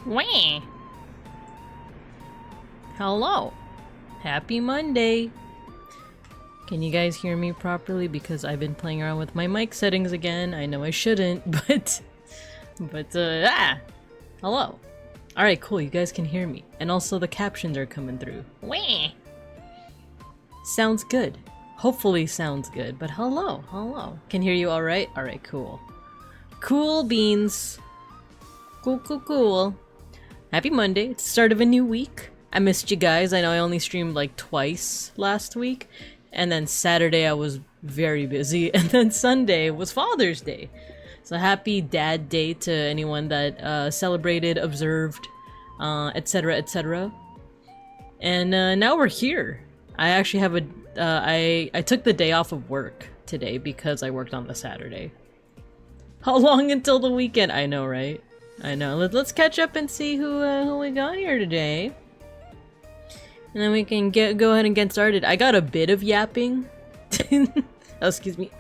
Wah! Hello! Happy Monday! Can you guys hear me properly? Because I've been playing around with my mic settings again. I know I shouldn't, but hello! Alright, cool, you guys can hear me. And also the captions are coming through. Wah! Sounds good. Hopefully sounds good, but hello, hello. Can hear you alright? Alright, cool. Cool beans. Cool, cool, cool. Happy Monday, it's the start of a new week. I missed you guys. I know I only streamed like twice last week. And then Saturday I was very busy. And then Sunday was Father's Day. So happy Dad Day to anyone that celebrated, observed, etc, etc. And now we're here. I actually have a... I took the day off of work today because I worked on the Saturday. How long until the weekend? I know, right? I know. Let's catch up and see who we got here today. And then we can go ahead and get started. I got a bit of yapping. Oh, excuse me.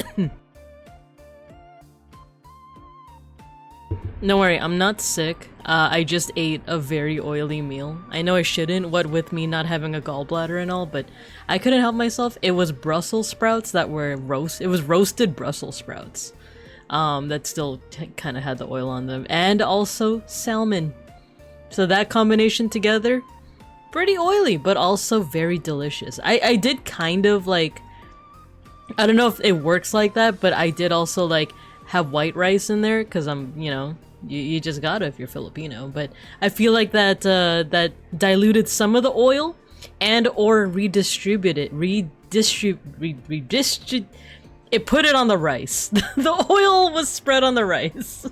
Don't worry, I'm not sick. I just ate a very oily meal. I know I shouldn't, what with me not having a gallbladder and all, but I couldn't help myself. It was Brussels sprouts that were it was roasted Brussels sprouts. That still kind of had the oil on them. And also salmon. So that combination together, pretty oily, but also very delicious. I did kind of like, I don't know if it works like that, but I did also like have white rice in there because I'm, you know, you just gotta if you're Filipino. But I feel like that that diluted some of the oil and or redistributed it put it on the rice. The oil was spread on the rice.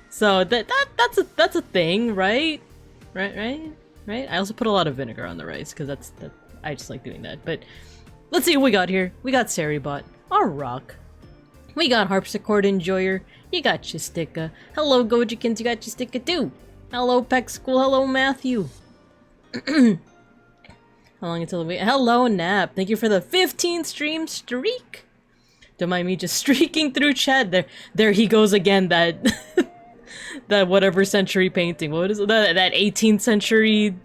So that's a thing, right? Right? I also put a lot of vinegar on the rice because I just like doing that. But let's see what we got here. We got Saribot, our rock. We got Harpsichord Enjoyer. You got Chistica. Hello, Gojikins. You got Chistica too. Hello, Peck School. Hello, Matthew. How long until we? Hello, Nap. Thank you for the 15 stream streak. Don't mind me just streaking through chat. There he goes again. That that whatever century painting. What is it? That 18th century?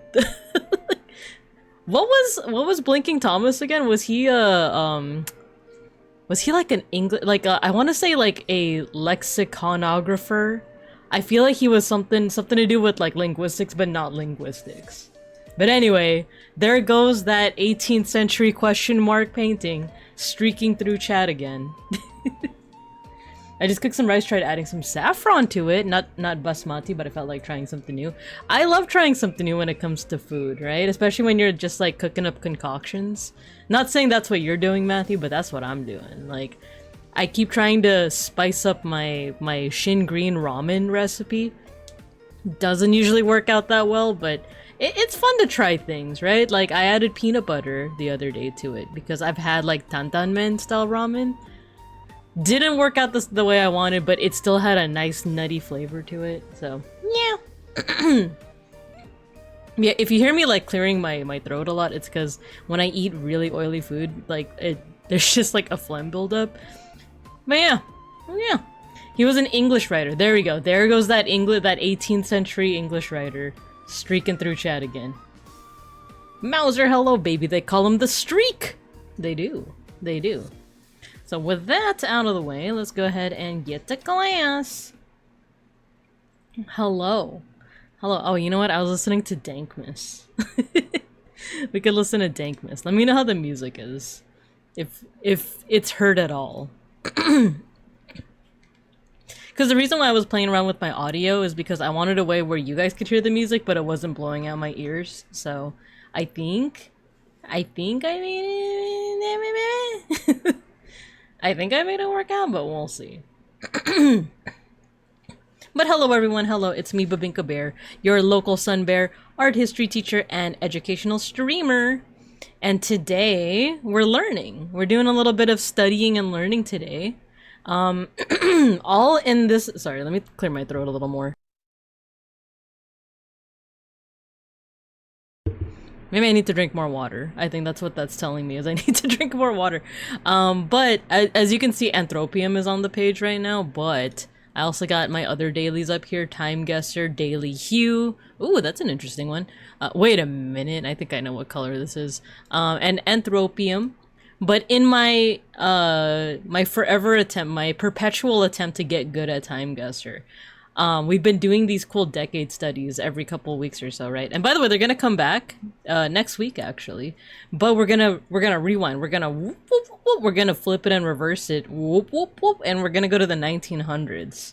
What was Blinking Thomas again? Was he was he like an English, like I want to say like a lexiconographer? I feel like he was something to do with like linguistics, but not linguistics. But anyway, there goes that 18th century question mark painting streaking through chat again. I just cooked some rice, tried adding some saffron to it. Not basmati, but I felt like trying something new. I love trying something new when it comes to food, right? Especially when you're just like cooking up concoctions. Not saying that's what you're doing, Matthew, but that's what I'm doing. Like, I keep trying to spice up my Shin Green ramen recipe. Doesn't usually work out that well, but it's fun to try things, right? Like, I added peanut butter the other day to it because I've had like tantanmen style ramen. Didn't work out the way I wanted, but it still had a nice nutty flavor to it, so yeah. Yeah, if you hear me like clearing my throat a lot, it's because when I eat really oily food, like there's just like a phlegm buildup. But yeah. He was an English writer. There we go. There goes that 18th century English writer streaking through chat again. Mauser, hello baby. They call him the Streak. They do. So with that out of the way, let's go ahead and get to class. Hello. Oh, you know what? I was listening to Dankmas. We could listen to Dankmas. Let me know how the music is. If it's heard at all. Because the reason why I was playing around with my audio is because I wanted a way where you guys could hear the music, but it wasn't blowing out my ears. So I think I made it. I think I made it work out, but we'll see. But hello everyone, hello, it's me Babinka Bear, your local sun bear, art history teacher, and educational streamer. And today, we're learning. We're doing a little bit of studying and learning today. All in this... Sorry, let me clear my throat a little more. Maybe I need to drink more water. I think that's what that's telling me, is I need to drink more water. But as you can see, Anthropium is on the page right now, but I also got my other dailies up here. Timeguessr, Daily Hue. Ooh, that's an interesting one. Wait a minute, I think I know what color this is. And Anthropium. But in my my forever attempt, my perpetual attempt to get good at Timeguessr, we've been doing these cool decade studies every couple of weeks or so, right? And by the way, they're gonna come back next week actually. But we're gonna rewind. We're gonna whoop, whoop, whoop, we're gonna flip it and reverse it, whoop whoop whoop, and we're gonna go to the 1900s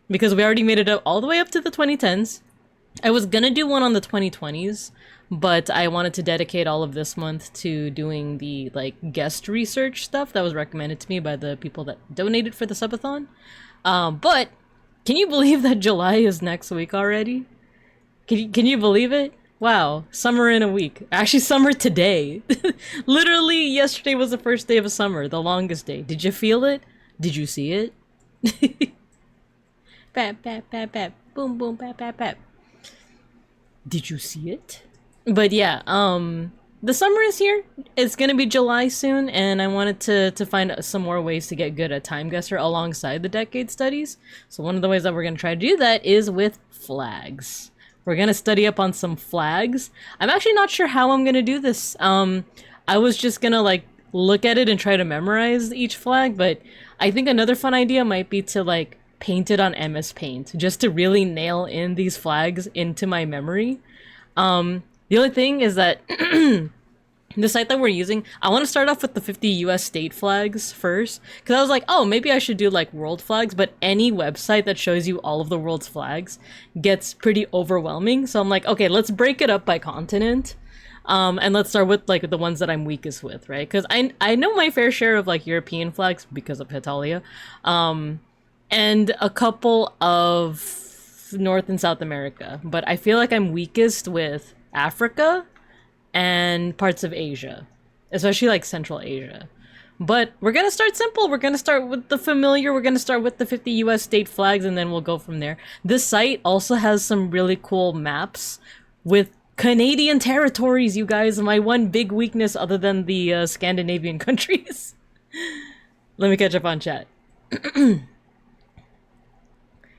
because we already made it up all the way up to the 2010s. I was gonna do one on the 2020s, but I wanted to dedicate all of this month to doing the like guest research stuff that was recommended to me by the people that donated for the subathon. But can you believe that July is next week already? Can you believe it? Wow, summer in a week. Actually, summer today. Literally, yesterday was the first day of a summer, the longest day. Did you feel it? Did you see it? Bap, bap, bap, bap. Boom, boom, bap, bap, bap. Did you see it? But yeah, the summer is here. It's gonna be July soon, and I wanted to find some more ways to get good at time guesser alongside the decade studies. So one of the ways that we're gonna try to do that is with flags. We're gonna study up on some flags. I'm actually not sure how I'm gonna do this. I was just gonna like look at it and try to memorize each flag, but I think another fun idea might be to like paint it on MS Paint just to really nail in these flags into my memory. The only thing is that the site that we're using, I want to start off with the 50 US state flags first, because I was like, oh, maybe I should do like world flags, but any website that shows you all of the world's flags gets pretty overwhelming. So I'm like, okay, let's break it up by continent. And let's start with like the ones that I'm weakest with, right? Because I know my fair share of like European flags because of Hetalia, and a couple of North and South America, but I feel like I'm weakest with Africa and parts of Asia, especially like Central Asia. But we're gonna start simple. We're gonna start with the familiar. We're gonna start with the 50 US state flags, and then we'll go from there. This site also has some really cool maps with Canadian territories, you guys. My one big weakness other than the Scandinavian countries. Let me catch up on chat.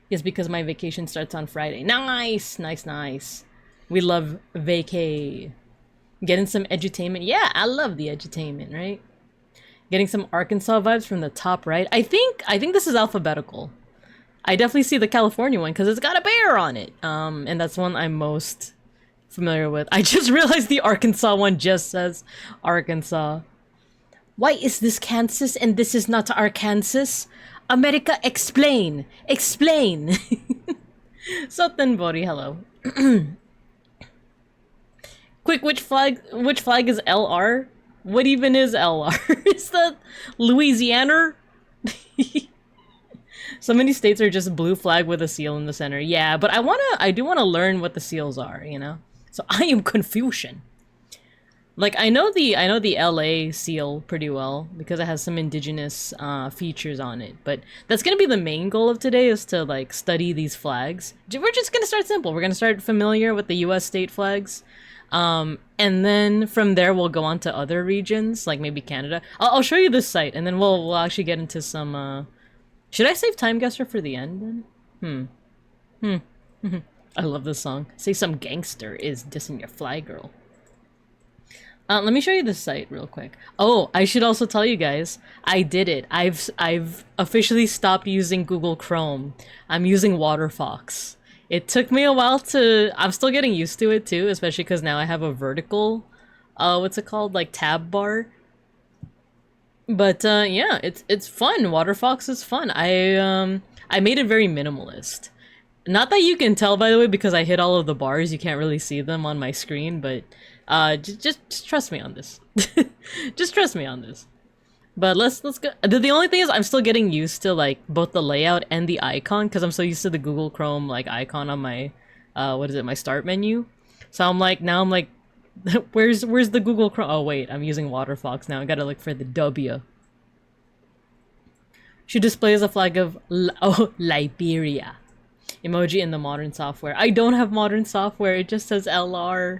Yes, because my vacation starts on Friday. Nice, nice, nice. We love vacay. Getting some edutainment. Yeah, I love the edutainment, right? Getting some Arkansas vibes from the top right. I think this is alphabetical. I definitely see the California one because it's got a bear on it. And that's one I'm most familiar with. I just realized the Arkansas one just says Arkansas. Why is this Kansas and this is not Arkansas? America, explain! Explain! Soten Bori, hello. Quick, which flag is LR? What even is LR? Is that Louisiana? So many states are just blue flag with a seal in the center. Yeah, but I do wanna learn what the seals are, you know? So I am Confucian. Like I know the LA seal pretty well because it has some indigenous features on it. But that's gonna be the main goal of today, is to like study these flags. We're just gonna start simple. We're gonna start familiar with the US state flags. And then from there we'll go on to other regions, like maybe Canada. I'll show you this site, and then we'll actually get into some should I save time guesser for the end then? I love this song. Say some gangster is dissing your fly girl. Let me show you this site real quick. Oh, I should also tell you guys, I did it. I've officially stopped using Google Chrome. I'm using WaterFox. It took me a while to... I'm still getting used to it too, especially because now I have a vertical, what's it called? Like tab bar. But yeah, it's fun. WaterFox is fun. I made it very minimalist. Not that you can tell, by the way, because I hit all of the bars. You can't really see them on my screen, but just trust me on this. Just trust me on this. But let's go. The only thing is I'm still getting used to like both the layout and the icon, because I'm so used to the Google Chrome like icon on my what is it, my start menu. So I'm like, where's the Google Chrome? Oh wait, I'm using WaterFox now. I gotta look for the W. Should display as a flag of Liberia. Emoji in the modern software. I don't have modern software. It just says LR.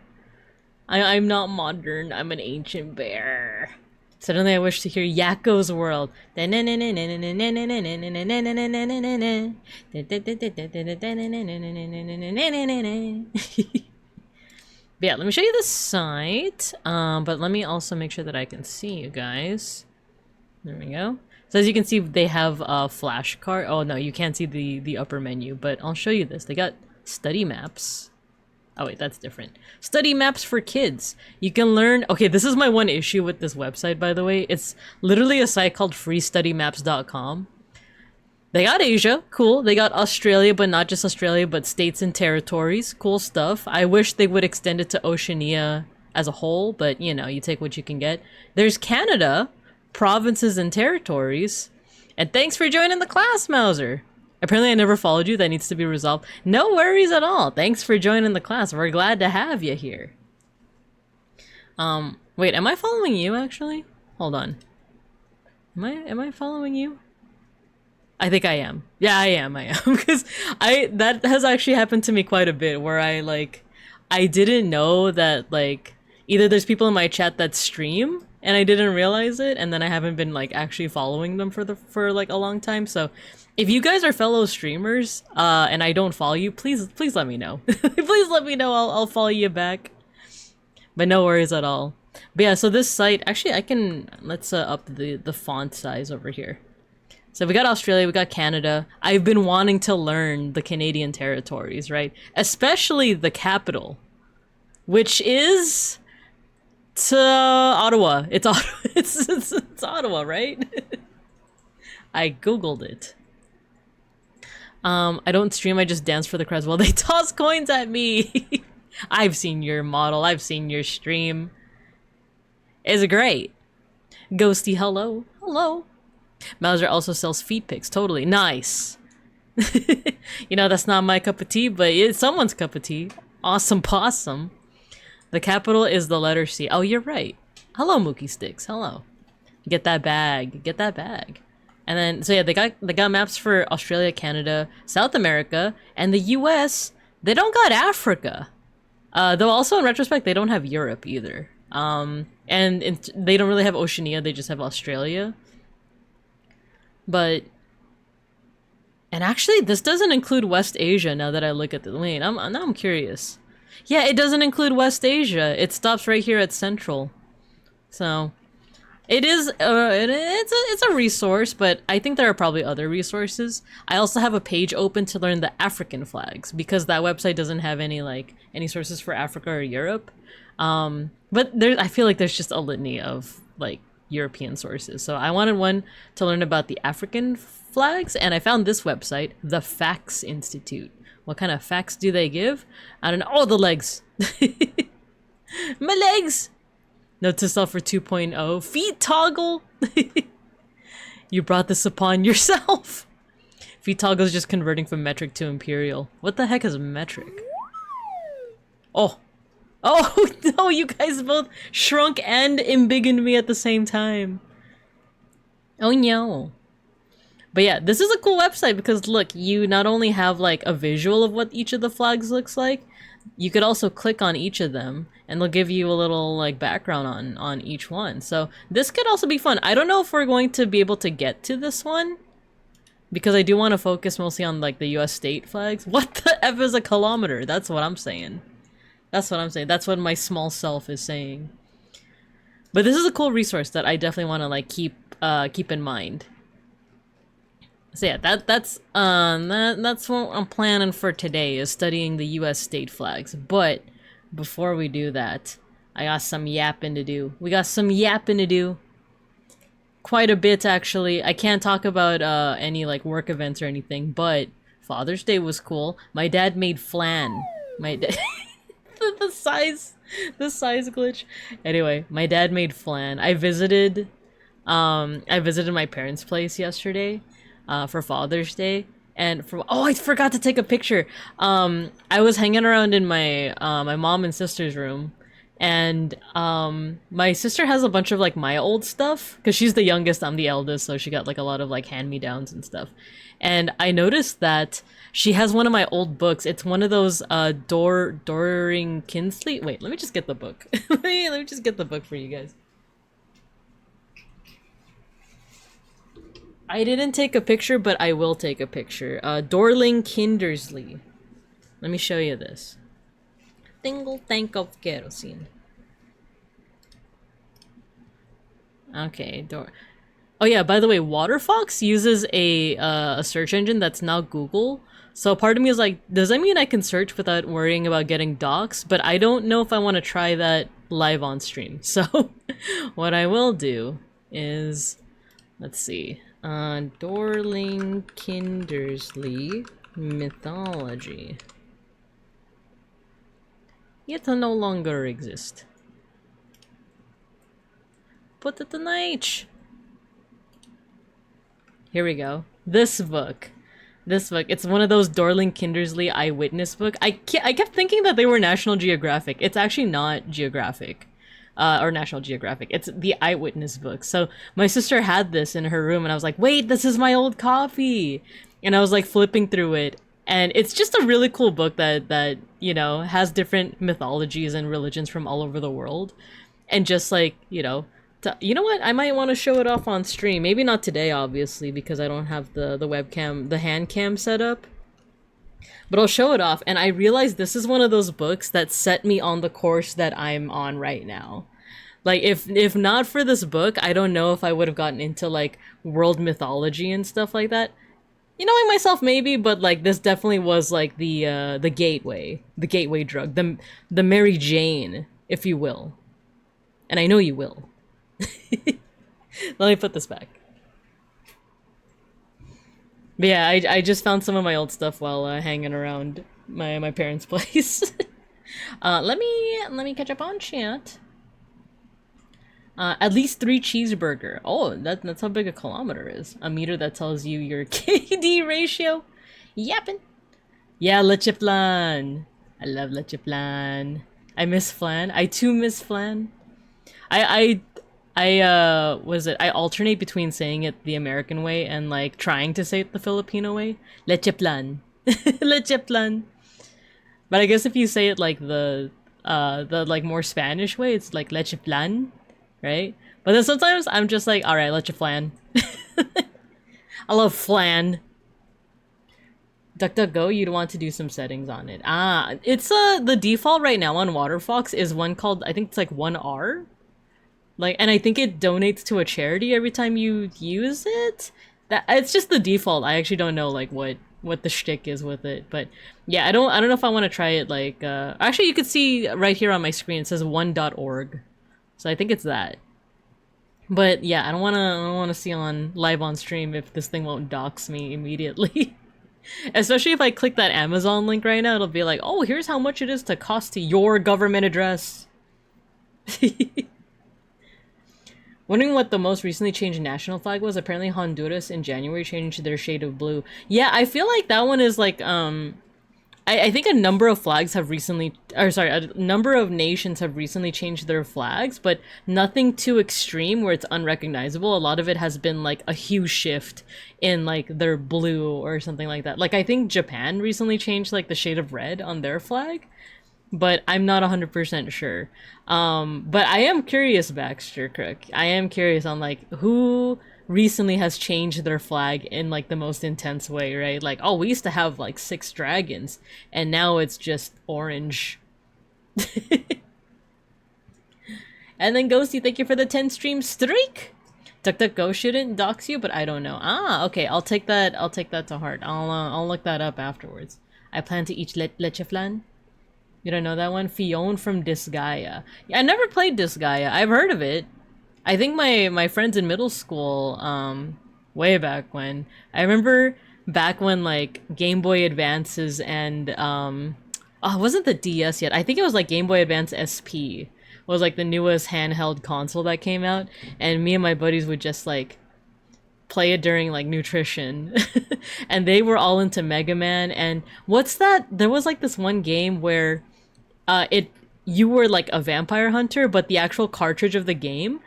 I'm not modern. I'm an ancient bear. Suddenly I wish to hear Yakko's World. But yeah, let me show you the site. But let me also make sure that I can see you guys. There we go. So as you can see, they have a flashcard. Oh no, you can't see the upper menu, but I'll show you this. They got study maps. Oh wait, that's different. Study maps for kids. You can learn... Okay, this is my one issue with this website, by the way. It's literally a site called freestudymaps.com. They got Asia, cool. They got Australia, but not just Australia, but states and territories. Cool stuff. I wish they would extend it to Oceania as a whole, but you know, you take what you can get. There's Canada, provinces and territories. And thanks for joining the class, Mauser. Apparently I never followed you. That needs to be resolved. No worries at all. Thanks for joining the class. We're glad to have you here. Wait, am I following you actually? Hold on. Am I following you? I think I am. Yeah, I am. Because that has actually happened to me quite a bit, where I didn't know that, like, either there's people in my chat that stream and I didn't realize it, and then I haven't been like actually following them for like a long time. So if you guys are fellow streamers and I don't follow you, please let me know. Please let me know. I'll follow you back. But no worries at all. But yeah, so this site, actually I can, let's up the font size over here. So we got Australia, we got Canada. I've been wanting to learn the Canadian territories, right? Especially the capital, which is Ottawa. It's Ottawa. It's Ottawa, right? I googled it. I don't stream, I just dance for the crowds while they toss coins at me. I've seen your model, I've seen your stream. It's great. Ghosty, hello. Hello. Mauser also sells feed pics, totally. Nice. You know, that's not my cup of tea, but it's someone's cup of tea. Awesome possum. The capital is the letter C. Oh, you're right. Hello, Mookie Sticks. Hello. Get that bag. Get that bag. And then, so yeah, they got maps for Australia, Canada, South America, and the US. They don't got Africa. Though also in retrospect, they don't have Europe either. They don't really have Oceania, they just have Australia. But, and actually this doesn't include West Asia now that I look at the lane. Now I'm curious. Yeah, it doesn't include West Asia. It stops right here at Central. So, it is, it's a resource, but I think there are probably other resources. I also have a page open to learn the African flags, because that website doesn't have any sources for Africa or Europe. But I feel like there's just a litany of, like, European sources. So I wanted one to learn about the African flags, and I found this website, the Facts Institute. What kind of facts do they give? I don't know. Oh, the legs. My legs! Note to self for 2.0. Feet toggle! You brought this upon yourself. Feet toggle is just converting from metric to imperial. What the heck is metric? Oh. Oh, no, you guys both shrunk and embiggened me at the same time. Oh, no. But yeah, this is a cool website because, look, you not only have, like, a visual of what each of the flags looks like, you could also click on each of them, and they'll give you a little, like, background on each one. So this could also be fun. I don't know if we're going to be able to get to this one, because I do want to focus mostly on, like, the US state flags. What the F is a kilometer? That's what I'm saying. That's what I'm saying. That's what my small self is saying. But this is a cool resource that I definitely want to like keep in mind. So yeah, that's what I'm planning for today, is studying the US state flags. But before we do that, I got some yapping to do. We got some yapping to do. Quite a bit, actually. I can't talk about any like work events or anything, but Father's Day was cool. My dad made flan. My dad the size glitch. Anyway, my dad made flan. I visited my parents' place yesterday for Father's Day, and I forgot to take a picture. I was hanging around in my my mom and sister's room, and my sister has a bunch of like my old stuff because she's the youngest, I'm the eldest, so she got like a lot of like hand-me-downs and stuff. And I noticed that she has one of my old books. It's one of those Doring Kinsley. Wait, let me just get the book. let me just get the book for you guys. I didn't take a picture, but I will take a picture. Dorling Kindersley. Let me show you this. Single tank of kerosene. Okay, Oh yeah, by the way, Waterfox uses a search engine that's now Google. So part of me is like, does that mean I can search without worrying about getting doxxed? But I don't know if I want to try that live on stream. So what I will do is, let's see, Dorling Kindersley mythology. It no longer exist. Put it in H. Here we go. This book. It's one of those Dorling Kindersley eyewitness book. I kept thinking that they were National Geographic. It's actually not Geographic. Or National Geographic. It's the eyewitness book. So my sister had this in her room and I was like, wait, this is my old copy. And I was like flipping through it. And it's just a really cool book that you know, has different mythologies and religions from all over the world. And just like, you know, you know what? I might want to show it off on stream. Maybe not today, obviously, because I don't have the webcam, the hand cam set up. But I'll show it off, and I realized this is one of those books that set me on the course that I'm on right now. Like, if not for this book, I don't know if I would have gotten into, like, world mythology and stuff like that. You knowing myself, maybe, but, like, this definitely was, like, the gateway drug, the Mary Jane, if you will. And I know you will. Let me put this back. But yeah, I just found some of my old stuff while hanging around my parents' place. Let me catch up on chat. At least 3 cheeseburger. Oh, that's how big a kilometer is. A meter that tells you your KD ratio. Yappin'. Yeah, leche flan. I love leche flan. I miss flan. I too miss flan. I alternate between saying it the American way and like trying to say it the Filipino way. Leche flan. Leche flan. But I guess if you say it like the like more Spanish way, it's like leche flan, right? But then sometimes I'm just like, all right, leche flan. I love flan. DuckDuckGo, you'd want to do some settings on it. Ah, it's the default right now on WaterFox is one called, I think it's like 1R. Like, and I think it donates to a charity every time you use it. That it's just the default. I actually don't know like what the shtick is with it, but yeah, I don't know if I want to try it. Like, actually, you could see right here on my screen it says 1.org, so I think it's that. But yeah, I don't wanna see on live on stream if this thing won't dox me immediately. Especially if I click that Amazon link right now, it'll be like, oh, here's how much it is to cost to your government address. Wondering what the most recently changed national flag was. Apparently Honduras in January changed their shade of blue. Yeah, I feel like that one is like, I think a number of flags have recently, or sorry, a number of nations have recently changed their flags, but nothing too extreme where it's unrecognizable. A lot of it has been like a hue shift in like their blue or something like that. Like I think Japan recently changed like the shade of red on their flag, but I'm not 100% sure. But I am curious, Baxter Crook. I am curious on like who recently has changed their flag in like the most intense way, right? Like, oh, we used to have like 6 dragons and now it's just orange. And then Ghosty, thank you for the 10 stream streak. DuckDuckGo shouldn't dox you, but I don't know. Ah, okay, I'll take that to heart. I'll look that up afterwards. I plan to eat leche flan. You don't know that one? Fion from Disgaea. Yeah, I never played Disgaea. I've heard of it. I think my friends in middle school, way back when, I remember back when like Game Boy Advances and oh, it wasn't the DS yet. I think it was like Game Boy Advance SP was like the newest handheld console that came out, and me and my buddies would just like play it during like nutrition. And they were all into Mega Man. And what's that? There was like this one game where you were like a vampire hunter, but the actual cartridge of the game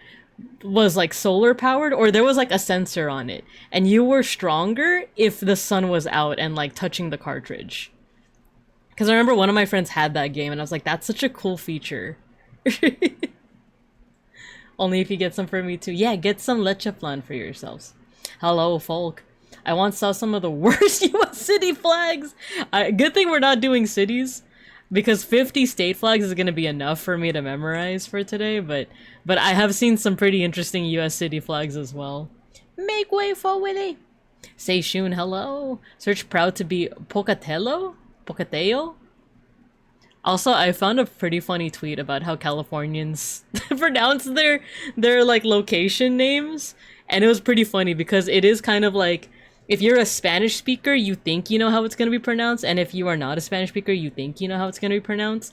was like solar powered, or there was like a sensor on it, and you were stronger if the sun was out and like touching the cartridge. Because I remember one of my friends had that game and I was like, that's such a cool feature. Only if you get some for me too. Yeah, get some leche flan for yourselves. Hello, folk. I once saw some of the worst US city flags. Good thing we're not doing cities, because 50 state flags is going to be enough for me to memorize for today, but I have seen some pretty interesting US city flags as well. Make way for Willie. Say Shun, hello. Search proud to be Pocatello? Pocateo? Also, I found a pretty funny tweet about how Californians pronounce their like location names, and it was pretty funny because it is kind of like, if you're a Spanish speaker, you think you know how it's going to be pronounced, and if you are not a Spanish speaker, you think you know how it's going to be pronounced.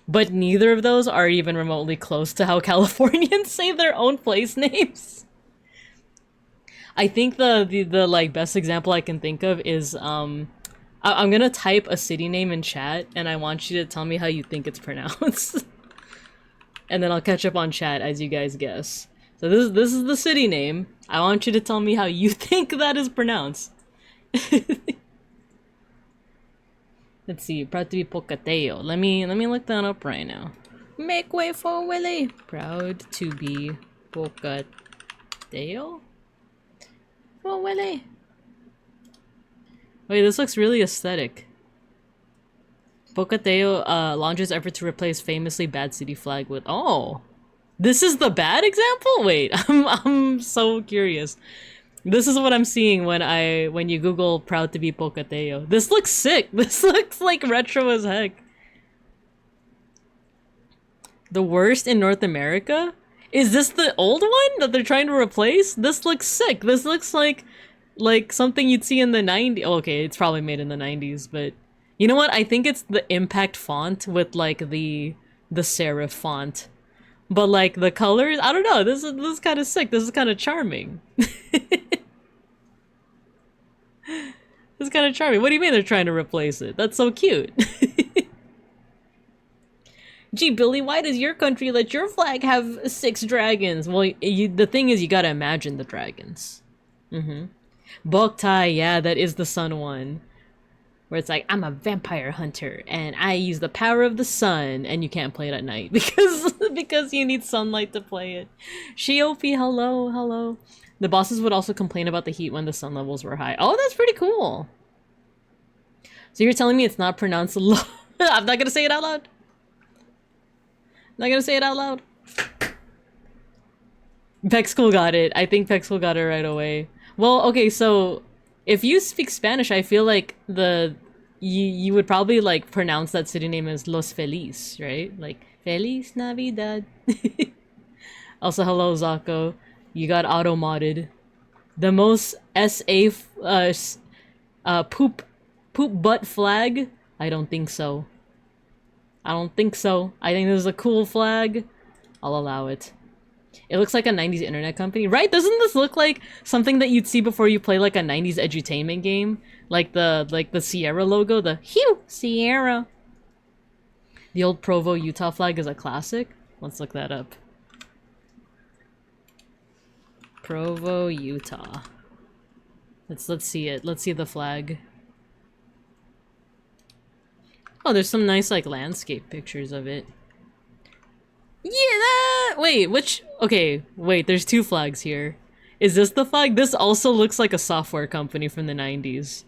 But neither of those are even remotely close to how Californians say their own place names. I think the like best example I can think of is I'm gonna type a city name in chat, and I want you to tell me how you think it's pronounced. And then I'll catch up on chat as you guys guess. So this is the city name. I want you to tell me how you think that is pronounced. Let's see, proud to be Pocateo. Let me look that up right now. Make way for Willy. Proud to be Pocateo? For Willy. Wait, this looks really aesthetic. Pocateo launches effort to replace famously bad city flag with— oh! This is the bad example? Wait, I'm so curious. This is what I'm seeing when you Google proud to be Pocateo. This looks sick. This looks like retro as heck. The worst in North America? Is this the old one that they're trying to replace? This looks sick. This looks like something you'd see in the 90s. Oh, okay, it's probably made in the 90s, but you know what? I think it's the impact font with like the serif font. But like the colors, I don't know. This is kind of sick. This is kind of charming. This is kind of charming. What do you mean they're trying to replace it? That's so cute. Gee, Billy, why does your country let your flag have 6 dragons? Well, the thing is, you gotta imagine the dragons. Boktai, yeah, that is the sun one. Where it's like, I'm a vampire hunter, and I use the power of the sun, and you can't play it at night because you need sunlight to play it. Shiopi, hello, hello. The bosses would also complain about the heat when the sun levels were high. Oh, that's pretty cool. So you're telling me it's not pronounced low? I'm not gonna say it out loud. Not gonna say it out loud. Pexcool got it. I think Pexcool got it right away. Well, okay, so if you speak Spanish, I feel like you would probably like pronounce that city name as Los Feliz, right? Like Feliz Navidad. Also, hello Zako. You got auto modded. The most poop butt flag? I don't think so. I don't think so. I think this is a cool flag. I'll allow it. It looks like a 90s internet company. Right? Doesn't this look like something that you'd see before you play like a 90s edutainment game? Like the Sierra logo, the Hugh Sierra. The old Provo, Utah flag is a classic. Let's look that up. Provo, Utah. Let's see it. Let's see the flag. Oh, there's some nice like landscape pictures of it. Yeah, that— wait, which— okay, wait, there's 2 flags here. Is this the flag? This also looks like a software company from the 90s.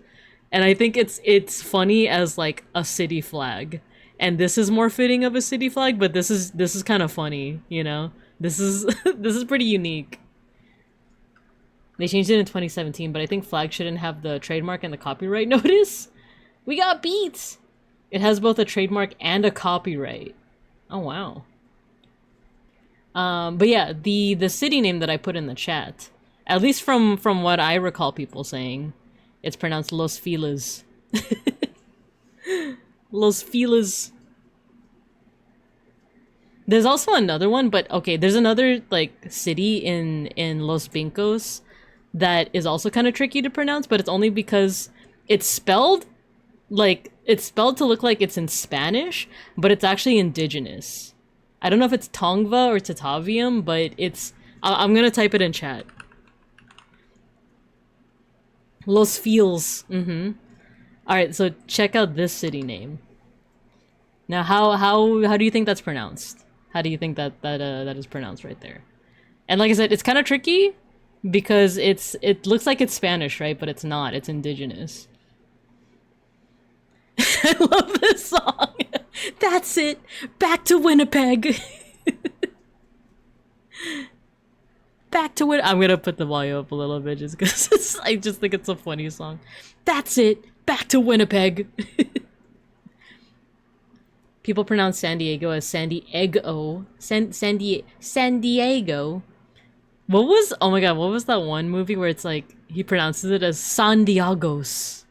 And I think it's funny as like a city flag. And this is more fitting of a city flag, but this is kind of funny, you know? This is this is pretty unique. They changed it in 2017, but I think flag shouldn't have the trademark and the copyright notice. We got beats! It has both a trademark and a copyright. Oh, wow. But yeah, the city name that I put in the chat, at least from what I recall people saying, it's pronounced Los Feliz. Los Feliz. There's also another one, but okay, there's another like city in Los Vincos that is also kind of tricky to pronounce, but it's only because it's spelled to look like it's in Spanish, but it's actually indigenous. I don't know if it's Tongva or Tataviam, but it's— I'm gonna type it in chat. Los Feliz. Alright, so check out this city name. Now, how do you think that's pronounced? How do you think that is pronounced right there? And like I said, it's kind of tricky because it looks like it's Spanish, right? But it's not. It's indigenous. I love this song. That's it. Back to Winnipeg. Back to Winnipeg. I'm gonna put the volume up a little bit just because I just think it's a funny song. That's it. Back to Winnipeg. People pronounce San Diego as San Diego. San Diego. What was— oh my god, what was that one movie where it's like he pronounces it as San Diegos?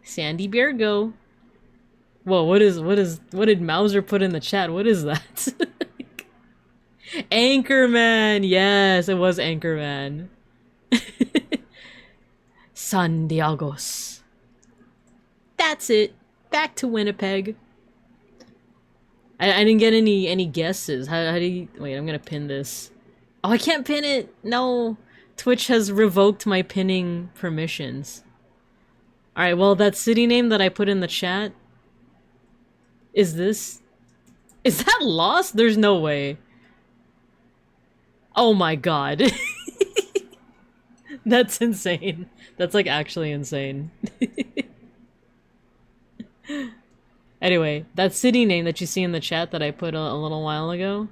Sandy Biergo. Whoa, what did Mauser put in the chat? What is that? Anchorman! Yes, it was Anchorman. San Diegos. That's it. Back to Winnipeg. I didn't get any guesses. How do you— wait, I'm gonna pin this. Oh, I can't pin it! No! Twitch has revoked my pinning permissions. Alright, well, that city name that I put in the chat... Is this... Is that lost? There's no way. Oh my god. That's insane. That's like actually insane. Anyway, that city name that you see in the chat that I put a little while ago.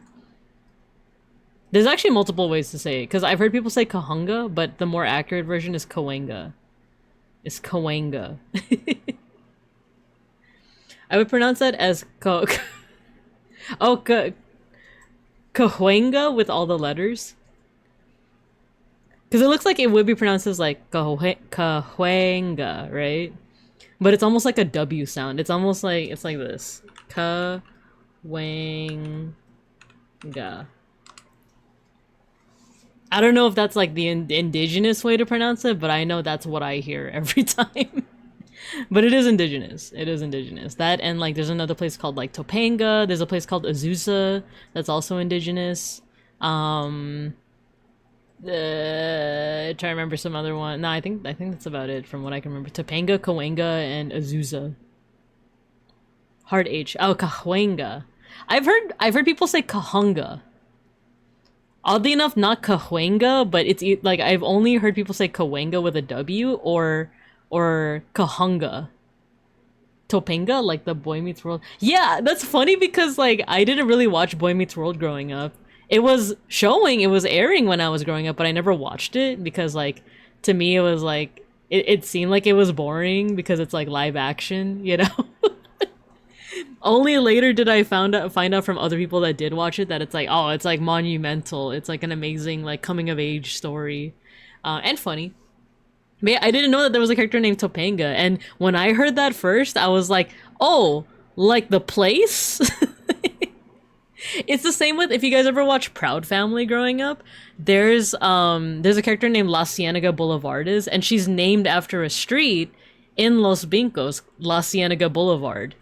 There's actually multiple ways to say it, because I've heard people say Kahunga, but the more accurate version is Cahuenga. It's Cahuenga. I would pronounce that as Cahuenga with all the letters. Because it looks like it would be pronounced as like Cahuenga, right? But it's almost like a W sound. It's almost like, it's like this. Cahuenga. I don't know if that's like the indigenous way to pronounce it, but I know that's what I hear every time. But it is indigenous. It is indigenous. That and like there's another place called like Topanga. There's a place called Azusa that's also indigenous. Trying to remember some other one. No, I think that's about it from what I can remember. Topanga, Cahuenga, and Azusa. Hard H. Oh, Cahuenga. I've heard people say Kahunga. Oddly enough, not Cahuenga, but it's like I've only heard people say Cahuenga with a W or Kahunga. Topanga, like the Boy Meets World. Yeah, that's funny because like I didn't really watch Boy Meets World growing up. It was showing, it was airing when I was growing up, but I never watched it because like to me it was like it seemed like it was boring because it's like live action, you know? Only later did I find out from other people that did watch it that it's like, oh, it's like monumental. It's like an amazing like coming of age story, and funny. But yeah, I didn't know that there was a character named Topanga, and when I heard that first, I was like, oh, like the place? It's the same with, if you guys ever watch Proud Family growing up, there's a character named La Cienega Boulevardes, and she's named after a street in Los Vincos, La Cienega Boulevard.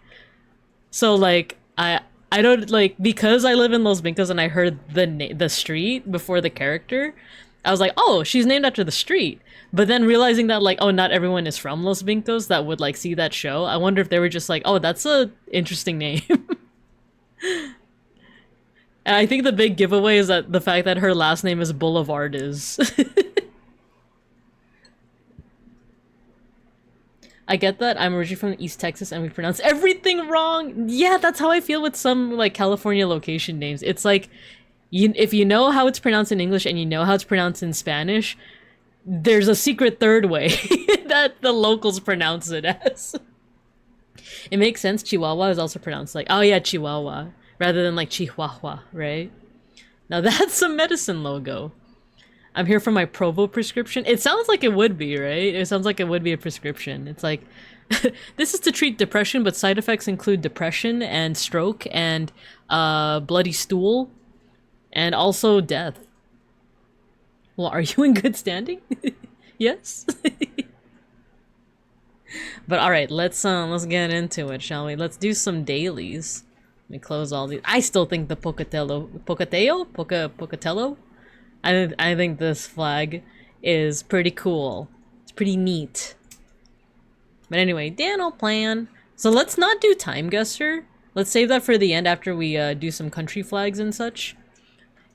So like I don't like, because I live in Los Vincos and I heard the street before the character, I was like, oh, she's named after the street. But then realizing that like, oh, not everyone is from Los Vincos that would like see that show. I wonder if they were just like, oh, that's a interesting name. And I think the big giveaway is that the fact that her last name is Boulevardes. I get that. I'm originally from East Texas and we pronounce everything wrong. Yeah, that's how I feel with some like California location names. It's like, if you know how it's pronounced in English and you know how it's pronounced in Spanish, there's a secret third way that the locals pronounce it as. It makes sense. Chihuahua is also pronounced like, oh yeah, Chihuahua, rather than like Chihuahua, right? Now that's a medicine logo. I'm here for my Provo prescription. It sounds like it would be, right? It sounds like it would be a prescription. It's like, this is to treat depression, but side effects include depression and stroke and bloody stool and also death. Well, are you in good standing? Yes? But alright, let's get into it, shall we? Let's do some dailies. Let me close all these. I still think the Pocatello, I think this flag is pretty cool. It's pretty neat. But anyway, Dano plan. So let's not do timeguessr. Let's save that for the end after we do some country flags and such.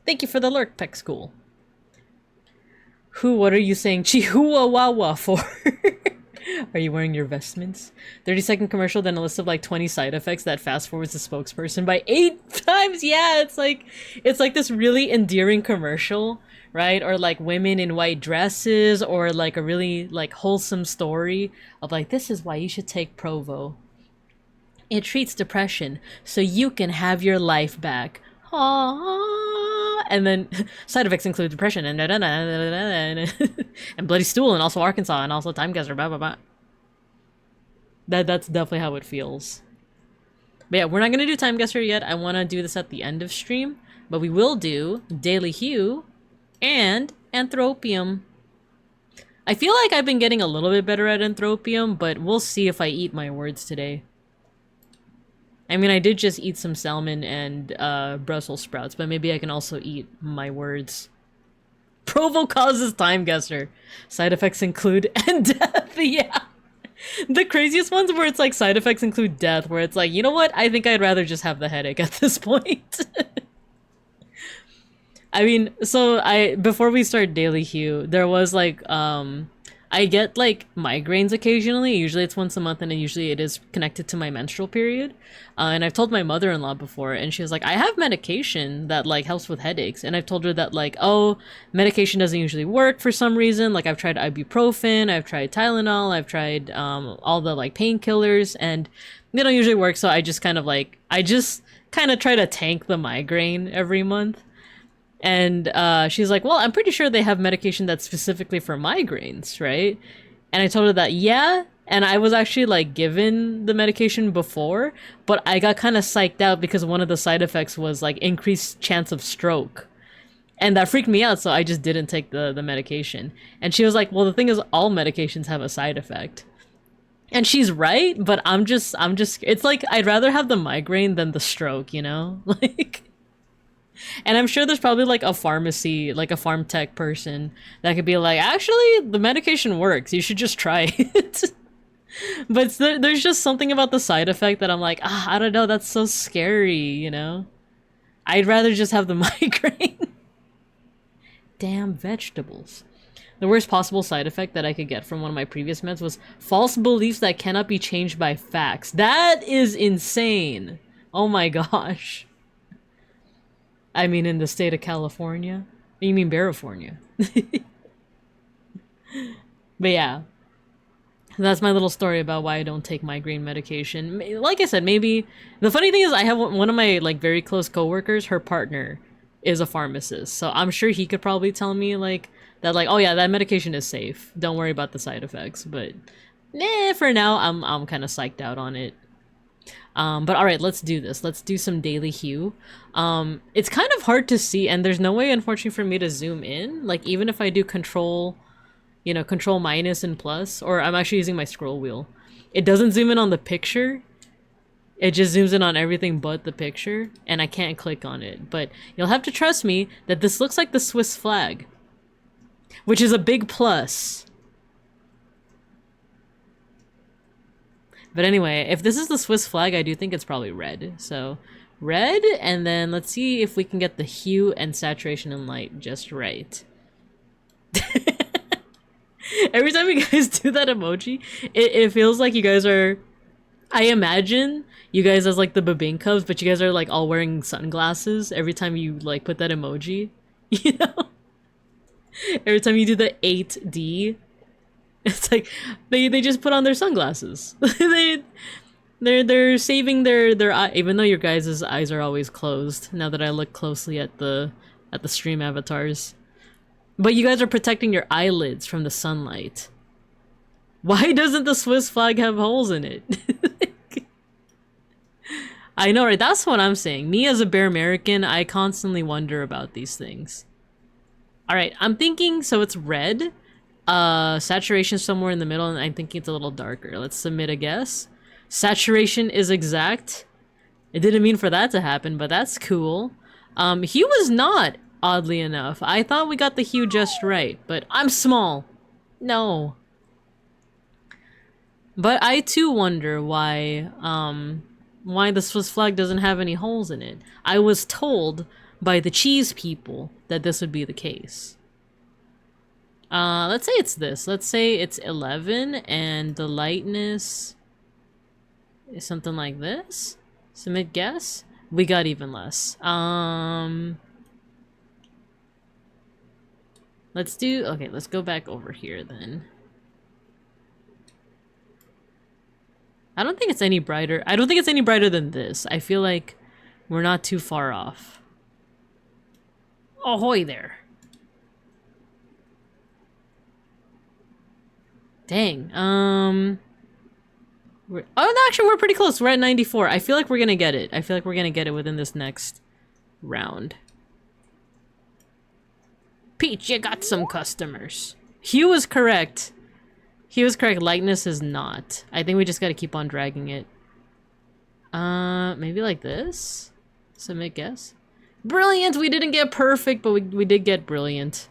Thank you for the lurk, Peck School. What are you saying Chihuahua for? Are you wearing your vestments? 30-second commercial, then a list of like 20 side effects that fast forwards the spokesperson by 8 times. Yeah, it's like this really endearing commercial, right? Or like women in white dresses, or like a really like wholesome story of like, this is why you should take Provo. It treats depression so you can have your life back. Aww. And then side effects include depression and and bloody stool, and also Arkansas, and also timeguessr, blah blah blah. That's definitely how it feels. But yeah, we're not gonna do timeguessr yet. I want to do this at the end of stream, but we will do daily hue and anthropium. I feel like I've been getting a little bit better at anthropium, but we'll see if I eat my words today. I mean, I did just eat some salmon and Brussels sprouts, but maybe I can also eat my words. Provo causes timeguessr. Side effects include and death. Yeah. The craziest ones where it's like side effects include death, where it's like, you know what? I think I'd rather just have the headache at this point. I mean, so before we start Daily Hue, there was like, I get like migraines occasionally. Usually it's once a month, and usually it is connected to my menstrual period. And I've told my mother-in-law before, and she was like, I have medication that like helps with headaches. And I've told her that like, oh, medication doesn't usually work for some reason. Like I've tried ibuprofen, I've tried Tylenol, I've tried all the like painkillers, and they don't usually work. So I just kind of try to tank the migraine every month. And she's like, well, I'm pretty sure they have medication that's specifically for migraines, right? And I told her that, yeah. And I was actually like given the medication before, but I got kind of psyched out because one of the side effects was like increased chance of stroke. And that freaked me out, so I just didn't take the medication. And she was like, well, the thing is, all medications have a side effect. And she's right, but I'm just, it's like, I'd rather have the migraine than the stroke, you know? Like... And I'm sure there's probably like a pharmacy, like a farm tech person that could be like, actually, the medication works. You should just try it. But there's just something about the side effect that I'm like, I don't know. That's so scary, you know? I'd rather just have the migraine. Damn vegetables. The worst possible side effect that I could get from one of my previous meds was false beliefs that cannot be changed by facts. That is insane. Oh my gosh. I mean, in the state of California? You mean Barifornia? But yeah. That's my little story about why I don't take migraine medication. Like I said, maybe... The funny thing is, I have one of my, like, very close coworkers, her partner is a pharmacist. So I'm sure he could probably tell me, like, that, like, oh yeah, that medication is safe. Don't worry about the side effects. But, for now, I'm kind of psyched out on it. But alright, let's do this. Let's do some Daily Hue. It's kind of hard to see, and there's no way, unfortunately, for me to zoom in. Like, even if I do control minus and plus, or I'm actually using my scroll wheel. It doesn't zoom in on the picture. It just zooms in on everything but the picture, and I can't click on it. But you'll have to trust me that this looks like the Swiss flag, which is a big plus. But anyway, if this is the Swiss flag, I do think it's probably red. So, red, and then let's see if we can get the hue and saturation and light just right. Every time you guys do that emoji, it feels like you guys are... I imagine you guys as like the Babinkas, but you guys are like all wearing sunglasses every time you like put that emoji. You know? Every time you do the 8D. It's like they just put on their sunglasses. they're saving their eye, even though your guys' eyes are always closed. Now that I look closely at the stream avatars, but you guys are protecting your eyelids from the sunlight. Why doesn't the Swiss flag have holes in it? I know, right? That's what I'm saying. Me as a Bear American, I constantly wonder about these things. All right, I'm thinking so. It's red. Saturation somewhere in the middle, and I'm thinking it's a little darker. Let's submit a guess. Saturation is exact. It didn't mean for that to happen, but that's cool. Hue was not, oddly enough. I thought we got the hue just right, but I'm small. No. But I too wonder why the Swiss flag doesn't have any holes in it. I was told by the cheese people that this would be the case. Let's say it's this. Let's say it's 11 and the lightness is something like this. Submit guess. We got even less. Let's go back over here then. I don't think it's any brighter. I don't think it's any brighter than this. I feel like we're not too far off. Ahoy there. Dang. Actually, we're pretty close. We're at 94. I feel like we're gonna get it. I feel like we're gonna get it within this next round. Peach, you got some customers. Hue is correct. Hue is correct. Lightness is not. I think we just gotta keep on dragging it. Maybe like this? Submit guess. Brilliant! We didn't get perfect, but we did get brilliant.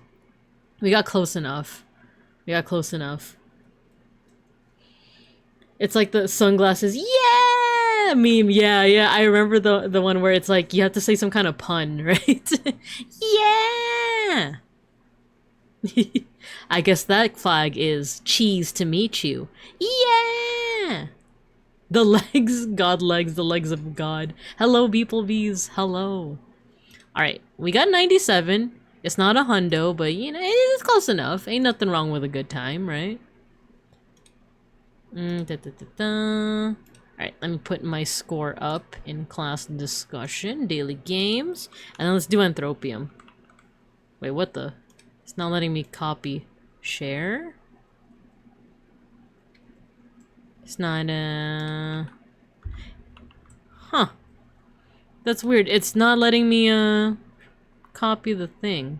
We got close enough. We got close enough. It's like the sunglasses, yeah, meme. Yeah, yeah. I remember the one where it's like you have to say some kind of pun, right? Yeah. I guess that flag is cheese to meet you. Yeah. The legs, God legs, the legs of God. Hello, beeplebees. Hello. All right, we got 97. It's not a hundo, but you know it's close enough. Ain't nothing wrong with a good time, right? All right, let me put my score up in class discussion, daily games, and then let's do Anthropium. Wait, what the? It's not letting me copy. Share? It's not, Huh. That's weird. It's not letting me, copy the thing.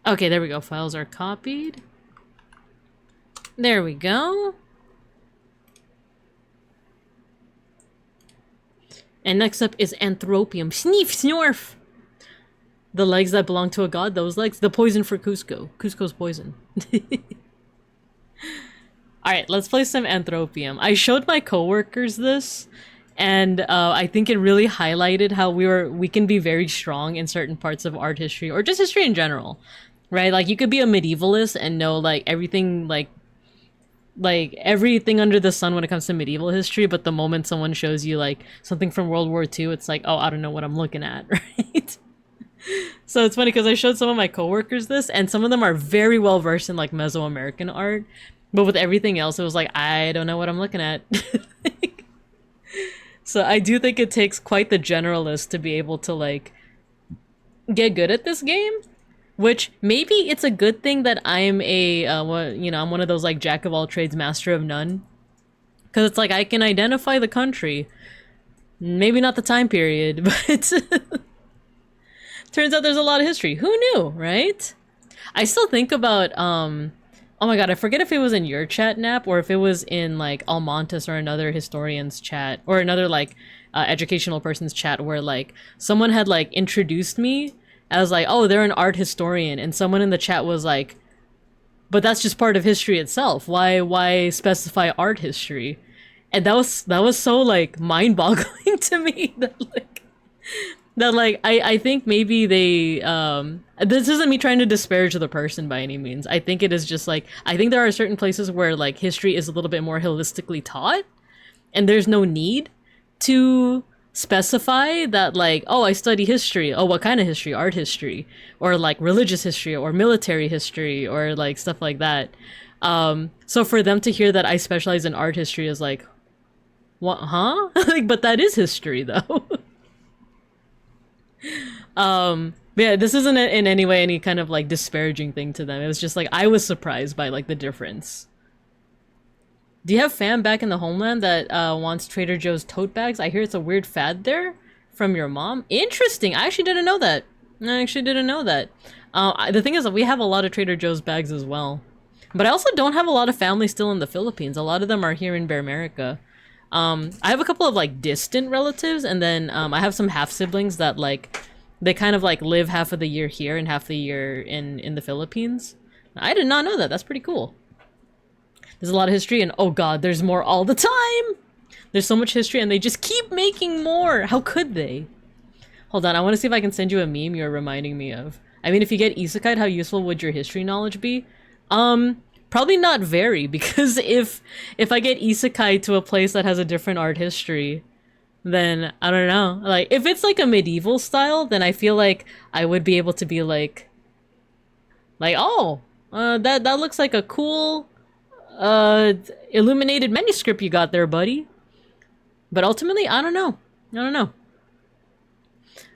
Okay, there we go. Files are copied. There we go. And next up is Anthropium. Sneef, snorf! The legs that belong to a god, those legs. The poison for Cusco. Cusco's poison. Alright, let's play some Anthropium. I showed my coworkers this, and I think it really highlighted how we can be very strong in certain parts of art history, or just history in general, right? Like, you could be a medievalist and know, like, everything, like everything under the sun when it comes to medieval history, but the moment someone shows you, like, something from World War II, it's like, oh, I don't know what I'm looking at, right? So it's funny because I showed some of my coworkers this, and some of them are very well versed in, like, Mesoamerican art, but with everything else, it was like, I don't know what I'm looking at. So I do think it takes quite the generalist to be able to, like, get good at this game. Which, maybe it's a good thing that I'm a, you know, I'm one of those, like, jack of all trades, master of none. Because it's like, I can identify the country. Maybe not the time period, but... Turns out there's a lot of history. Who knew, right? I still think about, oh my god, I forget if it was in your chat, Nap, or if it was in, like, Almontes or another historian's chat, or another, like, educational person's chat, where, like, someone had, like, introduced me as, like, oh, they're an art historian, and someone in the chat was like, but that's just part of history itself. Why specify art history? And that was so, like, mind-boggling to me that, like, I think maybe they, this isn't me trying to disparage the person by any means. I think it is just, like, I think there are certain places where, like, history is a little bit more holistically taught, and there's no need to specify that, like, oh, I study history. Oh, what kind of history? Art history. Or, like, religious history, or military history, or, like, stuff like that. So for them to hear that I specialize in art history is like, what, huh? Like, but that is history, though. Yeah, this isn't in any way any kind of, like, disparaging thing to them. It was just, like, I was surprised by, like, the difference. Do you have fam back in the homeland that wants Trader Joe's tote bags? I hear it's a weird fad there from your mom. Interesting. I actually didn't know that. The thing is that we have a lot of Trader Joe's bags as well. But I also don't have a lot of family still in the Philippines. A lot of them are here in Bear America. I have a couple of, like, distant relatives, and then I have some half-siblings that, like, they kind of, like, live half of the year here and half the year in the Philippines. I did not know that. That's pretty cool. There's a lot of history, and oh god, there's more all the time! There's so much history, and they just keep making more! How could they? Hold on, I want to see if I can send you a meme you're reminding me of. I mean, if you get isekai, how useful would your history knowledge be? Probably not very, because if I get isekai to a place that has a different art history, then, I don't know. Like, if it's like a medieval style, then I feel like I would be able to be like, oh, that looks like a cool... illuminated manuscript you got there, buddy. But ultimately, I don't know.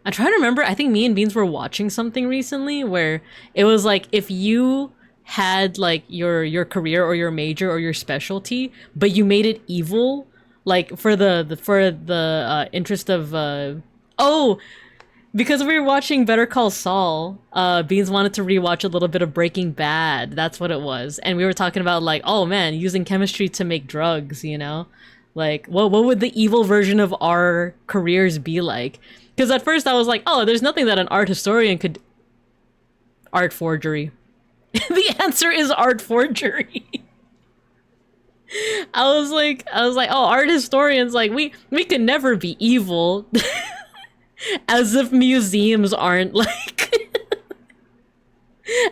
I'm trying to remember, I think me and Beans were watching something recently where it was like, if you had, like, your career or your major or your specialty, but you made it evil, like, for the interest of, oh, because we were watching Better Call Saul, Beans wanted to rewatch a little bit of Breaking Bad. That's what it was. And we were talking about, like, oh man, using chemistry to make drugs, you know? Like, what would the evil version of our careers be like? Because at first I was like, oh, there's nothing that an art historian could... Art forgery. The answer is art forgery. I was like, oh, art historians, like we can never be evil. As if museums aren't like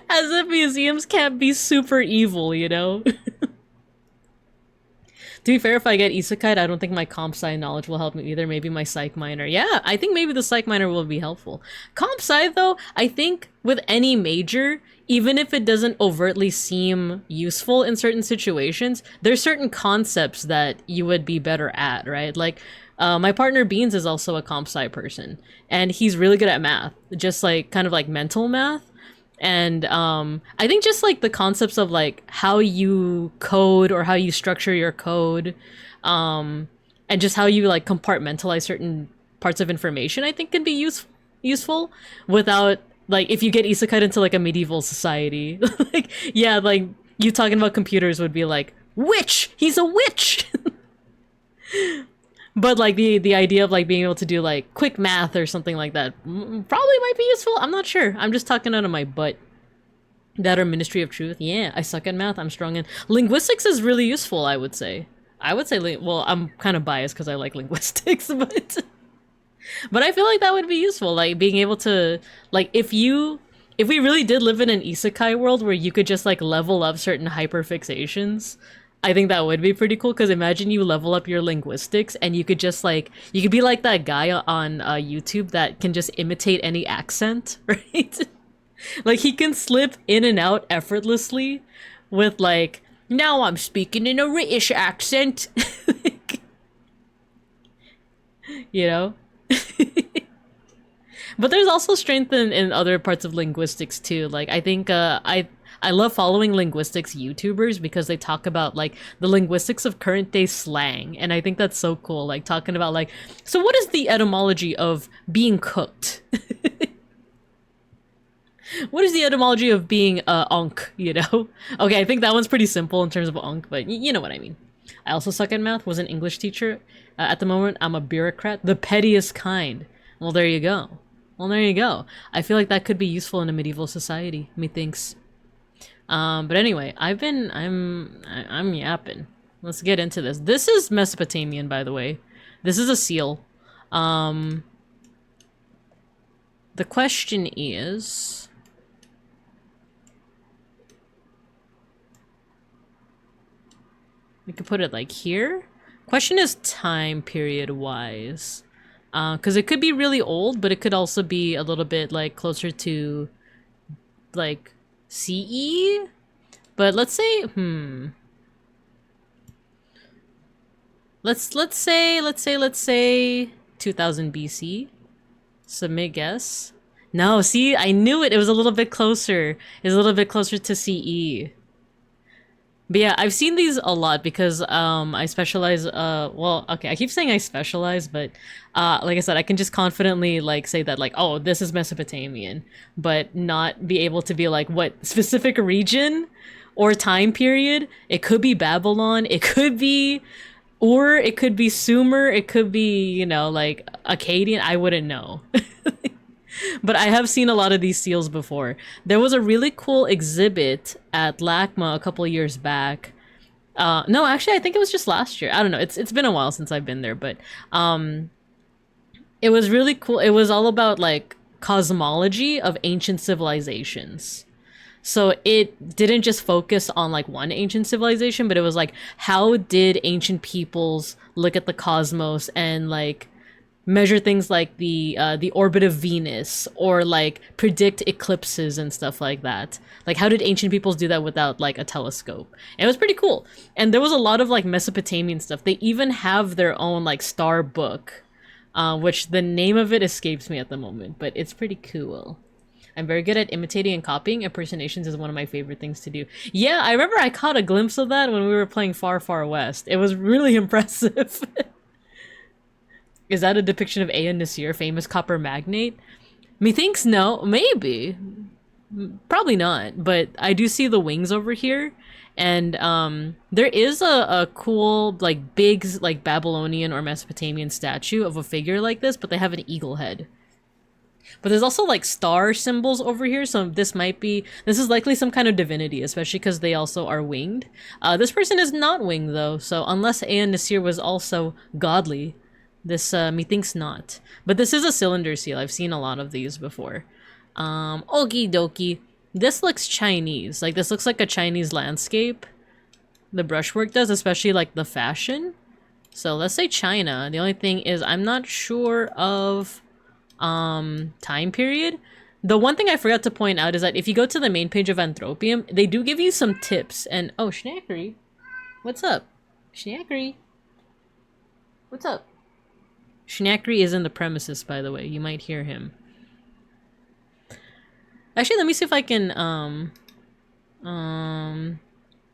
as if museums can't be super evil, you know? To be fair, if I get isekai, I don't think my comp sci knowledge will help me either. Maybe my psych minor. Yeah, I think maybe the psych minor will be helpful. Comp sci, though, I think with any major, even if it doesn't overtly seem useful in certain situations, there's certain concepts that you would be better at, right? Like, my partner Beans is also a comp sci person, and he's really good at math, just like kind of like mental math. And I think just like the concepts of like how you code or how you structure your code, and just how you like compartmentalize certain parts of information, I think can be useful without like if you get isekai into like a medieval society. Like yeah, like you talking about computers would be like witch, he's a witch. But like the idea of like being able to do like quick math or something like that probably might be useful. I'm not sure. I'm just talking out of my butt. That or Ministry of Truth. Yeah, I suck at math. I'm strong in linguistics is really useful. I would say. Well, I'm kind of biased because I like linguistics, but I feel like that would be useful. Like being able to like if we really did live in an isekai world where you could just like level up certain hyperfixations. I think that would be pretty cool because imagine you level up your linguistics and you could just like, you could be like that guy on YouTube that can just imitate any accent, right? Like he can slip in and out effortlessly with like, now I'm speaking in a British accent. You know? But there's also strength in other parts of linguistics too. Like I think I love following linguistics YouTubers because they talk about like the linguistics of current day slang, and I think that's so cool. Like talking about like, so what is the etymology of being cooked? What is the etymology of being onk? You know? Okay, I think that one's pretty simple in terms of onk, but you know what I mean. I also suck at math. Was an English teacher. At the moment, I'm a bureaucrat, the pettiest kind. Well, there you go. Well, there you go. I feel like that could be useful in a medieval society. Methinks. But anyway, I'm yapping. Let's get into this. This is Mesopotamian, by the way. This is a seal. The question is... we could put it like here. Question is time period wise. Because it could be really old, but it could also be a little bit like closer to like CE, but let's say let's say 2000 BC. Submit guess. No, see, I knew it. It was a little bit closer. It was a little bit closer to CE. But yeah, I've seen these a lot because I specialize well, okay, I keep saying I specialize, but like I said, I can just confidently like say that like, oh, this is Mesopotamian, but not be able to be like what specific region or time period. It could be Babylon, it could be Ur, it could be Sumer, it could be, you know, like Akkadian, I wouldn't know. But I have seen a lot of these seals before. There was a really cool exhibit at LACMA a couple years back. No, actually, I think it was just last year. I don't know. It's been a while since I've been there, but it was really cool. It was all about like cosmology of ancient civilizations. So it didn't just focus on like one ancient civilization, but it was like how did ancient peoples look at the cosmos and like measure things like the orbit of Venus or like predict eclipses and stuff like that. Like how did ancient peoples do that without like a telescope? And it was pretty cool. And there was a lot of like Mesopotamian stuff. They even have their own like star book, which the name of it escapes me at the moment, but it's pretty cool. I'm very good at imitating and copying. Impersonations is one of my favorite things to do. Yeah, I remember I caught a glimpse of that when we were playing Far Far West. It was really impressive. Is that a depiction of Aya Nasir, famous copper magnate? Methinks no, maybe. Probably not, but I do see the wings over here. And there is a cool, like, big, like, Babylonian or Mesopotamian statue of a figure like this, but they have an eagle head. But there's also like star symbols over here, so this is likely some kind of divinity, especially because they also are winged. This person is not winged though, so unless Ayan Nasir was also godly, this methinks not. But this is a cylinder seal. I've seen a lot of these before. Okie dokie. This looks Chinese. Like this looks like a Chinese landscape. The brushwork does, especially like the fashion. So let's say China. The only thing is I'm not sure of time period. The one thing I forgot to point out is that if you go to the main page of Anthropium, they do give you some tips. And oh, Schnackery, what's up? Schnackery, what's up? Schnackery is in the premises, by the way. You might hear him. Actually, let me see if I can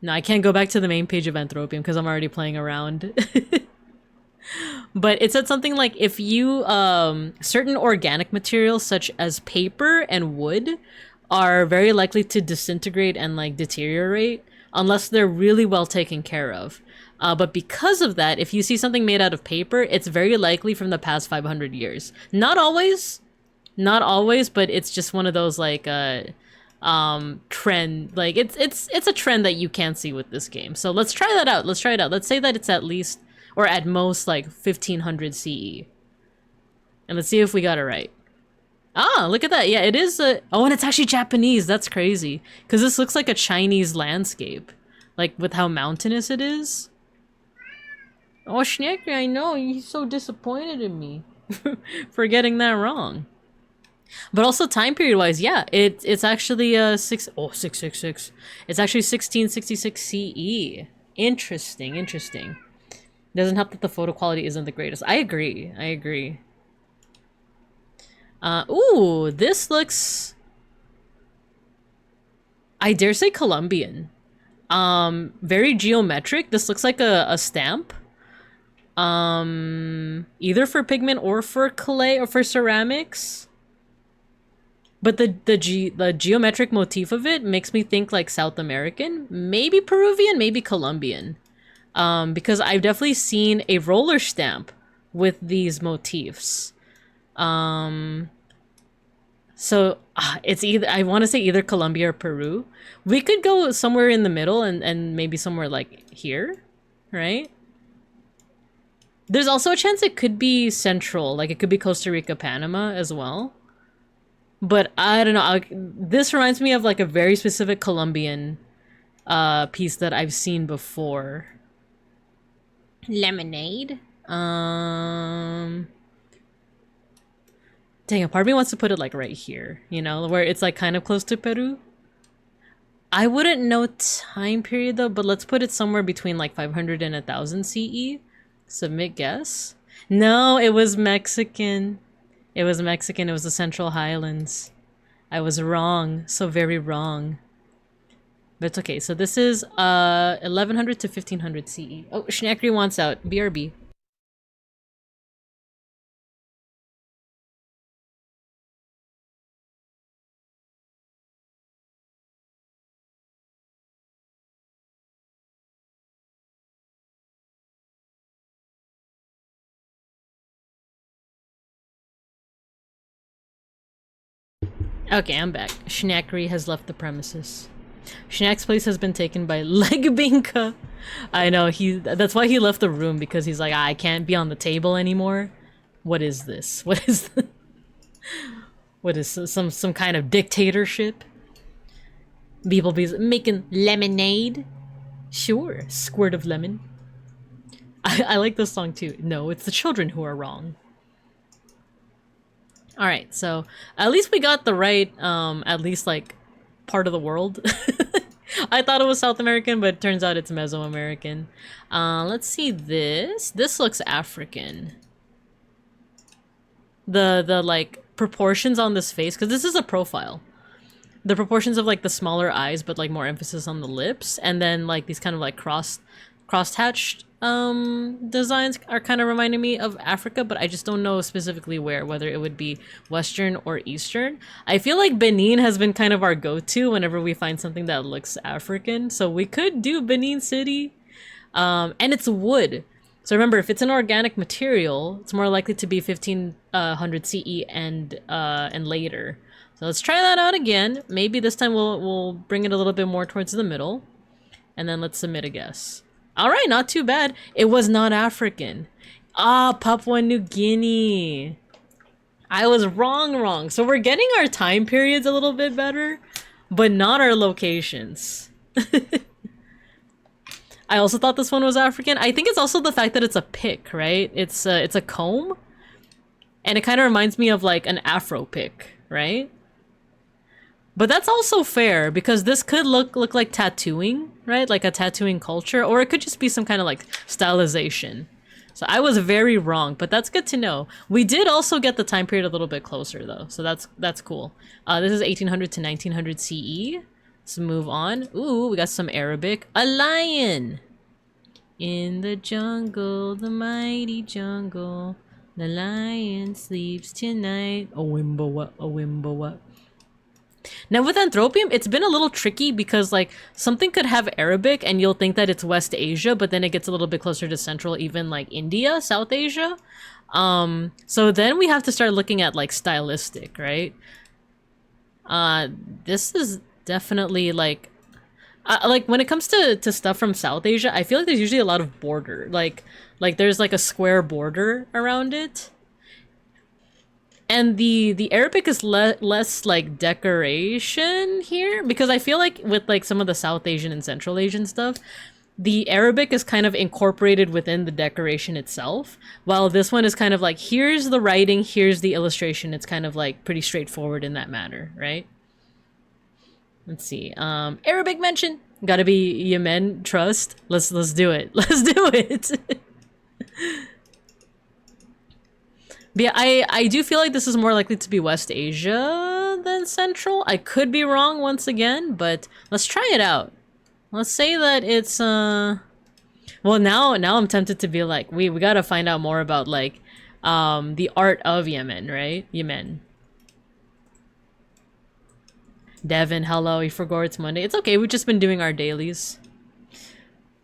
no, I can't go back to the main page of Anthropium because I'm already playing around. But it said something like if you certain organic materials such as paper and wood are very likely to disintegrate and like deteriorate unless they're really well taken care of. But because of that, if you see something made out of paper, it's very likely from the past 500 years. Not always, but it's just one of those like trend, like it's a trend that you can't see with this game. So let's try that out. Let's try it out. Let's say that it's at least or at most like 1500 CE. And let's see if we got it right. Ah, look at that. Yeah, it is oh, and it's actually Japanese. That's crazy. Because this looks like a Chinese landscape. Like with how mountainous it is. Oh, Schnecker, I know. He's so disappointed in me for getting that wrong. But also time period wise, yeah, it's actually 666. It's actually 1666 CE. Interesting. Doesn't help that the photo quality isn't the greatest. I agree. Ooh, this looks, I dare say, Colombian. Very geometric. This looks like a stamp. Either for pigment or for clay or for ceramics. But the geometric motif of it makes me think like South American, maybe Peruvian, maybe Colombian. Because I've definitely seen a roller stamp with these motifs. So it's either, I want to say either Colombia or Peru. We could go somewhere in the middle and maybe somewhere like here, right? There's also a chance it could be central, like it could be Costa Rica, Panama as well. But I don't know, this reminds me of like a very specific Colombian piece that I've seen before. Lemonade? Dang, a part of me wants to put it like right here, you know, where it's like kind of close to Peru. I wouldn't know time period though, but let's put it somewhere between like 500 and 1000 CE. Submit guess. No, it was Mexican. It was Mexican. It was the Central Highlands. I was wrong. So very wrong. But it's okay. So this is 1100 to 1500 CE. Oh, Schnackery wants out. BRB. Okay, I'm back. Schnackery has left the premises. Schnack's place has been taken by Legbinka. I know, that's why he left the room, because he's like, I can't be on the table anymore. What is this? What is this? What is some kind of dictatorship? Beeplebees making lemonade? Sure, squirt of lemon. I like this song too. No, it's the children who are wrong. Alright, so at least we got the right, at least like part of the world. I thought it was South American, but it turns out it's Mesoamerican. Let's see this. This looks African. The like proportions on this face, because this is a profile. The proportions of like the smaller eyes, but like more emphasis on the lips, and then like these kind of like cross-hatched designs are kind of reminding me of Africa, but I just don't know specifically whether it would be Western or Eastern. I feel like Benin has been kind of our go-to whenever we find something that looks African, so we could do Benin City. And it's wood. So remember, if it's an organic material, it's more likely to be 1500 CE and later. So let's try that out again. Maybe this time we'll bring it a little bit more towards the middle. And then let's submit a guess. Alright, not too bad. It was not African. Ah, Papua New Guinea. I was wrong. So we're getting our time periods a little bit better, but not our locations. I also thought this one was African. I think it's also the fact that it's a pick, right? It's a comb. And it kind of reminds me of like an afro pick, right? But that's also fair because this could look like tattooing, right? Like a tattooing culture, or it could just be some kind of like stylization. So I was very wrong, but that's good to know. We did also get the time period a little bit closer though, so that's cool. This is 1800 to 1900 CE. Let's move on. Ooh, we got some Arabic. A lion! In the jungle, the mighty jungle, the lion sleeps tonight. A wimbowa, a wimbowa. Now with Anthropium, it's been a little tricky because like something could have Arabic and you'll think that it's West Asia, but then it gets a little bit closer to Central, even like India, South Asia. So then we have to start looking at like stylistic, right? This is definitely like when it comes to stuff from South Asia, I feel like there's usually a lot of border, like there's like a square border around it. And the Arabic is less like decoration here, because I feel like with like some of the South Asian and Central Asian stuff, the Arabic is kind of incorporated within the decoration itself, while this one is kind of like, here's the writing, here's the illustration. It's kind of like pretty straightforward in that manner, right? Let's see. Arabic mention. Gotta be Yemen, trust. Let's do it. Let's do it. But yeah, I do feel like this is more likely to be West Asia than Central. I could be wrong once again, but let's try it out. Let's say that it's well, now I'm tempted to be like, we gotta find out more about like the art of Yemen, right? Yemen. Devin, hello, you forgot it's Monday. It's okay, we've just been doing our dailies.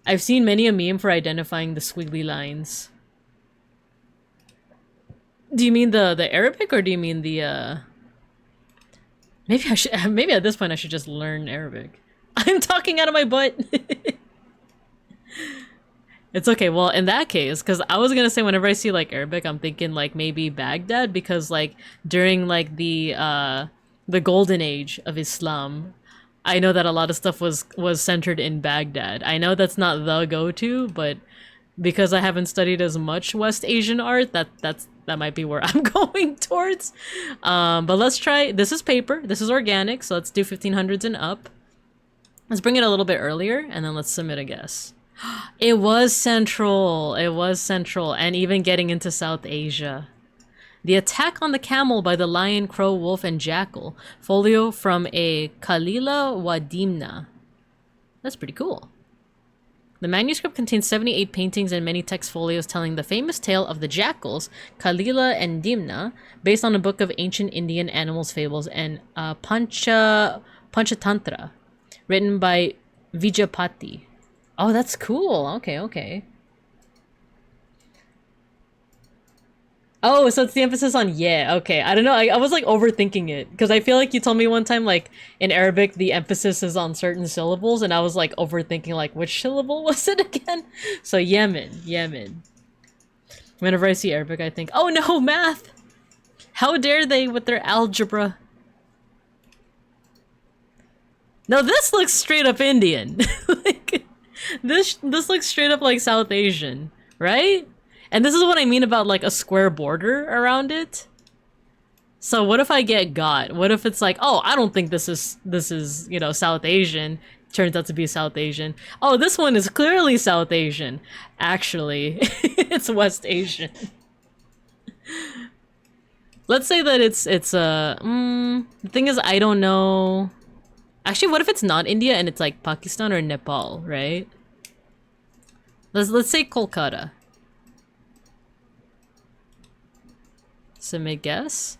I've seen many a meme for identifying the squiggly lines. Do you mean the Arabic, or do you mean the maybe at this point I should just learn Arabic. I'm talking out of my butt. It's okay. Well, in that case, because I was gonna say whenever I see like Arabic, I'm thinking like maybe Baghdad, because like during like the golden age of Islam, I know that a lot of stuff was centered in Baghdad. I know that's not the go-to, but because I haven't studied as much West Asian art, that might be where I'm going towards. But let's try. This is paper. This is organic, so let's do 1500s and up. Let's bring it a little bit earlier, and then let's submit a guess. It was Central. It was Central, and even getting into South Asia. The attack on the camel by the lion, crow, wolf, and jackal. Folio from a Kalila Wadimna. That's pretty cool. The manuscript contains 78 paintings and many text folios telling the famous tale of the jackals, Kalila and Dimna, based on a book of ancient Indian animals fables and Panchatantra, written by Vijayapati. Oh, that's cool. Okay. Oh, so it's the emphasis on yeah. Okay, I don't know. I was like overthinking it because I feel like you told me one time like in Arabic the emphasis is on certain syllables, and I was like overthinking like which syllable was it again? So Yemen. Whenever I see Arabic, I think, oh no, math! How dare they with their algebra? No, this looks straight up Indian. Like this looks straight up like South Asian, right? And this is what I mean about like a square border around it. So what if I get got? What if it's like, oh, I don't think this is, you know, South Asian. Turns out to be South Asian. Oh, this one is clearly South Asian. Actually, it's West Asian. Let's say that it's the thing is, I don't know. Actually, what if it's not India and it's like Pakistan or Nepal, right? Let's say Kolkata. Submit guess.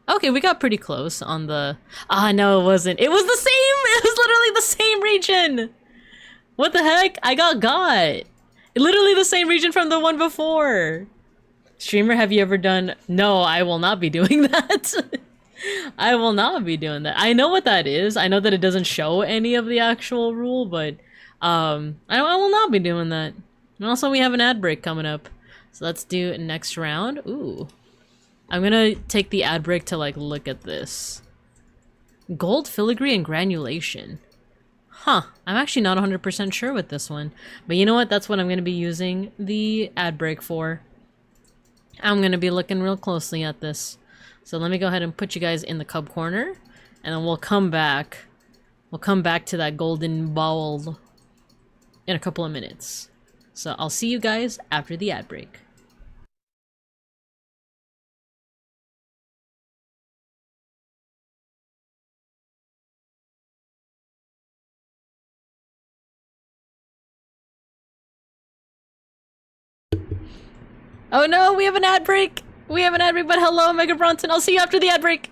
Okay, we got pretty close on the... Ah, no, it wasn't. It was the same! It was literally the same region! What the heck? I got. Literally the same region from the one before. Streamer, have you ever done? No, I will not be doing that. I will not be doing that. I know what that is. I know that it doesn't show any of the actual rule, but I will not be doing that. And also, we have an ad break coming up, so let's do next round. Ooh, I'm gonna take the ad break to like look at this. Gold filigree and granulation. Huh, I'm actually not 100% sure with this one. But you know what? That's what I'm going to be using the ad break for. I'm going to be looking real closely at this. So let me go ahead and put you guys in the cub corner. And then we'll come back. We'll come back to that golden bowl in a couple of minutes. So I'll see you guys after the ad break. Oh no, we have an ad break! We have an ad break, but hello, Mega Bronson. I'll see you after the ad break!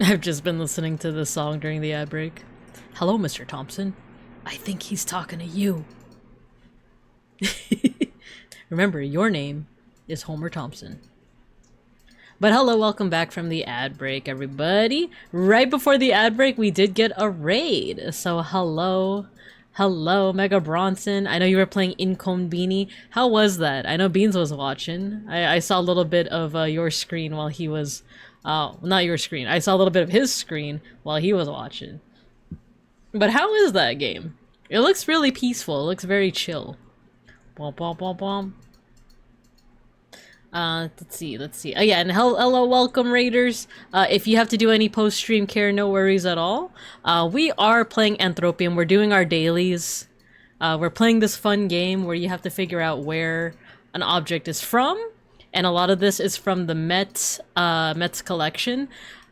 I've just been listening to this song during the ad break. Hello, Mr. Thompson. I think he's talking to you. Remember, your name is Homer Thompson. But hello, welcome back from the ad break, everybody. Right before the ad break, we did get a raid. So hello. Hello, Mega Bronson. I know you were playing Income Beanie. How was that? I know Beans was watching. I saw a little bit of your screen while he was... not your screen. I saw a little bit of his screen while he was watching. But how is that game? It looks really peaceful. It looks very chill. Bom, bom, bom, bom. Let's see. Oh yeah, and hello, welcome raiders. If you have to do any post-stream care, no worries at all. We are playing Anthropium. We're doing our dailies. We're playing this fun game where you have to figure out where an object is from, and a lot of this is from the Met's collection.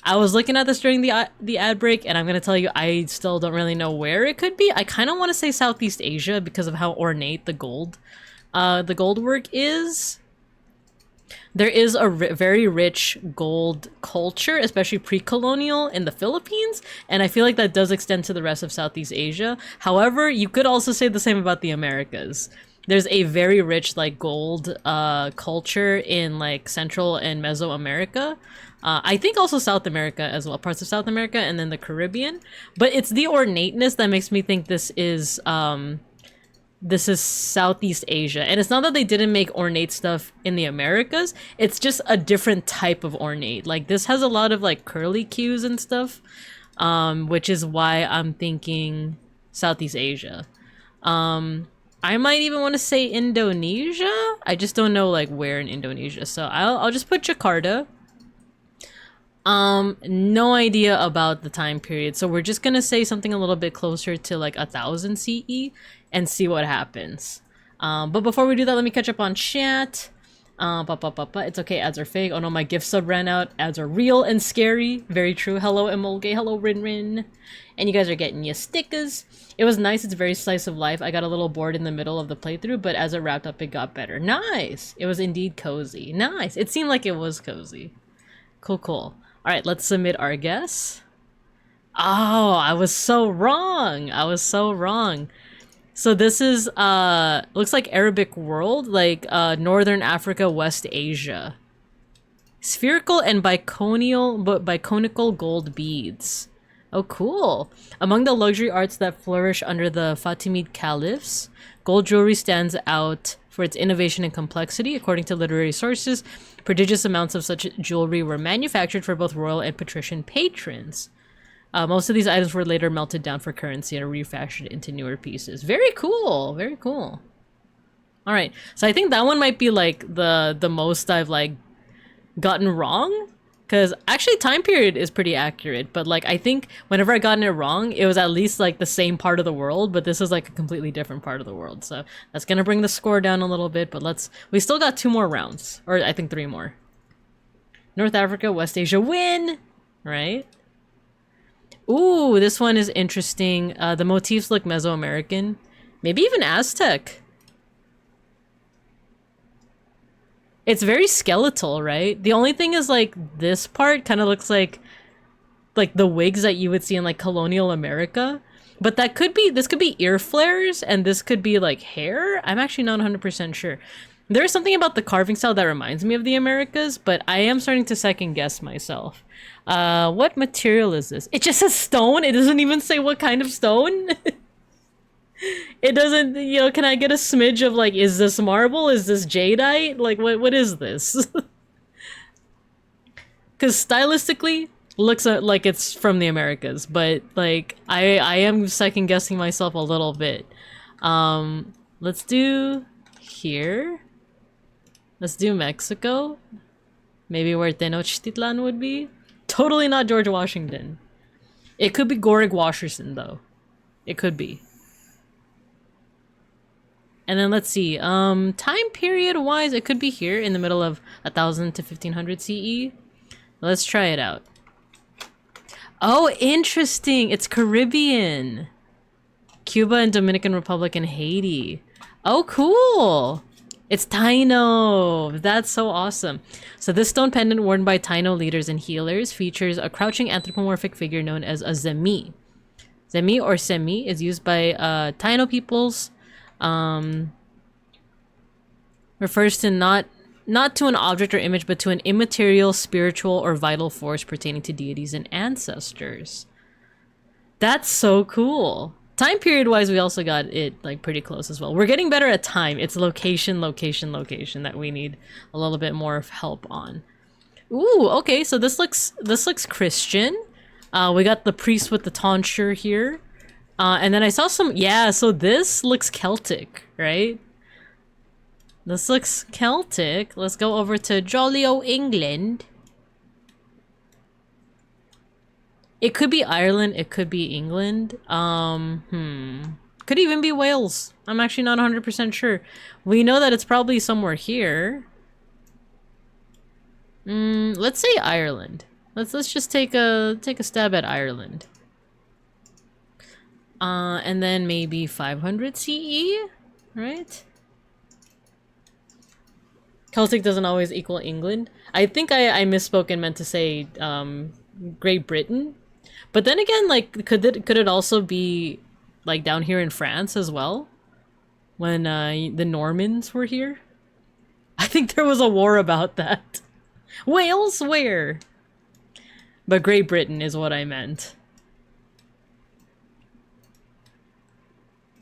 I was looking at this during the ad break, and I'm gonna tell you, I still don't really know where it could be. I kind of want to say Southeast Asia because of how ornate the gold work is. There is a very rich gold culture, especially pre-colonial in the Philippines, and I feel like that does extend to the rest of Southeast Asia. However, you could also say the same about the Americas. There's a very rich like gold culture in like Central and Mesoamerica. I think also South America as well, parts of South America, and then the Caribbean. But it's the ornateness that makes me think this is Southeast Asia. And it's not that they didn't make ornate stuff in the Americas, it's just a different type of ornate. Like this has a lot of like curly cues and stuff, which is why I'm thinking Southeast Asia. I might even want to say Indonesia. I just don't know like where in Indonesia, so I'll just put Jakarta. No idea about the time period, so we're just gonna say something a little bit closer to like 1000 CE and see what happens. But before we do that, let me catch up on chat. It's okay, ads are fake. Oh no, my gift sub ran out. Ads are real and scary. Very true. Hello Emolge, hello Rin. And you guys are getting your stickers. It was nice, it's very slice of life. I got a little bored in the middle of the playthrough, but as it wrapped up, it got better. Nice! It was indeed cozy. Nice! It seemed like it was cozy. Cool. Alright, let's submit our guess. Oh, I was so wrong! So this is, looks like Arabic world, like, Northern Africa, West Asia. Spherical and biconical gold beads. Oh, cool. Among the luxury arts that flourish under the Fatimid caliphs, gold jewelry stands out for its innovation and complexity. According to literary sources, prodigious amounts of such jewelry were manufactured for both royal and patrician patrons. Most of these items were later melted down for currency and are refashioned into newer pieces. Very cool. Very cool. All right. So I think that one might be like the most I've like gotten wrong. Because actually time period is pretty accurate. But like I think whenever I gotten it wrong, it was at least like the same part of the world. But this is like a completely different part of the world. So that's going to bring the score down a little bit. But we still got 2 more rounds. Or I think 3 more. North Africa, West Asia, win! Right? Ooh, this one is interesting. The motifs look Mesoamerican. Maybe even Aztec. It's very skeletal, right? The only thing is like this part kind of looks like the wigs that you would see in like colonial America. But that could be, this could be ear flares and this could be like hair. I'm actually not 100% sure. There's something about the carving style that reminds me of the Americas, but I am starting to second guess myself. What material is this? It just says stone. It doesn't even say what kind of stone. It doesn't, you know, can I get a smidge of like, is this marble? Is this jadeite? Like, what is this? Because stylistically, looks like it's from the Americas, but like, I am second guessing myself a little bit. Let's do here. Let's do Mexico. Maybe where Tenochtitlan would be. Totally not George Washington. It could be Gorig Washerson though. It could be. And then let's see, time period wise, it could be here in the middle of 1000 to 1500 CE. Let's try it out. Oh, interesting. It's Caribbean. Cuba and Dominican Republic and Haiti. Oh, cool. It's Taino. That's so awesome. So this stone pendant worn by Taino leaders and healers features a crouching anthropomorphic figure known as a zemi. Zemi or semi is used by Taino peoples. Refers to not to an object or image, but to an immaterial, spiritual, or vital force pertaining to deities and ancestors. That's so cool. Time period wise, we also got it like pretty close as well. We're getting better at time. It's location that we need a little bit more of help on. Ooh, okay, so this looks Christian. We got the priest with the tonsure here. And then I saw some, yeah, so this looks Celtic, right? This looks Celtic. Let's go over to jolly o' England. It could be Ireland, it could be England. Could even be Wales. I'm actually not 100% sure. We know that it's probably somewhere here. Let's say Ireland. Let's just take a stab at Ireland. And then maybe 500 CE, right? Celtic doesn't always equal England. I think I misspoke and meant to say Great Britain. But then again, like, could it also be like down here in France as well? When the Normans were here? I think there was a war about that. Wales? Where? But Great Britain is what I meant.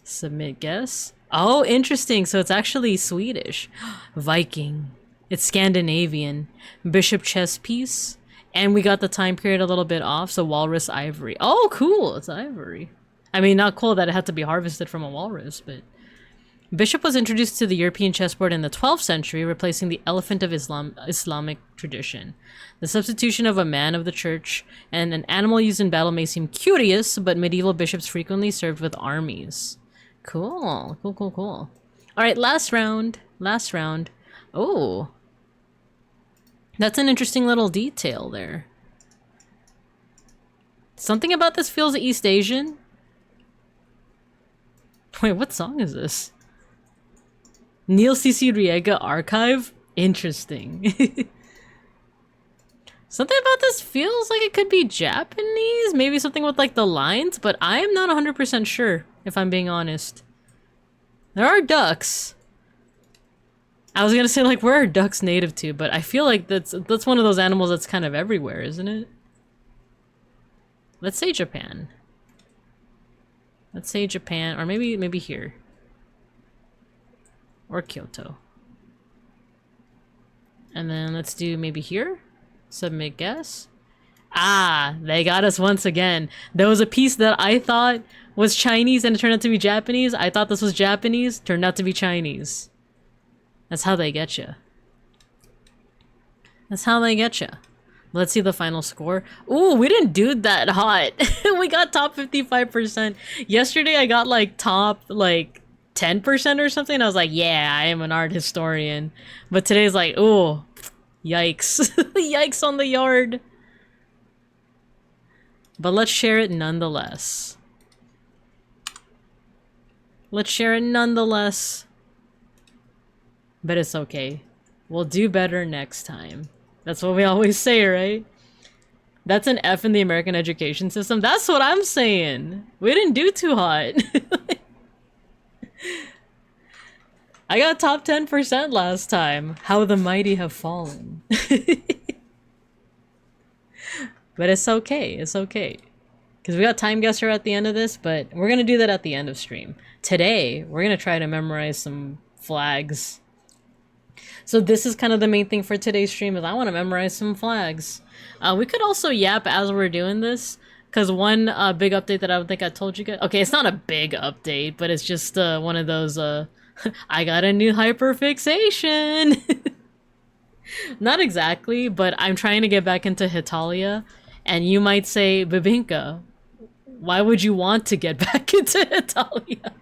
Submit guess. Oh, interesting. So it's actually Swedish. Viking. It's Scandinavian. Bishop chess piece. And we got the time period a little bit off, so walrus ivory. Oh, cool. It's ivory. I mean, not cool that it had to be harvested from a walrus, but... Bishop was introduced to the European chessboard in the 12th century, replacing the elephant of Islamic tradition. The substitution of a man of the church and an animal used in battle may seem curious, but medieval bishops frequently served with armies. Cool. Cool, cool, cool. Alright, last round. Last round. Oh. That's an interesting little detail there. Something about this feels East Asian. Wait, what song is this? Neil C.C. Riega Archive? Interesting. Something about this feels like it could be Japanese? Maybe something with like the lines, but I'm not 100% sure, if I'm being honest. There are ducks. I was gonna say, like, where are ducks native to? But I feel like that's one of those animals that's kind of everywhere, isn't it? Let's say Japan. Let's say Japan, or maybe here. Or Kyoto. And then let's do maybe here. Submit guess. Ah, they got us once again. There was a piece that I thought was Chinese and it turned out to be Japanese. I thought this was Japanese, turned out to be Chinese. That's how they get you. That's how they get you. Let's see the final score. Ooh, we didn't do that hot. We got top 55%. Yesterday I got like top like 10% or something. I was like, yeah, I am an art historian. But today's like, ooh, yikes. Yikes on the yard. But let's share it nonetheless. Let's share it nonetheless. But it's okay. We'll do better next time. That's what we always say, right? That's an F in the American education system. That's what I'm saying. We didn't do too hot. I got top 10% last time. How the mighty have fallen. But it's okay. It's okay. Because we got time guesser at the end of this, but we're going to do that at the end of stream. Today, we're going to try to memorize some flags. So this is kind of the main thing for today's stream, is I want to memorize some flags. We could also yap as we're doing this, because one big update that I don't think I told you guys... Okay, it's not a big update, but it's just one of those, I got a new hyperfixation! Not exactly, but I'm trying to get back into Hitalia, and you might say, Babinka, why would you want to get back into Hitalia?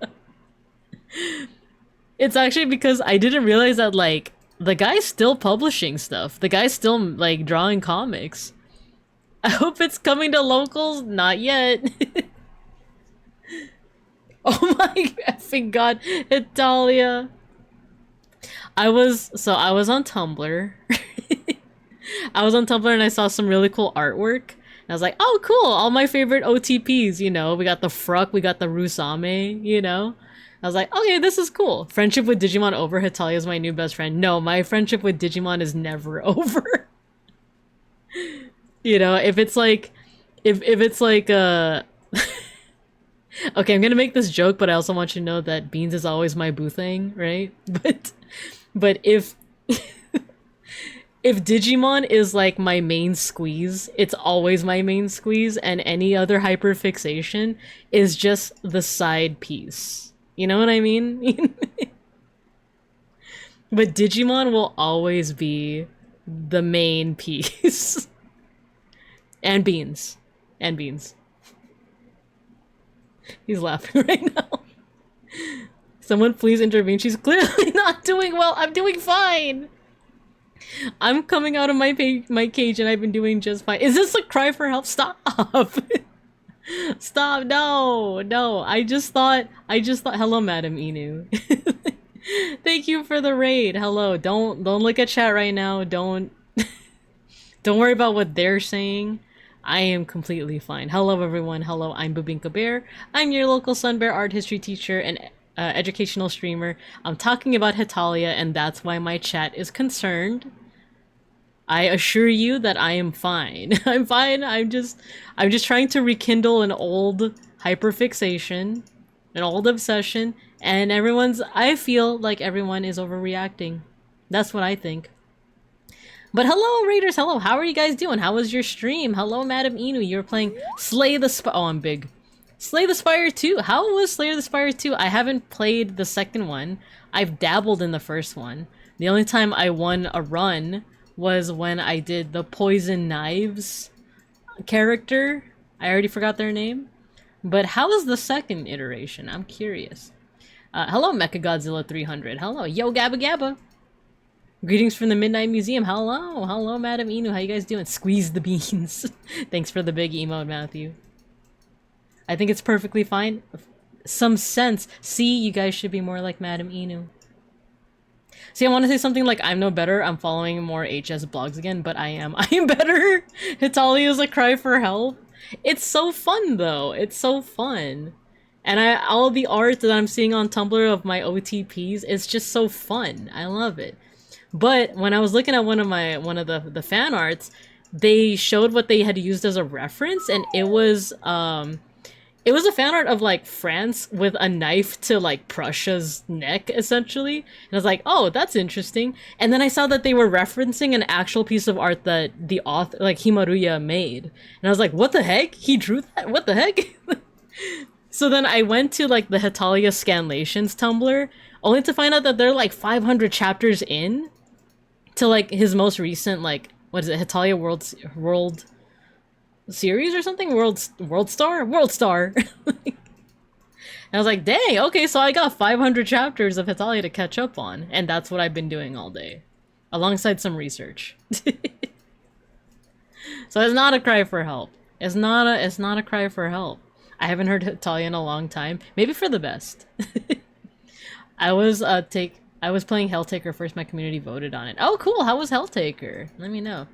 It's actually because I didn't realize that, like, the guy's still publishing stuff. The guy's still, like, drawing comics. I hope it's coming to locals. Not yet. Oh my effing god, Italia. I was on Tumblr. I was on Tumblr and I saw some really cool artwork. And I was like, oh cool, all my favorite OTPs, you know. We got the Fruck, we got the Rusame, you know. I was like, okay, this is cool. Friendship with Digimon over. Hitalia is my new best friend. No, my friendship with Digimon is never over. You know, if it's like, if it's like, okay, I'm gonna make this joke, but I also want you to know that Beans is always my boo thing, right? But if if Digimon is like my main squeeze, it's always my main squeeze, and any other hyperfixation is just the side piece. You know what I mean? But Digimon will always be the main piece. And beans. And beans. He's laughing right now. Someone please intervene. She's clearly not doing well. I'm doing fine. I'm coming out of my cage and I've been doing just fine. Is this a cry for help? Stop. Stop. No. I just thought, hello, Madam Inu. Thank you for the raid. Hello. Don't look at chat right now. Don't worry about what they're saying. I am completely fine. Hello, everyone. Hello, I'm Bubinka Bear. I'm your local Sun Bear art history teacher and educational streamer. I'm talking about Hetalia, and that's why my chat is concerned. I assure you that I am fine. I'm fine. I'm just trying to rekindle an old hyperfixation, an old obsession, and I feel like everyone is overreacting. That's what I think. But hello, Raiders, hello, how are you guys doing? How was your stream? Hello, Madam Inu, you were playing Slay the Spire. Oh, I'm big. Slay the Spire 2. How was Slay the Spire 2? I haven't played the second one. I've dabbled in the first one. The only time I won a run was when I did the Poison Knives character. I already forgot their name. But how was the second iteration? I'm curious. Hello, Mechagodzilla 300. Hello, yo, Gabba Gabba. Greetings from the Midnight Museum. Hello, Madam Inu. How you guys doing? Squeeze the beans. Thanks for the big emote, Matthew. I think it's perfectly fine. Some sense. See, you guys should be more like Madam Inu. See, I want to say something like, I'm no better. I'm following more HS blogs again, but I am better. Hitalia is a cry for help. It's so fun, though. It's so fun. And all the art that I'm seeing on Tumblr of my OTPs, it's just so fun. I love it. But when I was looking at one of the fan arts, they showed what they had used as a reference, and it was a fan art of like France with a knife to like Prussia's neck, essentially. And I was like, oh, that's interesting. And then I saw that they were referencing an actual piece of art that the author, like Himaruya, made. And I was like, what the heck? He drew that? What the heck? So then I went to like the Hetalia Scanlations Tumblr, only to find out that they're like 500 chapters in to like his most recent, like, what is it, Hetalia World Series or something? World Star? And I was like, dang, okay, so I got 500 chapters of Hetalia to catch up on, and that's what I've been doing all day, alongside some research. So it's not a cry for help. It's not a cry for help. I haven't heard Hetalia in a long time. Maybe for the best. I was playing Helltaker first. My community voted on it. Oh, cool. How was Helltaker? Let me know.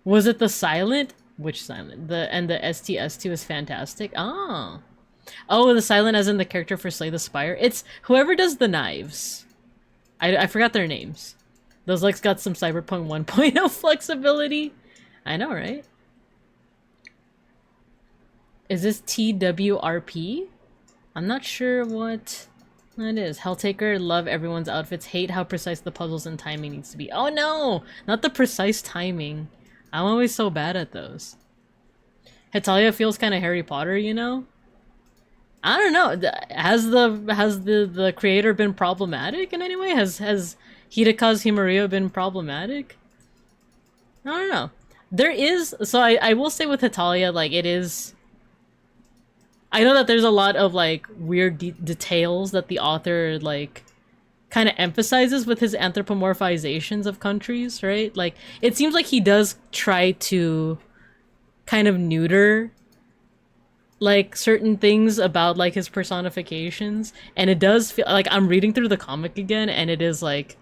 Was it the silent? Which silent? The STS2 is fantastic. Oh, the silent as in the character for Slay the Spire. It's whoever does the knives. I forgot their names. Those legs got some Cyberpunk 1.0 flexibility. I know, right? Is this TWRP? I'm not sure what that is. Helltaker, love everyone's outfits. Hate how precise the puzzles and timing needs to be. Oh no! Not the precise timing. I'm always so bad at those. Hetalia feels kind of Harry Potter, you know? I don't know. Has the creator been problematic in any way? Has Hidekazu Himaruya been problematic? I don't know. There is, so I will say with Hetalia, like, it is, I know that there's a lot of like weird details that the author like kind of emphasizes with his anthropomorphizations of countries, right? Like, it seems like he does try to kind of neuter like certain things about like his personifications, and it does feel like I'm reading through the comic again, and it is like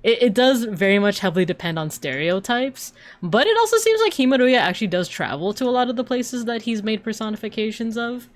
it does very much heavily depend on stereotypes, but it also seems like Himaruya actually does travel to a lot of the places that he's made personifications of.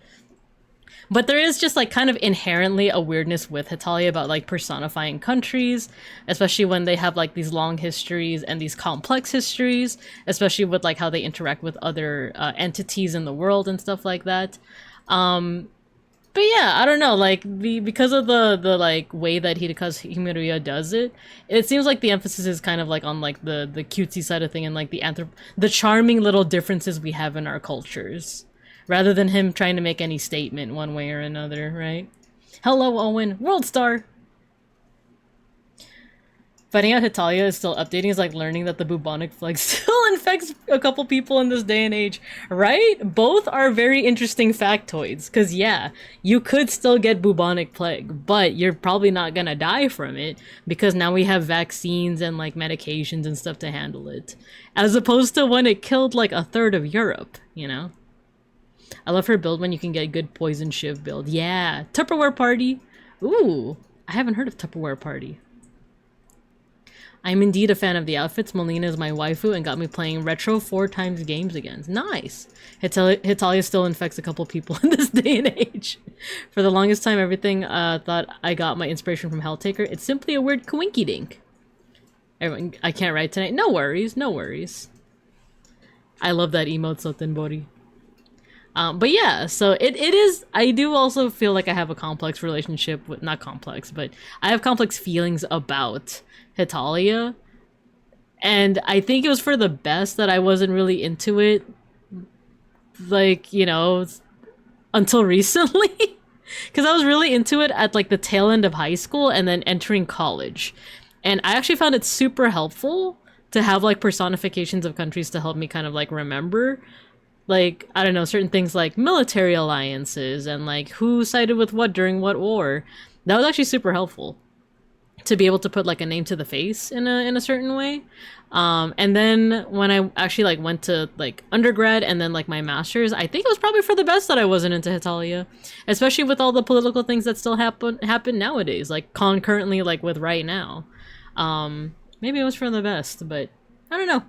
But there is just like kind of inherently a weirdness with Hetalia about like personifying countries, especially when they have like these long histories and these complex histories, especially with like how they interact with other entities in the world and stuff like that. But yeah, I don't know, like because of the like way that Hidekazu Himaruya does it, it seems like the emphasis is kind of like on like the cutesy side of thing and like the charming little differences we have in our cultures, rather than him trying to make any statement one way or another, right? Hello, Owen. World Star! Finding out Hitalia is still updating is like learning that the bubonic plague still infects a couple people in this day and age, right? Both are very interesting factoids, because yeah, you could still get bubonic plague, but you're probably not gonna die from it, because now we have vaccines and like medications and stuff to handle it. As opposed to when it killed like a third of Europe, you know? I love her build when you can get good poison shiv build. Yeah, Tupperware party. Ooh, I haven't heard of Tupperware party. I'm indeed a fan of the outfits. Melina is my waifu and got me playing retro 4 times games again. Nice! Hitalia still infects a couple people in this day and age. For the longest time, everything thought I got my inspiration from Helltaker. It's simply a weird coinky-dink. Everyone, I can't write tonight. No worries, no worries. I love that emote, Sotenbori. But yeah, so it is, I do also feel like I have a complex relationship with, not complex, but I have complex feelings about Hitalia, and I think it was for the best that I wasn't really into it, like, you know, until recently, because I was really into it at like the tail end of high school and then entering college, and I actually found it super helpful to have like personifications of countries to help me kind of like remember, like, I don't know, certain things like military alliances and like who sided with what during what war. That was actually super helpful to be able to put like a name to the face in a certain way. And then when I actually like went to like undergrad and then like my master's, I think it was probably for the best that I wasn't into Hitalia, especially with all the political things that still happen nowadays, like concurrently like with right now. Maybe it was for the best, but I don't know.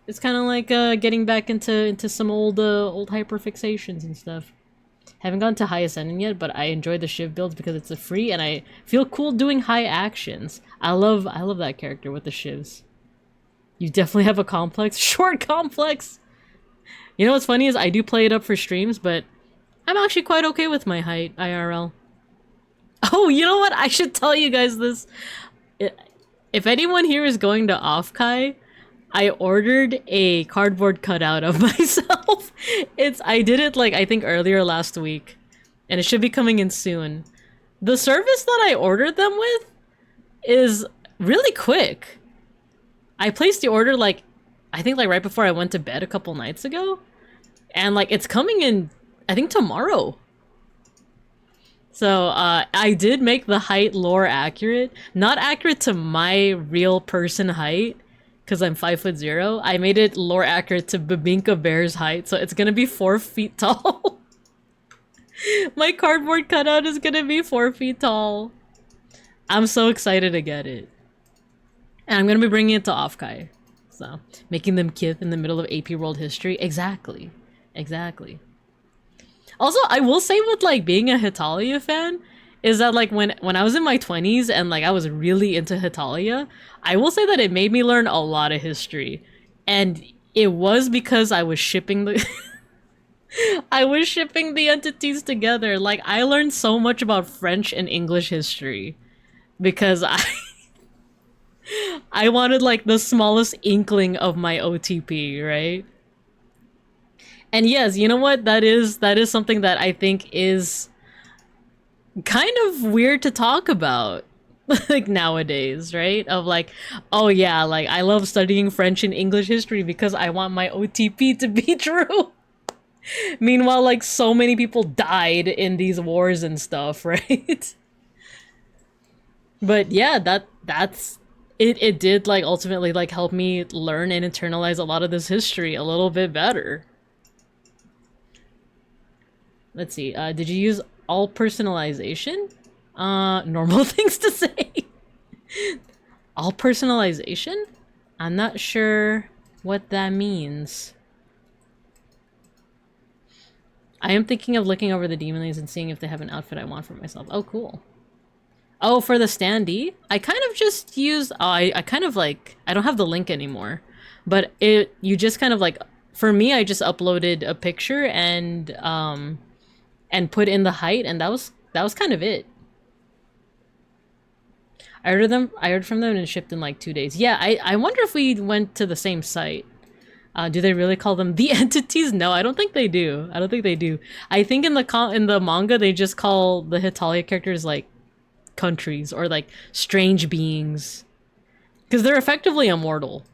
It's kind of like getting back into some old hyperfixations and stuff. Haven't gone to high ascendant yet, but I enjoy the shiv builds because it's a free and I feel cool doing high actions. I love that character with the shivs. You definitely have a complex. Short complex! You know what's funny is I do play it up for streams, but I'm actually quite okay with my height, IRL. Oh, you know what? I should tell you guys this. If anyone here is going to Offkai, I ordered a cardboard cutout of myself. I did it like, I think earlier last week, and it should be coming in soon. The service that I ordered them with is really quick. I placed the order like, I think like right before I went to bed a couple nights ago, and like it's coming in, I think tomorrow. So I did make the height lore accurate. Not accurate to my real person height, because I'm 5'0". I made it lore accurate to Babinka Bear's height, so it's gonna be 4 feet tall. My cardboard cutout is gonna be 4 feet tall. I'm so excited to get it. And I'm gonna be bringing it to Offkai. So, making them kith in the middle of AP World History. Exactly. Exactly. Also, I will say with like being a Hitalia fan, is that like when I was in my 20s and like I was really into Hitalia, I will say that it made me learn a lot of history. And it was because I was shipping the I was shipping the entities together. Like I learned so much about French and English history because I wanted like the smallest inkling of my OTP, right? And yes, you know what? That is something that I think is kind of weird to talk about like nowadays, right? Of like, oh yeah, like I love studying French and English history because I want my OTP to be true. Meanwhile, like so many people died in these wars and stuff, right? But yeah, that's it did like ultimately like help me learn and internalize a lot of this history a little bit better. Let's see, did you use all personalization? Normal things to say. All personalization? I'm not sure what that means. I am thinking of looking over the demon leads and seeing if they have an outfit I want for myself. Oh, cool. Oh, for the standee? I kind of just use... Oh, I kind of like... I don't have the link anymore. But you just kind of like... For me, I just uploaded a picture and put in the height, and that was kind of it. I ordered from them and shipped in like 2 days. Yeah, I wonder if we went to the same site. Do they really call them the entities? No, I don't think they do. I don't think they do. I think in the manga they just call the Hitalia characters like countries or like strange beings. Because they're effectively immortal.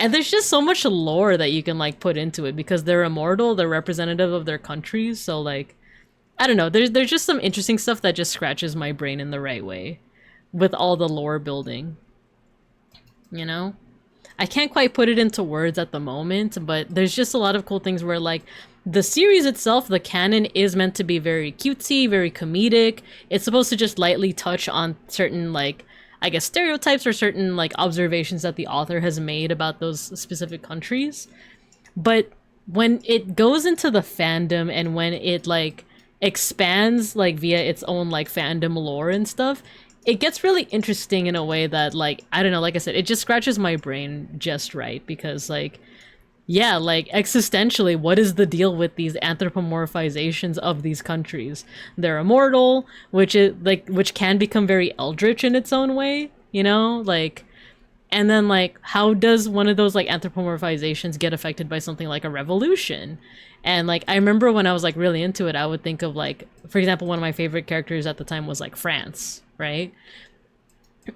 And there's just so much lore that you can like put into it because they're immortal, they're representative of their countries, so like I don't know, there's just some interesting stuff that just scratches my brain in the right way with all the lore building. You know? I can't quite put it into words at the moment, but there's just a lot of cool things where like the series itself, the canon is meant to be very cutesy, very comedic. It's supposed to just lightly touch on certain like I guess stereotypes or certain like observations that the author has made about those specific countries. But when it goes into the fandom and when it like expands like via its own like fandom lore and stuff, it gets really interesting in a way that like, I don't know, like I said, it just scratches my brain just right because like, yeah, like existentially, what is the deal with these anthropomorphizations of these countries? They're immortal, which is like, which can become very eldritch in its own way, you know, like, and then like, how does one of those like anthropomorphizations get affected by something like a revolution? And like, I remember when I was like really into it, I would think of like, for example, one of my favorite characters at the time was like France, right?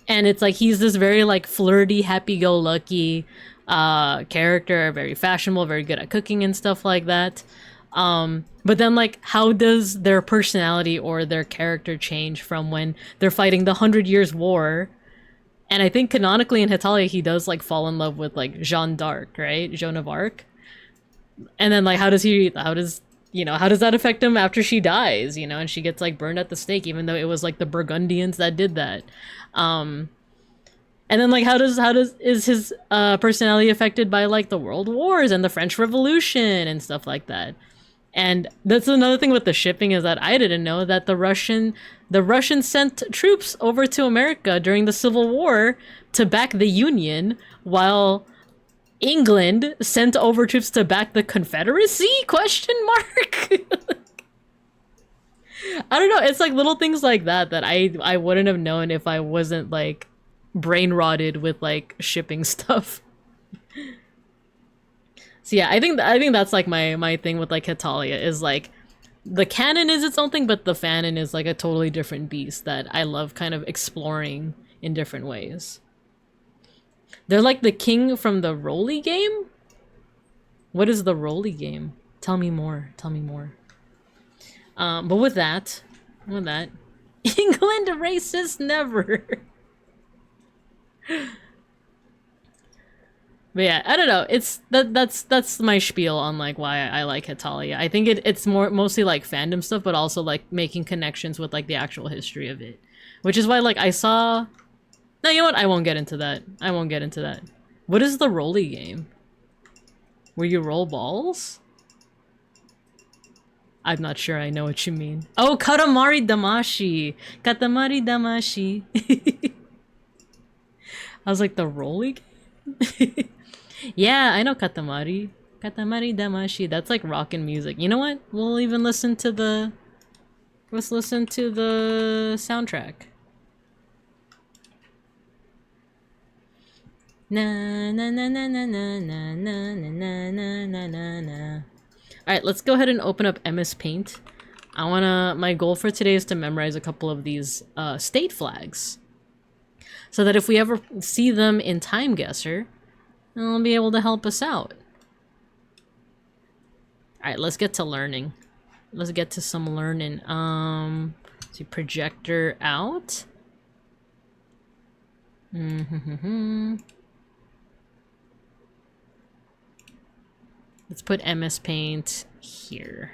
And it's like, he's this very like flirty, happy-go-lucky character, very fashionable, very good at cooking and stuff like that. But then like, how does their personality or their character change from when they're fighting the 100 Years' War? And I think canonically in Hetalia, he does like fall in love with like Jeanne d'Arc, right? Joan of Arc. And then like, how does that affect him after she dies, you know, and she gets like burned at the stake, even though it was like the Burgundians that did that. And then like, is his personality affected by like the World Wars and the French Revolution and stuff like that? And that's another thing with the shipping is that I didn't know that the Russians sent troops over to America during the Civil War to back the Union, while England sent over troops to back the Confederacy? Question mark. I don't know. It's like little things like that that I wouldn't have known if I wasn't like brain rotted with like shipping stuff. So yeah, I think that's like my thing with like Hetalia is like the canon is its own thing, but the fanon is like a totally different beast that I love kind of exploring in different ways. They're like the king from the Rolly game? What is the Rolly game? Tell me more. Tell me more. But with that, England racist never. But yeah, I don't know. That's my spiel on like why I like Hetalia. I think it's mostly like fandom stuff, but also like making connections with like the actual history of it, which is why like I saw. No, you know what? I won't get into that. What is the Rolly game? Where you roll balls? I'm not sure I know what you mean. Oh, Katamari Damacy! Katamari Damacy! I was like, the Rolly game? Yeah, I know Katamari. Katamari Damacy. That's like rockin' music. You know what? We'll even listen to the... Let's listen to the soundtrack. Na na na na na na na na na na na na na. Alright, let's go ahead and open up MS Paint. My goal for today is to memorize a couple of these state flags. So that if we ever see them in timeguessr, they'll be able to help us out. Alright, let's get to learning. Let's get to some learning. Let's see, projector out. Let's put MS Paint here.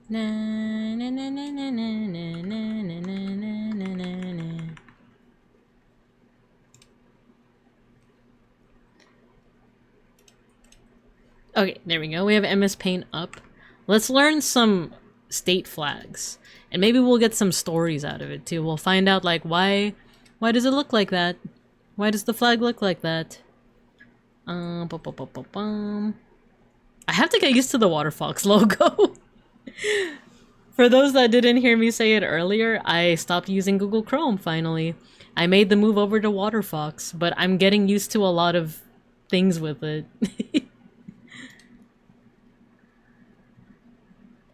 Na na na na na na na na na na na na. Okay, there we go. We have MS Paint up. Let's learn some state flags. And maybe we'll get some stories out of it too. We'll find out like why does it look like that? Why does the flag look like that? I have to get used to the Water Fox logo. For those that didn't hear me say it earlier, I stopped using Google Chrome finally. I made the move over to Water Fox, but I'm getting used to a lot of things with it.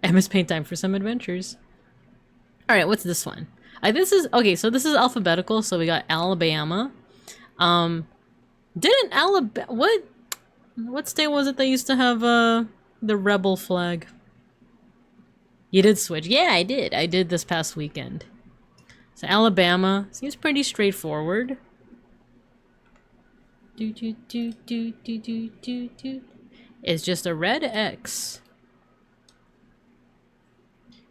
Emma's paint time for some adventures. All right, what's this one? This is okay. So this is alphabetical. So we got Alabama. Didn't Alabama what state was it that used to have the rebel flag? You did switch. Yeah, I did. I did this past weekend. So Alabama seems pretty straightforward. It's just a red X.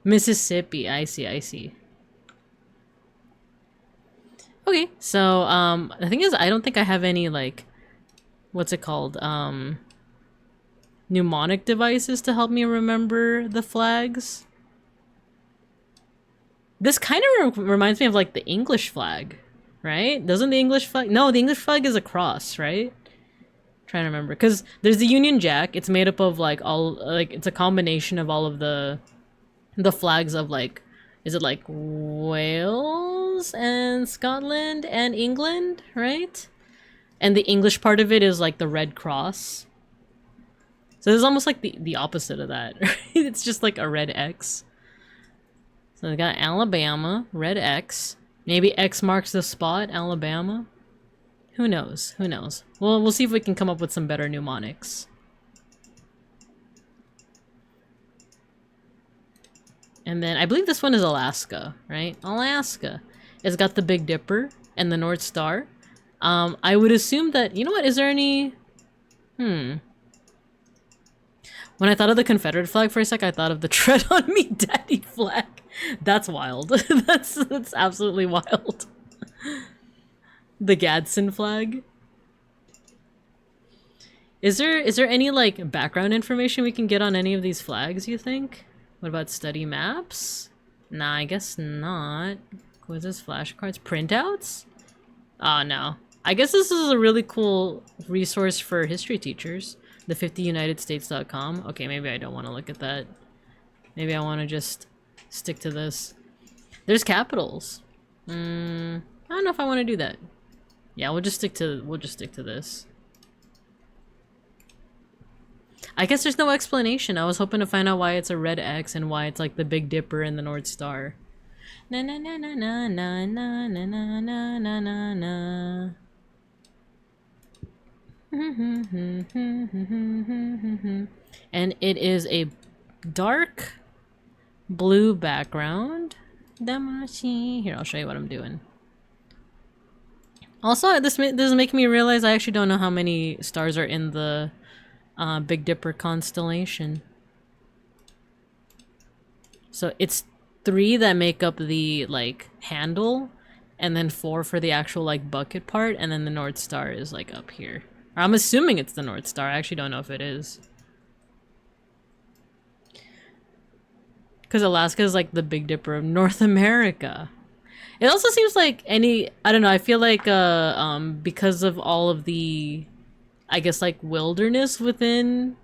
Mississippi. I see. Okay, so the thing is, I don't think I have any like, what's it called? Mnemonic devices to help me remember the flags. This kind of reminds me of like the English flag, right? Doesn't the English flag? No, the English flag is a cross, right? Trying to remember, because there's the Union Jack. It's made up of like it's a combination of all of the flags of like, is it like Wales and Scotland and England, right? And the English part of it is like the red cross. So it's almost like the opposite of that, right? It's just like a red X. So we got Alabama, red X. Maybe X marks the spot, Alabama. Who knows? Who knows? Well, we'll see if we can come up with some better mnemonics. And then I believe this one is Alaska, right? Alaska. It's got the Big Dipper and the North Star. I would assume that, you know what, is there any... When I thought of the Confederate flag for a sec, I thought of the Tread on Me Daddy flag. That's wild. That's absolutely wild. The Gadsden flag. Is there any like background information we can get on any of these flags, you think? What about study maps? Nah, I guess not. Quizzes, flashcards, printouts? Oh no. I guess this is a really cool resource for history teachers. The 50unitedstates.com. Okay, maybe I don't want to look at that. Maybe I want to just stick to this. There's capitals. I don't know if I want to do that. Yeah, we'll just stick to this. I guess there's no explanation. I was hoping to find out why it's a red X and why it's like the Big Dipper and the North Star. Na na na na na na na na na na na na na. And it is a dark blue background. Here, I'll show you what I'm doing. Also, this is making me realize I actually don't know how many stars are in the Big Dipper constellation. So it's 3 that make up the like handle, and then 4 for the actual like bucket part, and then the North Star is like up here. I'm assuming it's the North Star. I actually don't know if it is. Because Alaska is like the Big Dipper of North America. It also seems like I don't know, I feel like because of all of the, I guess like wilderness isn't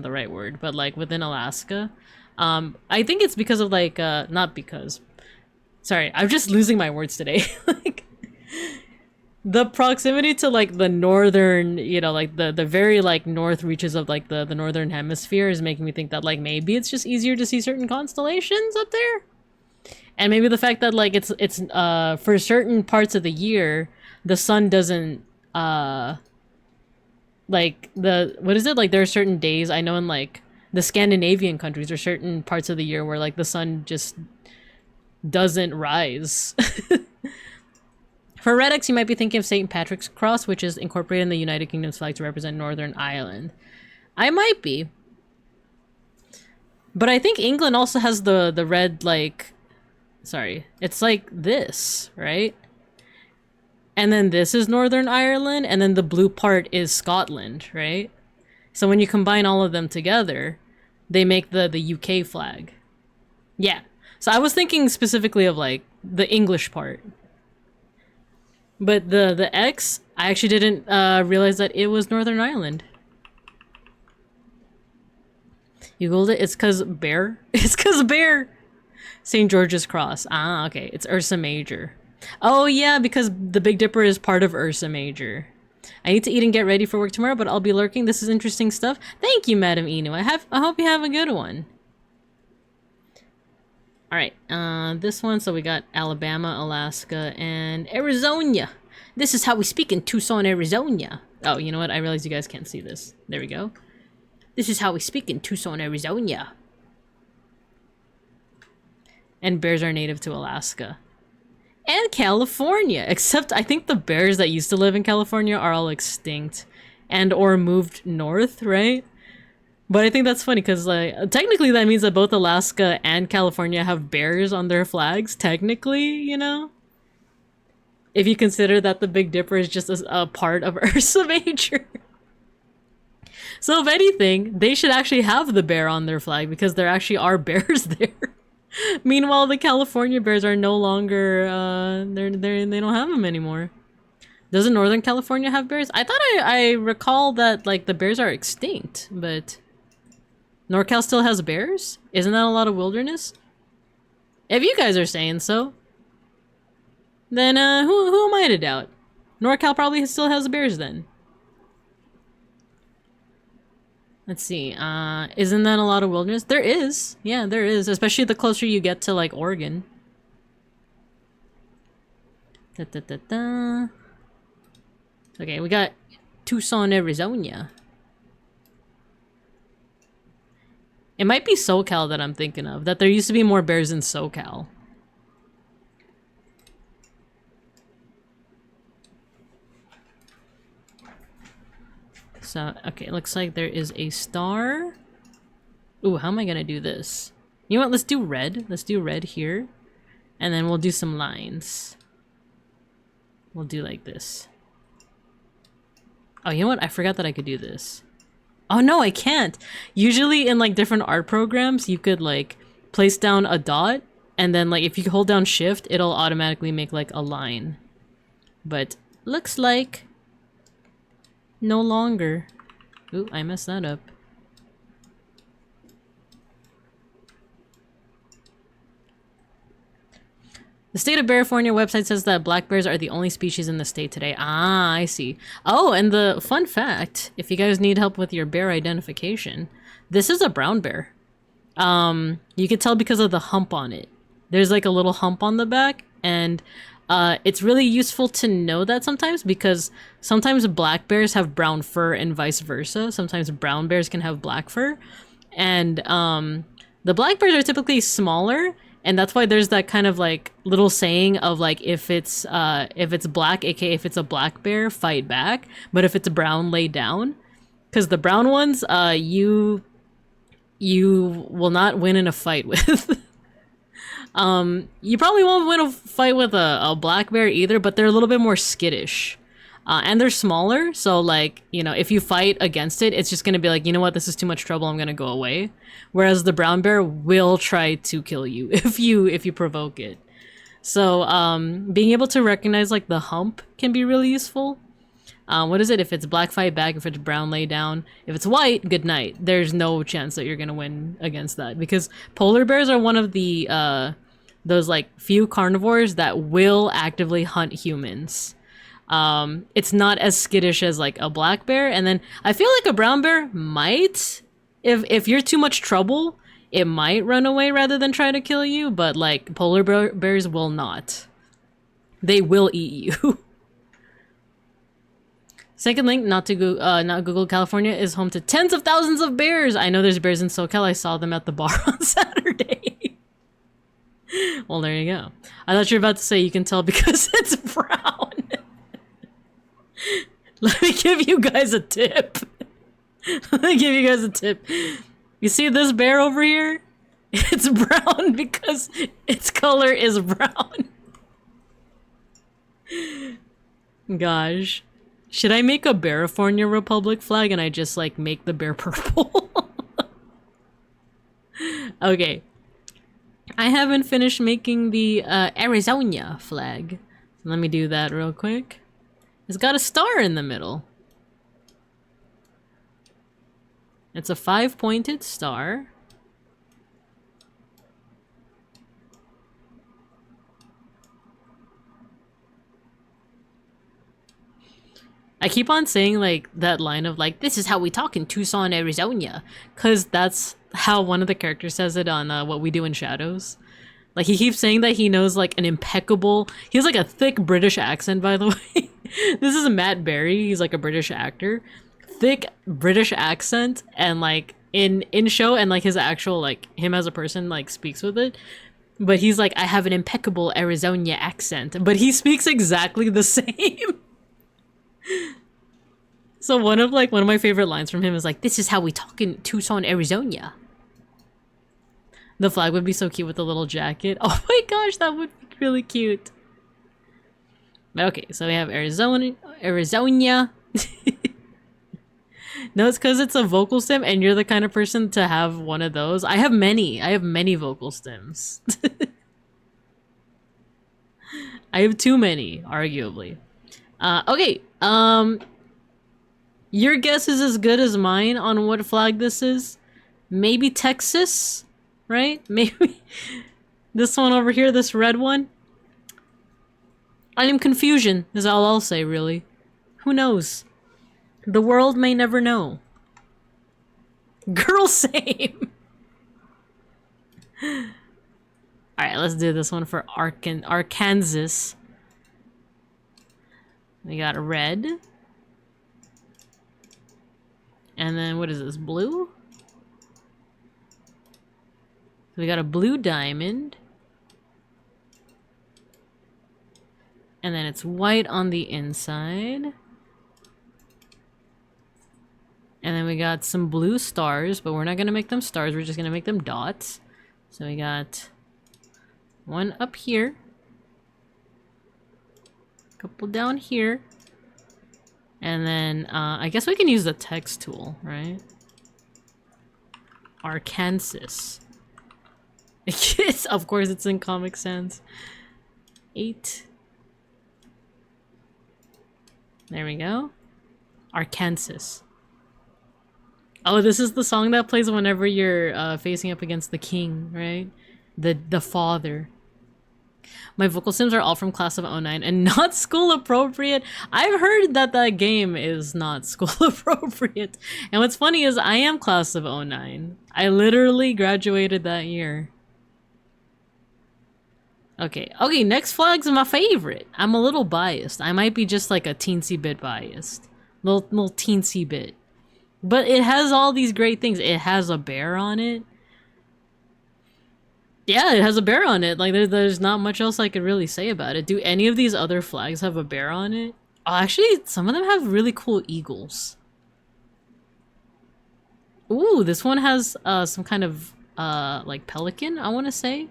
the right word, but like within Alaska, I think it's because of like, not because, sorry, I'm just losing my words today. Like, the proximity to like the northern, you know, like the very like north reaches of like the northern hemisphere is making me think that like maybe it's just easier to see certain constellations up there. And maybe the fact that like it's for certain parts of the year, the sun doesn't like what is it? Like there are certain days, I know in like the Scandinavian countries, there are certain parts of the year where like the sun just doesn't rise. For Red X, you might be thinking of St. Patrick's Cross, which is incorporated in the United Kingdom's flag to represent Northern Ireland. I might be. But I think England also has the red, like... Sorry. It's like this, right? And then this is Northern Ireland, and then the blue part is Scotland, right? So when you combine all of them together, they make the UK flag. Yeah. So I was thinking specifically of, like, the English part. But the X, I actually didn't realize that it was Northern Ireland. You googled it? It's cause bear? It's cause bear! St. George's Cross. Ah, okay. It's Ursa Major. Oh yeah, because the Big Dipper is part of Ursa Major. I need to eat and get ready for work tomorrow, but I'll be lurking. This is interesting stuff. Thank you, Madam Inu. I hope you have a good one. Alright, this one, so we got Alabama, Alaska, and Arizona. This is how we speak in Tucson, Arizona. Oh, you know what? I realize you guys can't see this. There we go. This is how we speak in Tucson, Arizona. And bears are native to Alaska. And California! Except I think the bears that used to live in California are all extinct. And or moved north, right? But I think that's funny because, like, technically that means that both Alaska and California have bears on their flags, technically, you know? If you consider that the Big Dipper is just a part of Ursa Major. So if anything, they should actually have the bear on their flag because there actually are bears there. Meanwhile, the California bears are no longer, they don't have them anymore. Doesn't Northern California have bears? I thought I recall that, like, the bears are extinct, but... NorCal still has bears? Isn't that a lot of wilderness? If you guys are saying so, then who am I to doubt? NorCal probably still has bears then. Let's see, isn't that a lot of wilderness? There is. Yeah, there is. Especially the closer you get to, like, Oregon. Da-da-da-da. Okay, we got Tucson, Arizona. It might be SoCal that I'm thinking of. That there used to be more bears in SoCal. So, okay, looks like there is a star. Ooh, how am I gonna do this? You know what, let's do red. Let's do red here. And then we'll do some lines. We'll do like this. Oh, you know what? I forgot that I could do this. Oh no, I can't! Usually in, like, different art programs, you could, like, place down a dot, and then, like, if you hold down shift, it'll automatically make, like, a line. But looks like no longer. Ooh, I messed that up. The state of California website says that black bears are the only species in the state today. Ah, I see. Oh, and the fun fact, if you guys need help with your bear identification, this is a brown bear. You can tell because of the hump on it. There's like a little hump on the back, and it's really useful to know that sometimes because sometimes black bears have brown fur and vice versa. Sometimes brown bears can have black fur. And the black bears are typically smaller, and that's why there's that kind of like little saying of like if it's black, aka if it's a black bear, fight back. But if it's brown, lay down. Because the brown ones, you will not win in a fight with. You probably won't win a fight with a black bear either, but they're a little bit more skittish. And they're smaller, so like, you know, if you fight against it, it's just gonna be like, you know what, this is too much trouble, I'm gonna go away. Whereas the brown bear will try to kill you if you provoke it. So, being able to recognize like the hump can be really useful. What is it? If it's black, fight back. If it's brown, lay down. If it's white, good night. There's no chance that you're gonna win against that, because polar bears are one of the those like few carnivores that will actively hunt humans. It's not as skittish as like a black bear, and then I feel like a brown bear might, if you're too much trouble, it might run away rather than try to kill you, but like polar bears will not. They will eat you. Second link, not Google, California is home to tens of thousands of bears. I know there's bears in SoCal. I saw them at the bar on Saturday. Well, there you go. I thought you were about to say you can tell because it's brown. Let me give you guys a tip. Let me give you guys a tip. You see this bear over here? It's brown because its color is brown. Gosh. Should I make a Bearifornia Republic flag and I just like make the bear purple? Okay. I haven't finished making the Arizona flag. Let me do that real quick. It's got a star in the middle. It's a 5-pointed star. I keep on saying like that line of like, this is how we talk in Tucson, Arizona, because that's how one of the characters says it on What We Do in Shadows. Like, he keeps saying that he knows, like, an impeccable... He has, like, a thick British accent, by the way. This is Matt Berry. He's, like, a British actor. Thick British accent, and, like, in show, and, like, his actual, like, him as a person, like, speaks with it. But he's like, I have an impeccable Arizona accent. But he speaks exactly the same. So one of my favorite lines from him is like, this is how we talk in Tucson, Arizona. The flag would be so cute with the little jacket. Oh my gosh, that would be really cute. Okay, so we have Arizona. No, it's because it's a vocal stem and you're the kind of person to have one of those. I have many vocal stems. I have too many, arguably. Okay, your guess is as good as mine on what flag this is. Maybe Texas, right? Maybe this one over here, this red one. I am confusion, is all I'll say, really. Who knows? The world may never know. Girl, same! Alright, let's do this one for Arkansas. We got a red. And then, what is this, blue? So we got a blue diamond. And then it's white on the inside. And then we got some blue stars, but we're not gonna make them stars, we're just gonna make them dots. So we got one up here. A couple down here. And then, I guess we can use the text tool, right? Arkansas. Yes, of course it's in Comic Sans. 8. There we go. Arkansas. Oh, this is the song that plays whenever you're facing up against the king, right? The father. My vocal sims are all from class of '09 and not school appropriate. I've heard that that game is not school appropriate. And what's funny is I am class of '09. I literally graduated that year. Okay, next flag's my favorite. I'm a little biased. I might be just like a teensy bit biased. Little teensy bit. But it has all these great things. It has a bear on it. Yeah, it has a bear on it. Like, there's not much else I could really say about it. Do any of these other flags have a bear on it? Oh, actually, some of them have really cool eagles. Ooh, this one has some kind of like pelican, I want to say.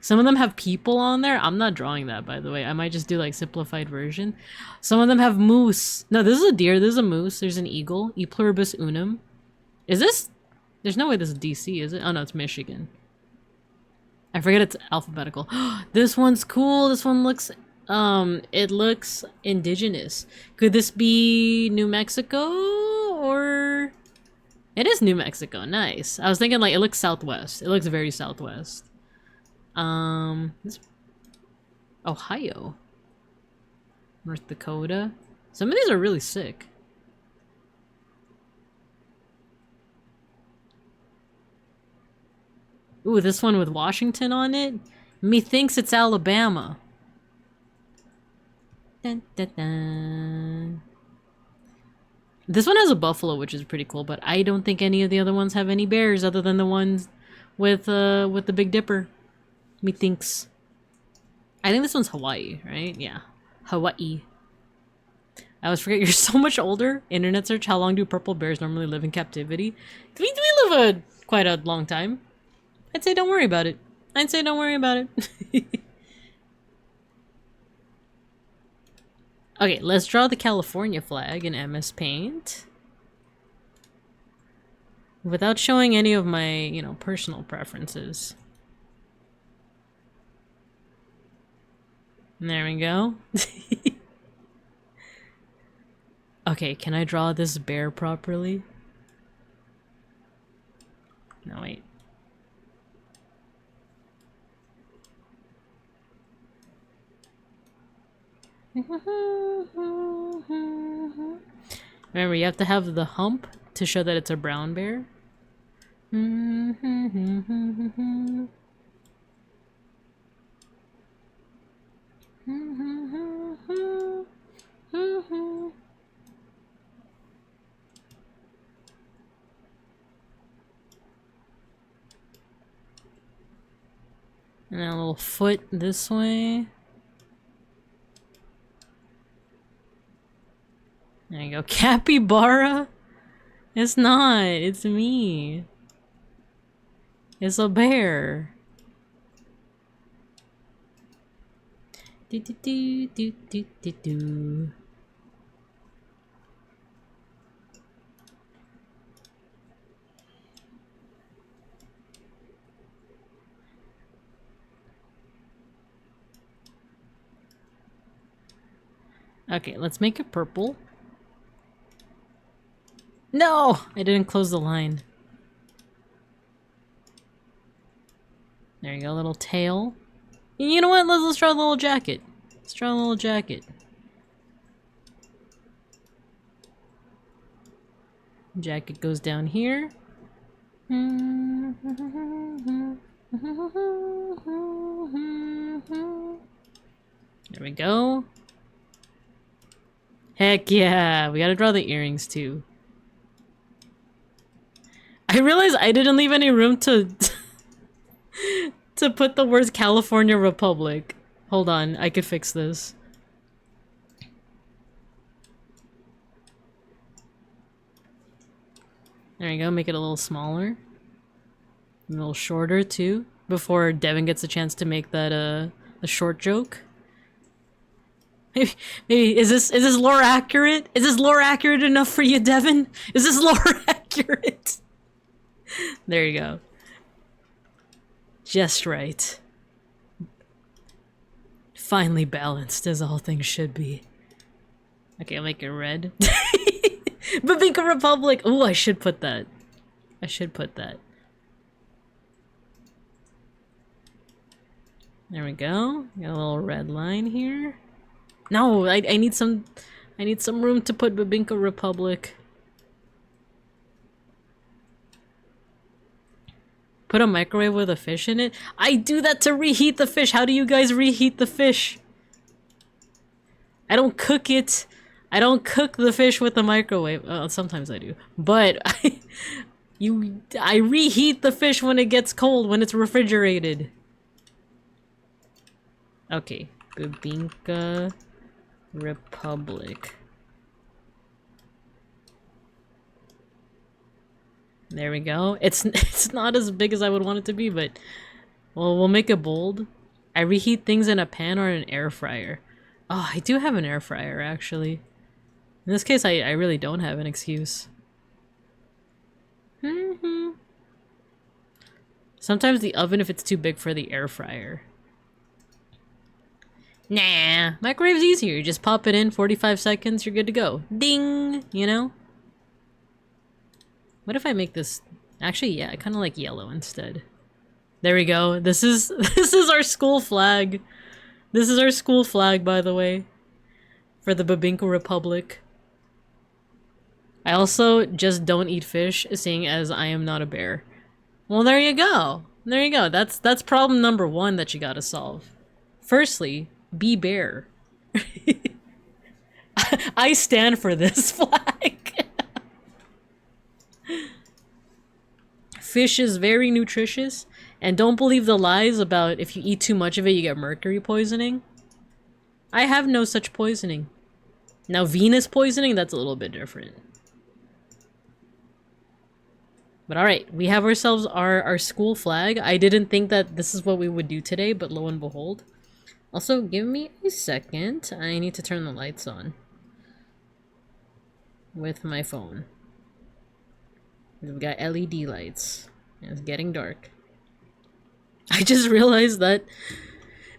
Some of them have people on there. I'm not drawing that, by the way. I might just do like simplified version. Some of them have moose. No, this is a deer. This is a moose. There's an eagle. E pluribus unum. Is this? There's no way this is DC, is it? Oh no, it's Michigan. I forget it's alphabetical. This one's cool. This one looks, it looks indigenous. Could this be New Mexico or? It is New Mexico. Nice. I was thinking like it looks southwest. It looks very southwest. This Ohio. North Dakota. Some of these are really sick. Ooh, this one with Washington on it? Methinks it's Alabama. Dun, dun, dun. This one has a buffalo, which is pretty cool, but I don't think any of the other ones have any bears other than the ones with the Big Dipper. Methinks. I think this one's Hawaii, right? Yeah. Hawaii. I always forget, you're so much older. Internet search, how long do purple bears normally live in captivity? We live quite a long time. I'd say don't worry about it. I'd say don't worry about it. Okay, let's draw the California flag in MS Paint. Without showing any of my, you know, personal preferences. And there we go. Okay, can I draw this bear properly? No, wait. Remember, you have to have the hump to show that it's a brown bear. And then a little foot this way. There you go. Capybara? It's not. It's me. It's a bear. Do do do do do do do. Okay, let's make it purple. No! I didn't close the line. There you go, little tail. You know what? Let's try a little jacket. Let's try a little jacket. Jacket goes down here. There we go. Heck yeah! We gotta draw the earrings too. I realized I didn't leave any room to to put the words California Republic. Hold on, I could fix this. There you go, make it a little smaller. A little shorter too, before Devin gets a chance to make that a short joke. Maybe is this lore accurate? Is this lore accurate enough for you, Devin? Is this lore accurate? There you go. Just right. Finely balanced, as all things should be. Okay, I'll make it red. Babinka Republic! Oh, I should put that. I should put that. There we go. Got a little red line here. No, I need some room to put Babinka Republic. Put a microwave with a fish in it? I do that to reheat the fish. How do you guys reheat the fish? I don't cook it. I don't cook the fish with the microwave. Sometimes I do. But I reheat the fish when it gets cold, when it's refrigerated. Okay. Babinka Republic. There we go. It's not as big as I would want it to be, but well, we'll make it bold. I reheat things in a pan or an air fryer. Oh, I do have an air fryer actually. In this case, I really don't have an excuse. Sometimes the oven if it's too big for the air fryer. Nah, microwave's easier. You just pop it in, 45 seconds, you're good to go. Ding! You know? What if I make this... Actually, yeah, I kind of like yellow instead. There we go. This is our school flag. This is our school flag, by the way. For the Babinka Republic. I also just don't eat fish, seeing as I am not a bear. Well, there you go. There you go. That's problem number one that you gotta solve. Firstly, be bear. I stand for this flag. Fish is very nutritious, and don't believe the lies about if you eat too much of it you get mercury poisoning. I have no such poisoning. Now Venus poisoning, that's a little bit different. But alright, we have ourselves our school flag. I didn't think that this is what we would do today, but lo and behold. Also, give me a second. I need to turn the lights on. With my phone. We've got LED lights. It's getting dark. I just realized that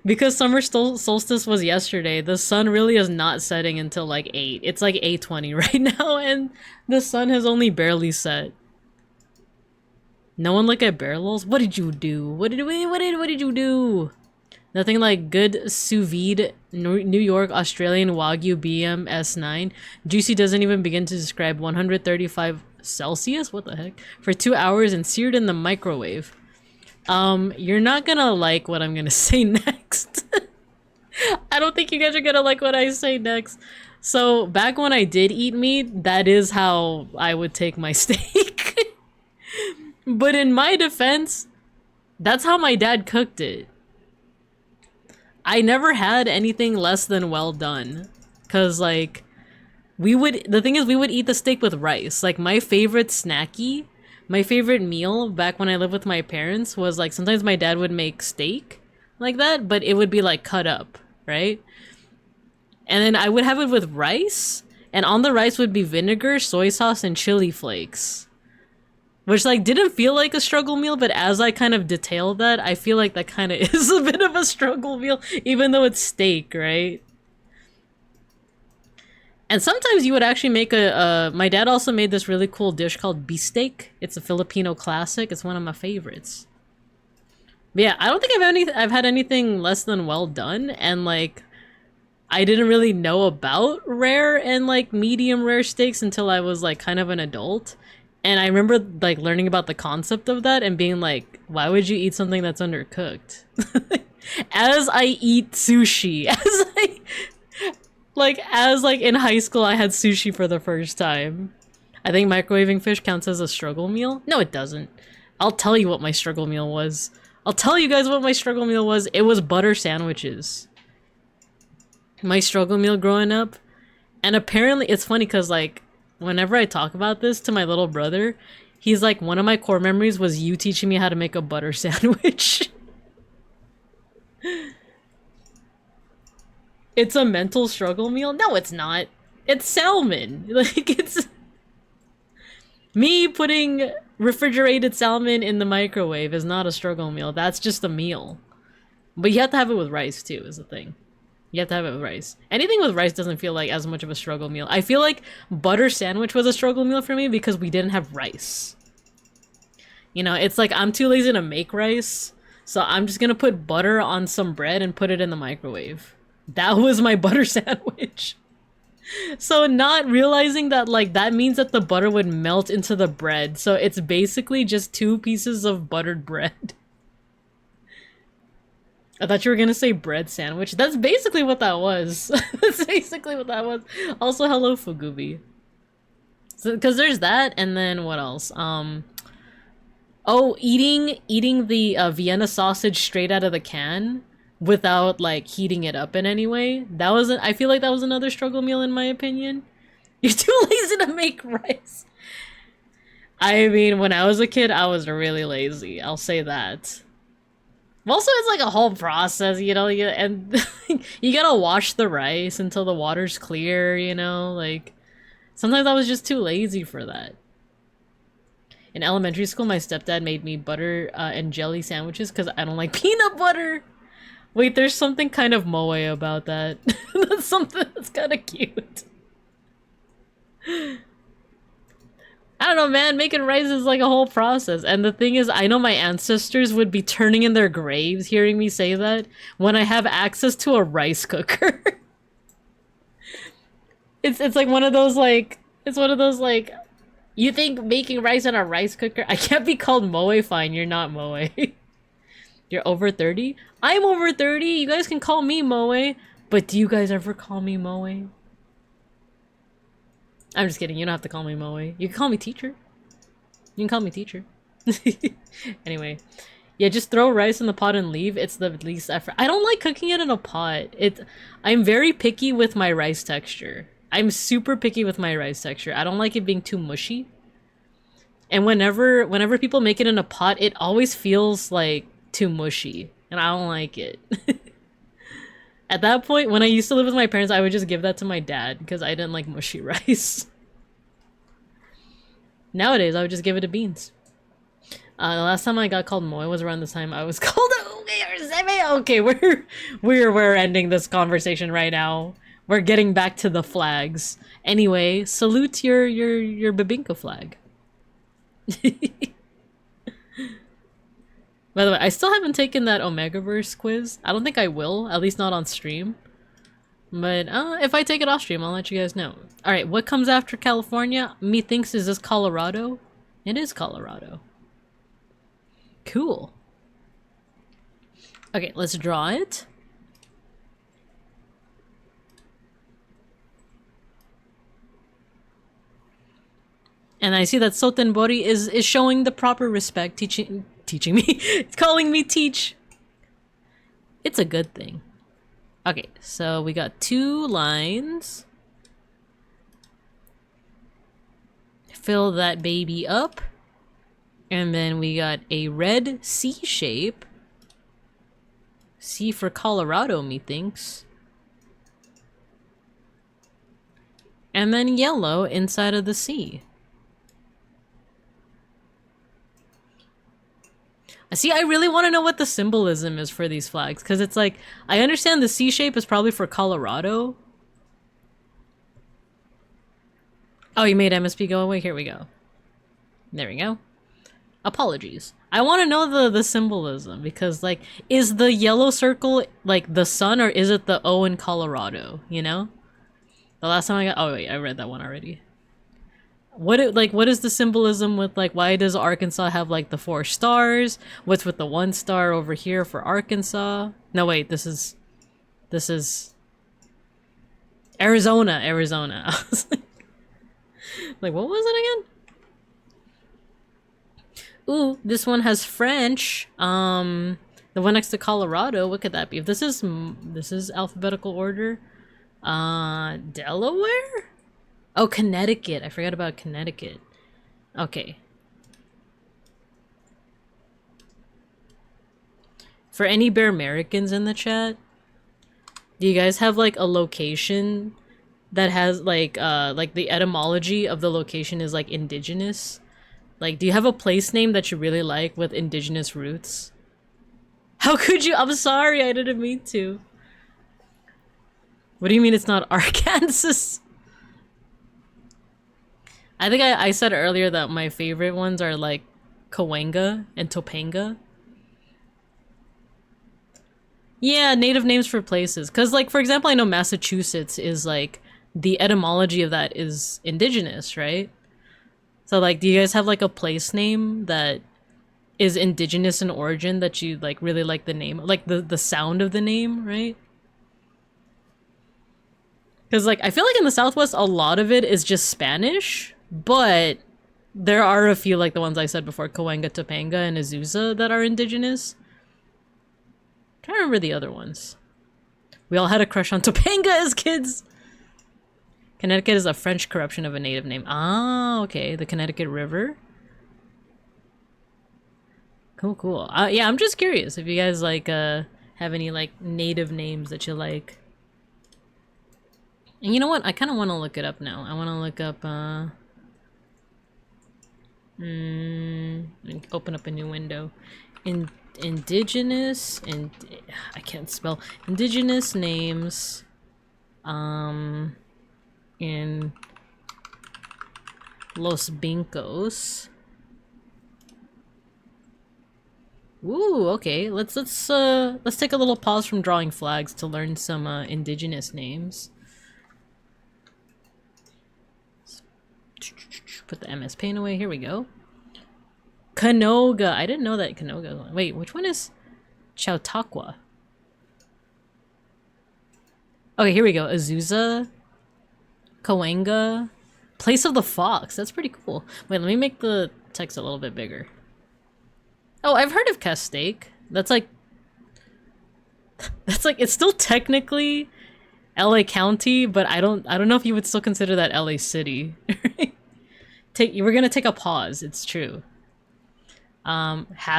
because summer solstice was yesterday, the sun really is not setting until like 8. It's like 8:20 right now, and the sun has only barely set. No one look at bear lols? What did you do? What did you do? Nothing like good sous vide New York Australian Wagyu BM S9. Juicy doesn't even begin to describe 135 Celsius? What the heck? For 2 hours and seared in the microwave. You're not gonna like what I'm gonna say next. I don't think you guys are gonna like what I say next. So, back when I did eat meat, that is how I would take my steak. But in my defense, that's how my dad cooked it. I never had anything less than well done. Cause like, the thing is we would eat the steak with rice. Like my favorite snacky, my favorite meal back when I lived with my parents was like, sometimes my dad would make steak like that, but it would be like cut up, right? And then I would have it with rice, and on the rice would be vinegar, soy sauce, and chili flakes. Which, like, didn't feel like a struggle meal, but as I kind of detailed that, I feel like that kind of is a bit of a struggle meal, even though it's steak, right? And sometimes you would actually make my dad also made this really cool dish called beefsteak. It's a Filipino classic. It's one of my favorites. But yeah, I don't think I've had anything less than well done, and like, I didn't really know about rare and like medium rare steaks until I was like kind of an adult. And I remember like learning about the concept of that and being like, why would you eat something that's undercooked? As I eat sushi, as in high school I had sushi for the first time. I think microwaving fish counts as a struggle meal. No, it doesn't. I'll tell you what my struggle meal was. I'll tell you guys what my struggle meal was. It was butter sandwiches. My struggle meal growing up. And apparently it's funny because like whenever I talk about this to my little brother, he's like, one of my core memories was you teaching me how to make a butter sandwich. It's a mental struggle meal? No, it's not. It's salmon. Like, it's me putting refrigerated salmon in the microwave is not a struggle meal. That's just a meal. But you have to have it with rice too, is the thing. You have to have it with rice. Anything with rice doesn't feel like as much of a struggle meal. I feel like butter sandwich was a struggle meal for me because we didn't have rice. You know, it's like I'm too lazy to make rice, so I'm just gonna put butter on some bread and put it in the microwave. That was my butter sandwich. So not realizing that like that means that the butter would melt into the bread. So it's basically just 2 pieces of buttered bread. I thought you were gonna say bread sandwich. That's basically what that was. That's basically what that was. Also, hello, Fugubi. So, because there's that, and then what else? Oh, eating the Vienna sausage straight out of the can without like heating it up in any way. That was I feel like that was another struggle meal in my opinion. You're too lazy to make rice. I mean, when I was a kid, I was really lazy. I'll say that. Also, it's like a whole process, you know, and you gotta wash the rice until the water's clear, you know, like, sometimes I was just too lazy for that. In elementary school, my stepdad made me butter and jelly sandwiches because I don't like peanut butter. Wait, there's something kind of moe about that. That's something that's kind of cute. I don't know, man, making rice is like a whole process. And the thing is, I know my ancestors would be turning in their graves hearing me say that when I have access to a rice cooker. It's like one of those like, it's one of those like, you think making rice in a rice cooker? I can't be called moe, fine, you're not moe. You're over 30? I'm over 30, you guys can call me moe, but do you guys ever call me moe? I'm just kidding, you don't have to call me moe. You can call me teacher. You can call me teacher. Anyway. Yeah, just throw rice in the pot and leave. It's the least effort. I don't like cooking it in a pot. I'm very picky with my rice texture. I'm super picky with my rice texture. I don't like it being too mushy. And whenever people make it in a pot, it always feels like too mushy. And I don't like it. At that point, when I used to live with my parents, I would just give that to my dad because I didn't like mushy rice. Nowadays, I would just give it to beans. The last time I got called moe was around the time I was called okay, we're ending this conversation right now. We're getting back to the flags. Anyway, salute your bibinka flag. By the way, I still haven't taken that Omegaverse quiz. I don't think I will, at least not on stream. But if I take it off stream, I'll let you guys know. Alright, what comes after California? Methinks is this Colorado? It is Colorado. Cool. Okay, let's draw it. And I see that Sotenbori is showing the proper respect, teaching me. It's calling me teach. It's a good thing. Okay, so we got 2 lines. Fill that baby up. And then we got a red C shape. C for Colorado, methinks. And then yellow inside of the C. See, I really want to know what the symbolism is for these flags, because it's like, I understand the C shape is probably for Colorado. Oh, you made MSP go away? Here we go. There we go. Apologies. I want to know the symbolism, because, like, is the yellow circle, like, the sun, or is it the O in Colorado, you know? The last time I got- oh wait, I read that one already. What is the symbolism with, like, why does Arkansas have, like, the 4 stars? What's with the 1 star over here for Arkansas? No, wait, this is Arizona. I was like, what was it again? Ooh, this one has French. The one next to Colorado, what could that be? If this is alphabetical order. Delaware? Oh, Connecticut. I forgot about Connecticut. Okay. For any Bear Americans in the chat, do you guys have, like, a location that has, like the etymology of the location is, like, indigenous? Like, do you have a place name that you really like with indigenous roots? How could you? I'm sorry, I didn't mean to. What do you mean it's not Arkansas? I think I said earlier that my favorite ones are, like, Cahuenga and Topanga. Yeah, native names for places. Because, like, for example, I know Massachusetts is, like, the etymology of that is indigenous, right? So, like, do you guys have, like, a place name that is indigenous in origin that you, like, really like the name? Like, the sound of the name, right? Because, like, I feel like in the Southwest, a lot of it is just Spanish. But there are a few, like the ones I said before, Cahuenga, Topanga, and Azusa, that are indigenous. I'm trying to remember the other ones. We all had a crush on Topanga as kids! Connecticut is a French corruption of a native name. Ah, okay. The Connecticut River. Cool, cool. Yeah, I'm just curious if you guys, like, have any, like, native names that you like. And you know what? I kind of want to look it up now. I want to look up, open up a new window. Indigenous, and I can't spell. Indigenous names, in Los Bincos. Ooh, okay. Let's take a little pause from drawing flags to learn some indigenous names. Put the MS Paint away. Here we go. Canoga. I didn't know that Canoga. Wait, which one is Chautauqua? Okay, here we go. Azusa. Cahuenga. Place of the Fox. That's pretty cool. Wait, let me make the text a little bit bigger. Oh, I've heard of Castaic. That's like, it's still technically LA County, but I don't know if you would still consider that LA City. We're gonna take a pause. It's true. Malibu.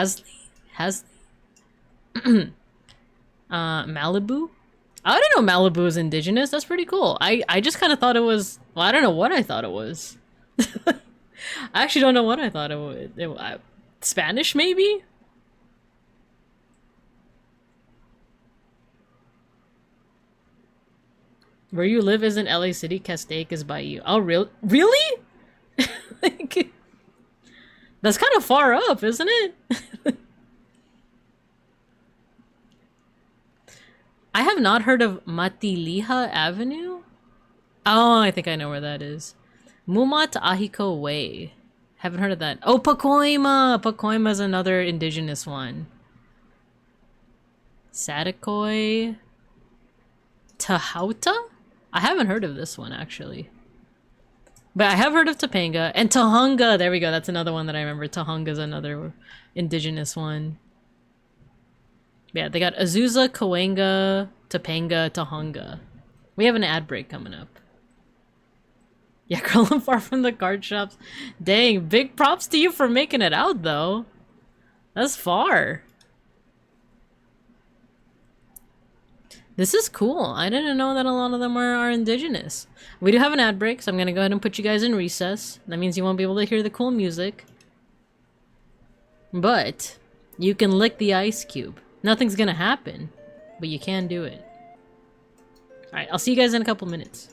I didn't know Malibu was indigenous. That's pretty cool. I just kind of thought it was. Well, I don't know what I thought it was. I actually don't know what I thought it was. Spanish, maybe. Where you live isn't LA City. Castaic is by you. Oh, really? Like, that's kind of far up, isn't it? I have not heard of Matiliha Avenue. Oh, I think I know where that is. Mumat Ahiko Way. Haven't heard of that. Oh, Pacoima! Pacoima is another indigenous one. Sadikoi. Tahauta? I haven't heard of this one, actually. But I have heard of Topanga. And Tahunga! There we go, that's another one that I remember. Tahunga's another indigenous one. Yeah, they got Azusa, Cahuenga, Topanga, Tahonga. We have an ad break coming up. Yeah, crawling far from the card shops. Dang, big props to you for making it out, though. That's far. This is cool. I didn't know that a lot of them are indigenous. We do have an ad break, so I'm gonna go ahead and put you guys in recess. That means you won't be able to hear the cool music. But you can lick the ice cube. Nothing's gonna happen, but you can do it. Alright, I'll see you guys in a couple minutes.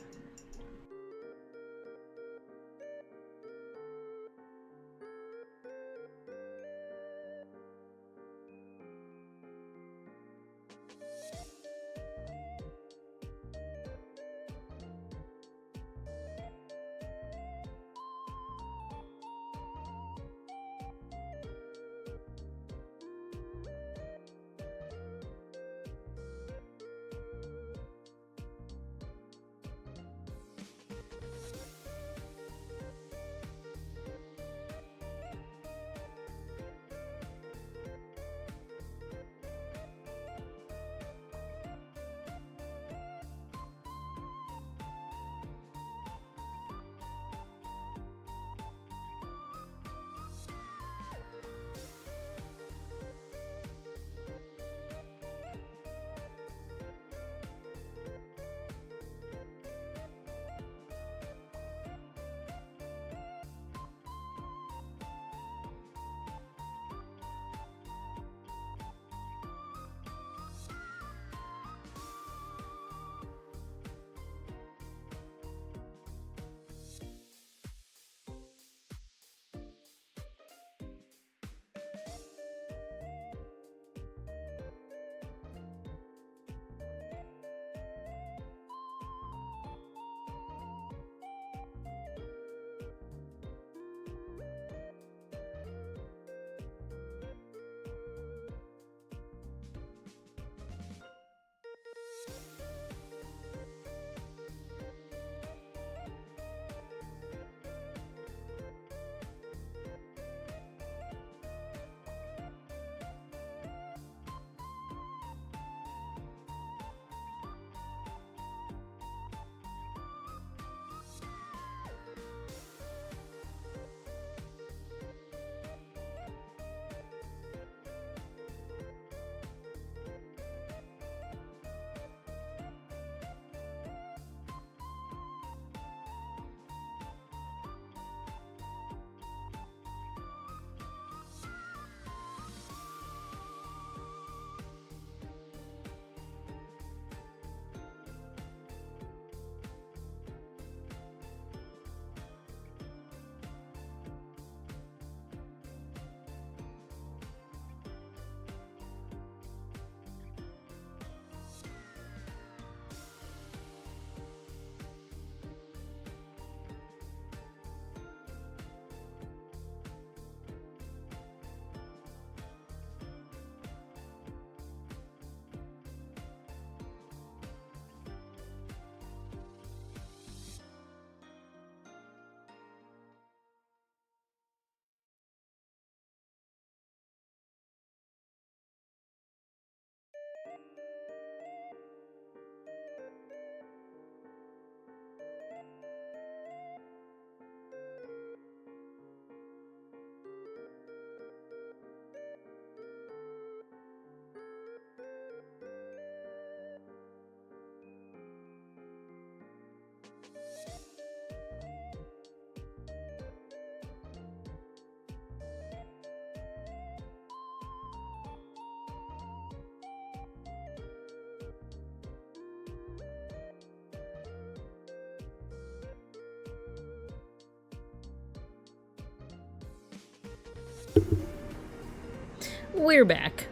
We're back.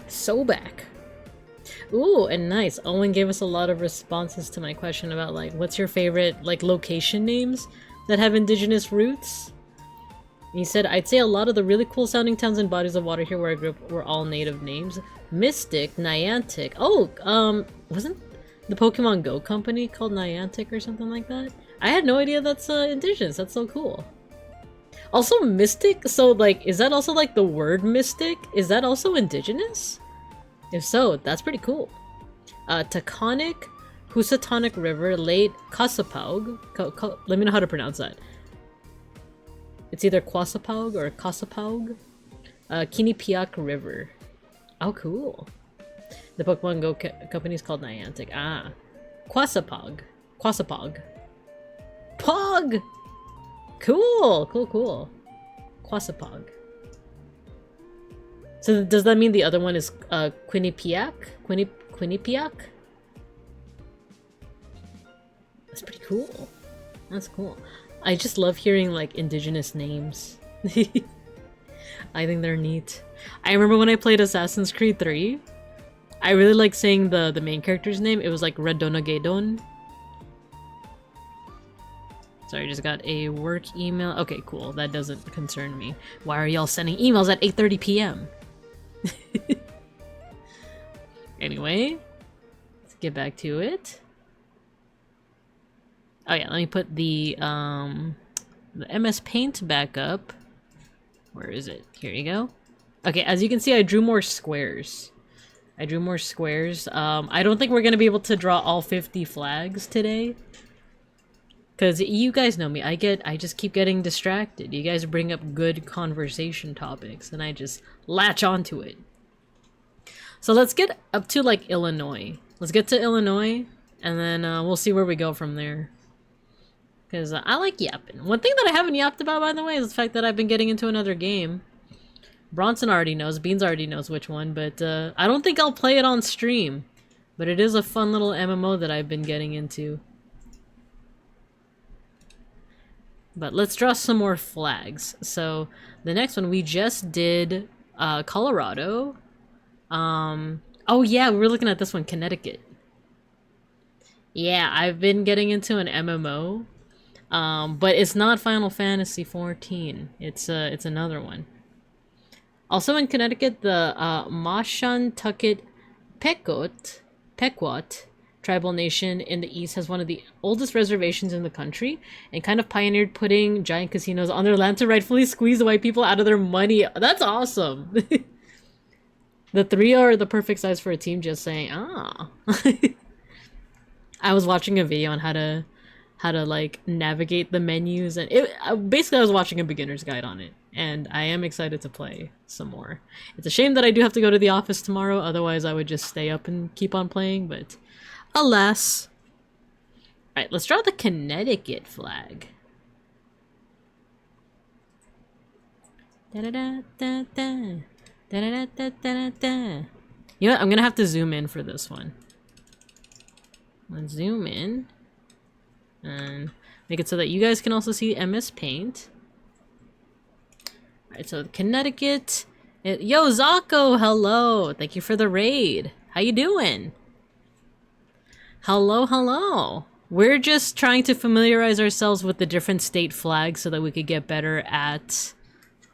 So back. Ooh, and nice. Owen gave us a lot of responses to my question about, like, what's your favorite, like, location names that have indigenous roots? And he said, I'd say a lot of the really cool sounding towns and bodies of water here where I grew up were all native names. Mystic, Niantic. Oh, wasn't the Pokemon Go company called Niantic or something like that? I had no idea that's indigenous. That's so cool. Also, Mystic? So, like, is that also, like, the word mystic? Is that also indigenous? If so, that's pretty cool. Taconic Housatonic River, Late Kasapaug. Let me know how to pronounce that. It's either Quasapaug or Kasapaug. Quinnipiac River. Oh, cool. The Pokemon Go company is called Niantic. Ah. Quasapog. Quasapog. Pog! Cool! Cool, cool. Quasapog. So does that mean the other one is Quinnipiac? Quinnipiac? That's pretty cool. That's cool. I just love hearing like indigenous names. I think they're neat. I remember when I played Assassin's Creed 3, I really liked saying the main character's name. It was like Redonagedon. Sorry, I just got a work email. Okay, cool. That doesn't concern me. Why are y'all sending emails at 8:30 p.m.? Anyway, let's get back to it. Oh yeah, let me put the MS Paint back up. Where is it? Here you go. Okay, as you can see, I drew more squares. I drew more squares. I don't think we're gonna be able to draw all 50 flags today. Cause you guys know me, I just keep getting distracted. You guys bring up good conversation topics and I just latch onto it. So let's get up to like Illinois. Let's get to Illinois and then we'll see where we go from there. Cause I like yapping. One thing that I haven't yapped about, by the way, is the fact that I've been getting into another game. Bronson already knows, Beans already knows which one, but I don't think I'll play it on stream. But it is a fun little MMO that I've been getting into. But let's draw some more flags. So the next one we just did Colorado. Oh yeah, we were looking at this one, Connecticut. Yeah, I've been getting into an MMO. But it's not Final Fantasy 14. It's another one. Also in Connecticut, the Mashantucket Pequot tribal nation in the east has one of the oldest reservations in the country and kind of pioneered putting giant casinos on their land to rightfully squeeze the white people out of their money. That's awesome. The 3 are the perfect size for a team, just saying. Ah. I was watching a video on how to like navigate the menus, and basically I was watching a beginner's guide on it, and I am excited to play some more. It's a shame that I do have to go to the office tomorrow, otherwise I would just stay up and keep on playing, but alas. Alright, let's draw the Connecticut flag. Da-da-da-da-da. Da-da-da-da-da-da. You know what? I'm gonna have to zoom in for this one. Let's zoom in. And make it so that you guys can also see MS Paint. Alright, so Connecticut. Yo, Zako, hello. Thank you for the raid. How you doing? Hello, hello. We're just trying to familiarize ourselves with the different state flags so that we could get better at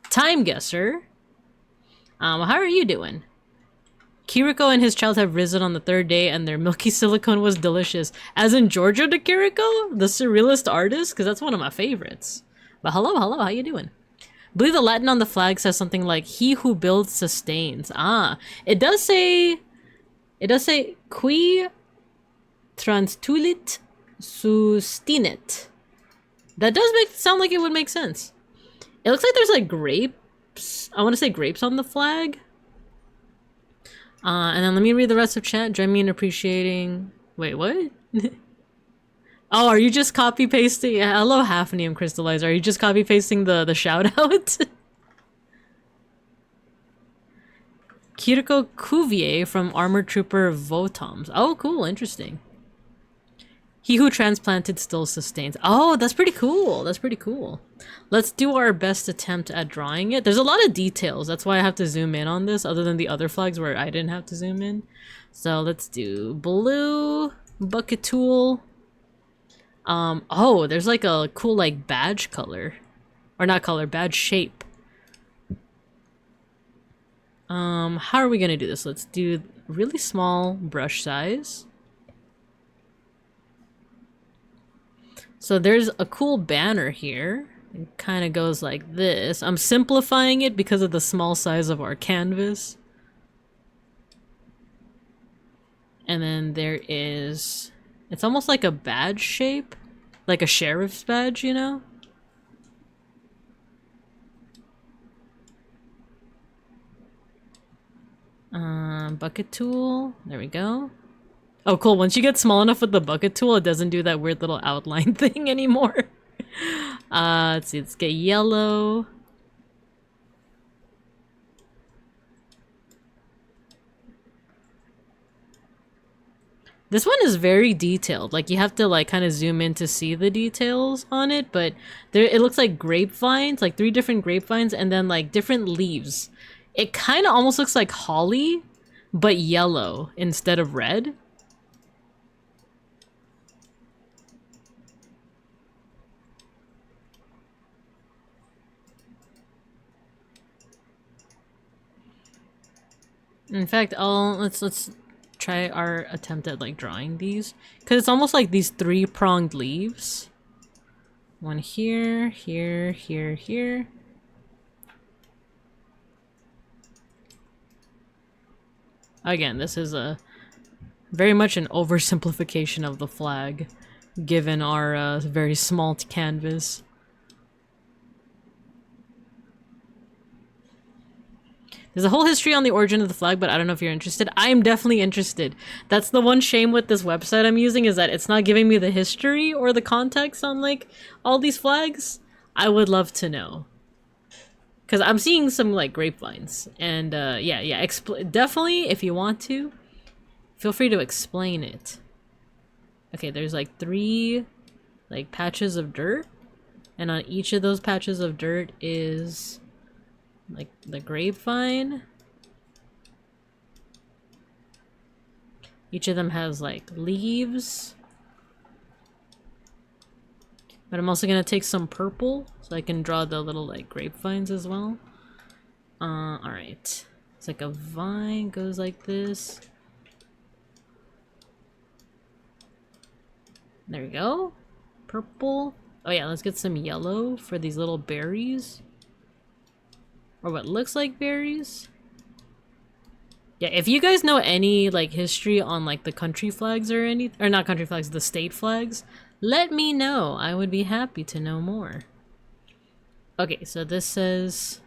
timeguessr. How are you doing? Kiriko and his child have risen on the 3rd day and their milky silicone was delicious. As in Giorgio de Chirico, the surrealist artist? Because that's one of my favorites. But hello, hello, how you doing? I believe the Latin on the flag says something like, he who builds sustains. Ah, it does say qui transtulit sustinet. That does sound like it would make sense. It looks like there's like grapes. I want to say grapes on the flag. And then let me read the rest of chat. Join me in appreciating... Wait, what? Oh, are you just copy-pasting? Yeah, hello, Hafnium Crystallizer. Are you just copy-pasting the shout-out? Kiriko Cuvier from Armored Trooper Votoms. Oh, cool. Interesting. He who transplanted still sustains. Oh, that's pretty cool. That's pretty cool. Let's do our best attempt at drawing it. There's a lot of details. That's why I have to zoom in on this, other than the other flags where I didn't have to zoom in. So let's do blue, bucket tool. Oh, there's like a cool like badge color. Or not color, badge shape. How are we gonna do this? Let's do really small brush size. So there's a cool banner here. It kind of goes like this. I'm simplifying it because of the small size of our canvas. And then there is, it's almost like a badge shape, like a sheriff's badge, you know? Bucket tool, there we go. Oh cool, once you get small enough with the bucket tool, it doesn't do that weird little outline thing anymore. Let's see, let's get yellow. This one is very detailed. Like, you have to, like, kind of zoom in to see the details on it, but there, it looks like grapevines, like 3 different grapevines, and then, like, different leaves. It kind of almost looks like holly, but yellow instead of red. In fact, let's try our attempt at like drawing these, because it's almost like these 3-pronged leaves. One here, here, here, here. Again, this is a very much an oversimplification of the flag, given our very small canvas. There's a whole history on the origin of the flag, but I don't know if you're interested. I am definitely interested. That's the one shame with this website I'm using, is that it's not giving me the history or the context on like all these flags. I would love to know. Because I'm seeing some like grapevines. And yeah, definitely, if you want to, feel free to explain it. Okay, there's like 3 like patches of dirt. And on each of those patches of dirt is like the grapevine. Each of them has like leaves. But I'm also gonna take some purple so I can draw the little like grapevines as well. Alright. It's like a vine goes like this. There we go. Purple. Oh yeah, let's get some yellow for these little berries. Or what looks like berries. Yeah, if you guys know any like history on like the country flags or any, or not country flags, the state flags, let me know. I would be happy to know more. Okay, so this says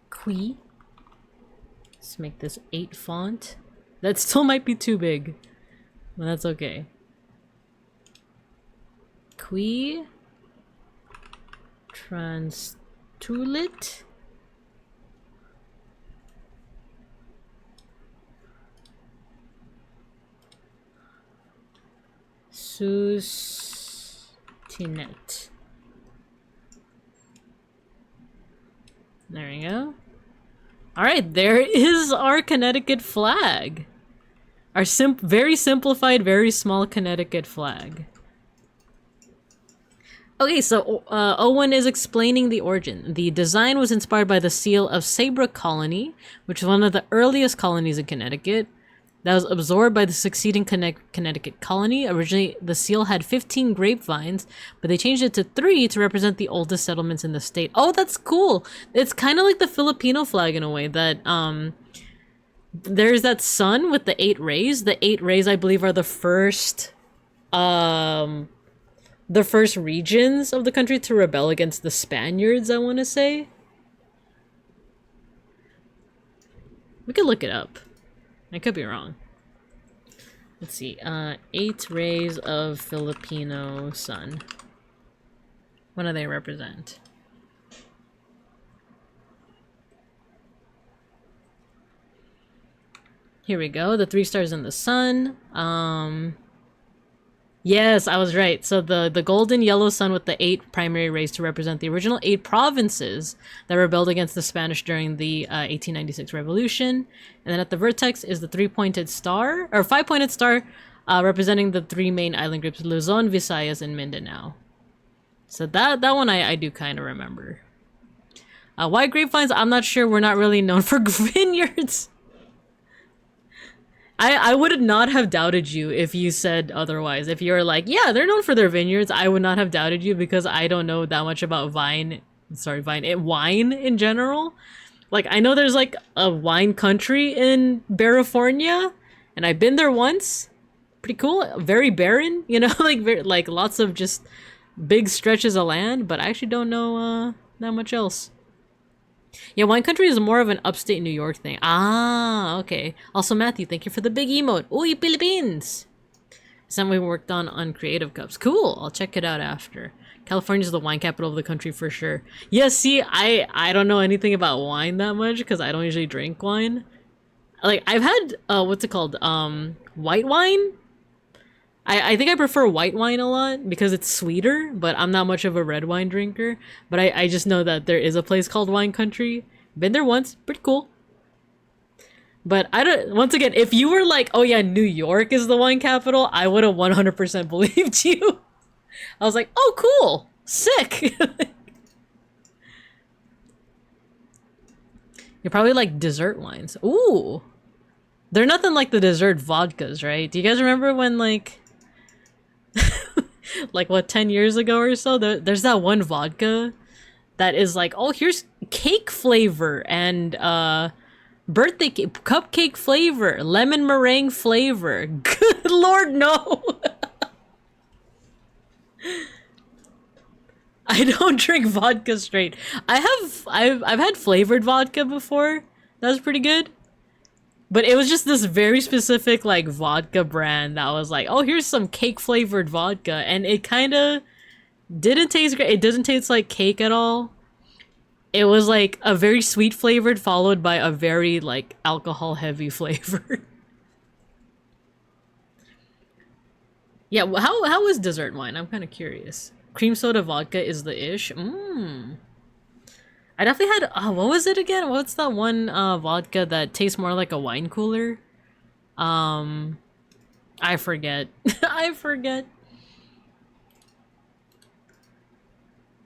Qui. Let's make this 8 font. That still might be too big, but that's okay. Qui Transtulit. Sustinet. There we go. Alright, there is our Connecticut flag. Our very simplified, very small Connecticut flag. Okay, so Owen is explaining the origin. The design was inspired by the seal of Saybrook Colony, which is one of the earliest colonies in Connecticut. That was absorbed by the succeeding Connecticut colony. Originally, the seal had 15 grapevines, but they changed it to 3 to represent the oldest settlements in the state. Oh, that's cool! It's kind of like the Filipino flag in a way, that there's that sun with the 8 rays. The 8 rays, I believe, are the first regions of the country to rebel against the Spaniards, I want to say. We could look it up. I could be wrong. Let's see. 8 rays of Filipino sun. What do they represent? Here we go. The 3 stars in the sun. Yes, I was right. So the golden yellow sun with the 8 primary rays to represent the original 8 provinces that rebelled against the Spanish during the 1896 revolution. And then at the vertex is the 3-pointed star, or 5-pointed star, representing the 3 main island groups, Luzon, Visayas, and Mindanao. So that one I do kind of remember. Why grapevines? I'm not sure. We're not really known for vineyards. I would not have doubted you if you said otherwise. If you were like, yeah, they're known for their vineyards, I would not have doubted you, because I don't know that much about wine in general. Like, I know there's like a wine country in California, And I've been there once. Pretty cool. Very barren, you know, like lots of just big stretches of land, but I actually don't know that much else. Yeah, wine country is more of an upstate New York thing. Ah, okay. Also, Matthew, thank you for the big emote. Uy, Philippines! Something we worked on Creative Cups. Cool, I'll check it out after. California's the wine capital of the country for sure. Yeah, see, I don't know anything about wine that much because I don't usually drink wine. Like, I've had, what's it called? White wine? I think I prefer white wine a lot because it's sweeter, but I'm not much of a red wine drinker. But I just know that there is a place called Wine Country. Been there once, pretty cool. But I don't, once again, if you were like, oh yeah, New York is the wine capital, I would have 100% believed you. I was like, oh cool, sick. You're probably like dessert wines. Ooh. They're nothing like the dessert vodkas, right? Do you guys remember when like... like what, 10 years ago or so, there's that one vodka that is like, oh, here's cake flavor and birthday cake, cupcake flavor, lemon meringue flavor. Good lord, no. I don't drink vodka straight. I've had flavored vodka before. That was pretty good. But it was just this very specific, like, vodka brand that was like, oh, here's some cake-flavored vodka. And it kind of didn't taste great. It doesn't taste like cake at all. It was, like, a very sweet flavored followed by a very, like, alcohol-heavy flavor. Yeah, how is dessert wine? I'm kind of curious. Cream soda vodka is the ish. Mmm. I definitely had, what was it again? What's that one vodka that tastes more like a wine cooler? I forget. I forget.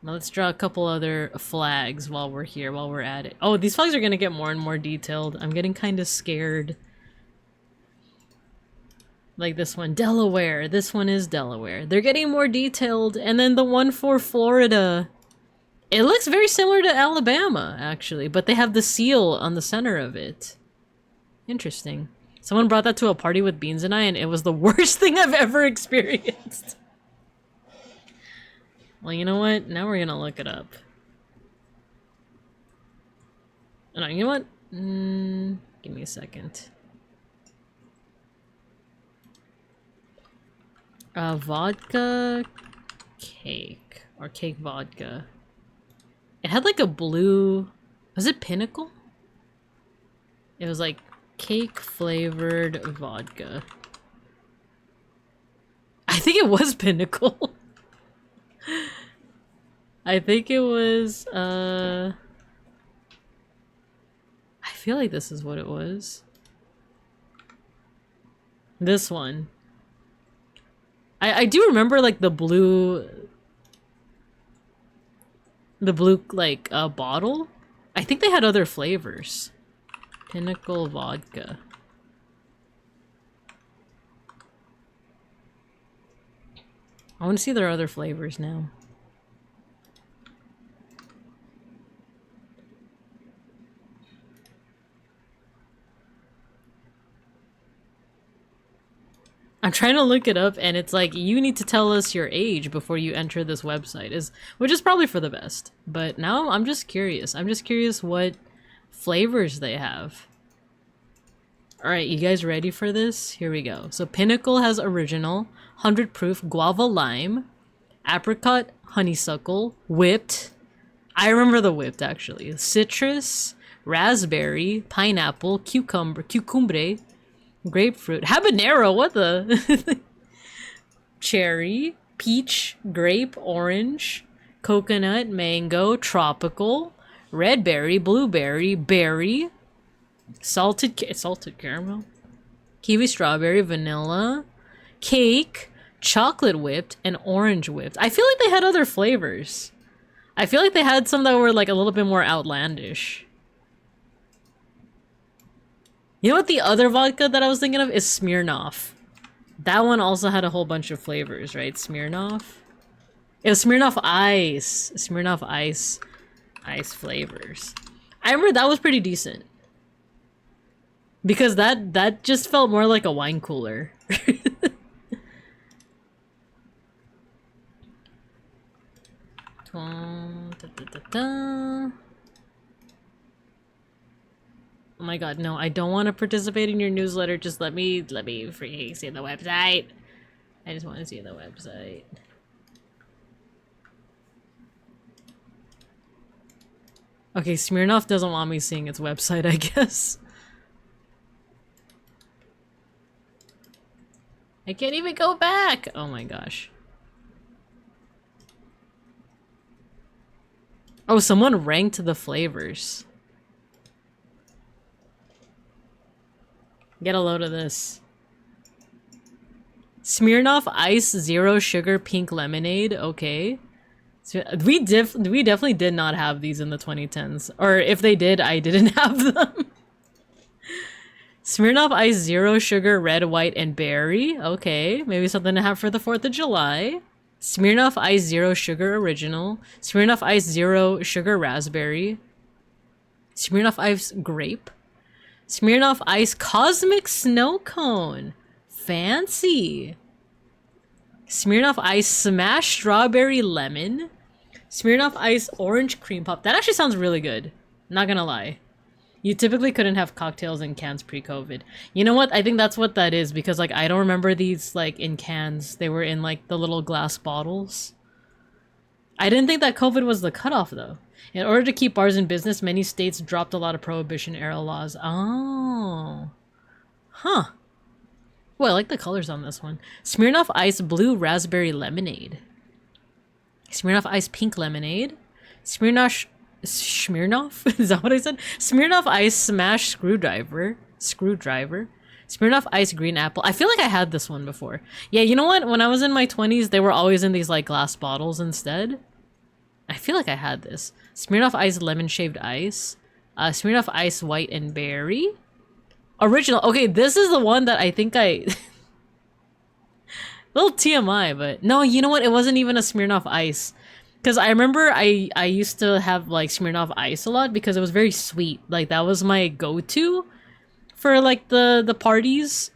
Now let's draw a couple other flags while we're here, while we're at it. Oh, these flags are gonna get more and more detailed. I'm getting kind of scared. Like this one, Delaware. This one is Delaware. They're getting more detailed. And then the one for Florida. It looks very similar to Alabama, actually, but they have the seal on the center of it. Interesting. Someone brought that to a party with Beans and I, and it was the worst thing I've ever experienced. Well, you know what? Now we're gonna look it up. No, you know what? Give me a second. Vodka cake. Or cake vodka. It had like a blue... Was it Pinnacle? It was like cake flavored vodka. I think it was Pinnacle. I think it was, I feel like this is what it was. This one. I do remember like the blue, like, bottle. I think they had other flavors. Pinnacle vodka. I want to see their other flavors now. I'm trying to look it up, and it's like, you need to tell us your age before you enter this website, which is probably for the best. But now I'm just curious. I'm just curious what flavors they have. Alright, you guys ready for this? Here we go. So Pinnacle has original, 100 proof, guava lime, apricot, honeysuckle, whipped. I remember the whipped, actually. Citrus, raspberry, pineapple, cucumber, grapefruit, habanero, what the? Cherry, peach, grape, orange, coconut, mango, tropical, red berry, blueberry, berry, salted caramel, kiwi, strawberry, vanilla, cake, chocolate whipped, and orange whipped. I feel like they had other flavors. I feel like they had some that were like a little bit more outlandish. You know what the other vodka that I was thinking of is Smirnoff. That one also had a whole bunch of flavors, right? Smirnoff? It was Smirnoff Ice. Smirnoff Ice flavors. I remember that was pretty decent. Because that just felt more like a wine cooler. Oh my god, no, I don't want to participate in your newsletter. Just let me freaking see the website. I just want to see the website. Okay, Smirnoff doesn't want me seeing its website, I guess. I can't even go back! Oh my gosh. Oh, someone ranked the flavors. Get a load of this. Smirnoff Ice Zero Sugar Pink Lemonade. Okay. So we definitely did not have these in the 2010s. Or if they did, I didn't have them. Smirnoff Ice Zero Sugar Red, White, and Berry. Okay. Maybe something to have for the 4th of July. Smirnoff Ice Zero Sugar Original. Smirnoff Ice Zero Sugar Raspberry. Smirnoff Ice Grape. Smirnoff Ice Cosmic Snow Cone. Fancy. Smirnoff Ice Smash Strawberry Lemon. Smirnoff Ice Orange Cream Pop. That actually sounds really good. Not gonna lie. You typically couldn't have cocktails in cans pre-COVID. You know what? I think that's what that is, because like I don't remember these like in cans. They were in like the little glass bottles. I didn't think that COVID was the cutoff though. In order to keep bars in business, many states dropped a lot of prohibition-era laws. Oh. Huh. Well, I like the colors on this one. Smirnoff Ice Blue Raspberry Lemonade. Smirnoff Ice Pink Lemonade. Smirnoff? Is that what I said? Smirnoff Ice Smash Screwdriver. Smirnoff Ice Green Apple. I feel like I had this one before. Yeah, you know what? When I was in my 20s, they were always in these like glass bottles instead. I feel like I had this. Smirnoff Ice Lemon Shaved Ice. Smirnoff Ice White and Berry. Original. Okay, this is the one that I think I... Little TMI, but... No, you know what? It wasn't even a Smirnoff Ice. Because I remember I used to have like Smirnoff Ice a lot because it was very sweet. Like that was my go-to for like the parties.